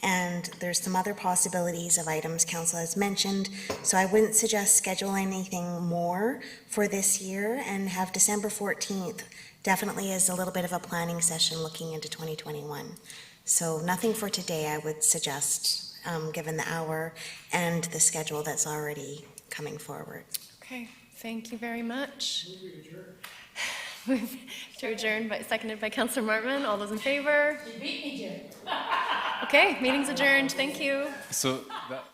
and there's some other possibilities of items Council has mentioned. So I wouldn't suggest schedule anything more for this year, and have December 14th definitely is a little bit of a planning session looking into 2021. So nothing for today, I would suggest, given the hour and the schedule that's already coming forward. Okay, thank you very much. Move to adjourn, seconded by Councillor Martman. All those in favor? You beat me, Jim. Okay, meeting's adjourned. Thank you. So that.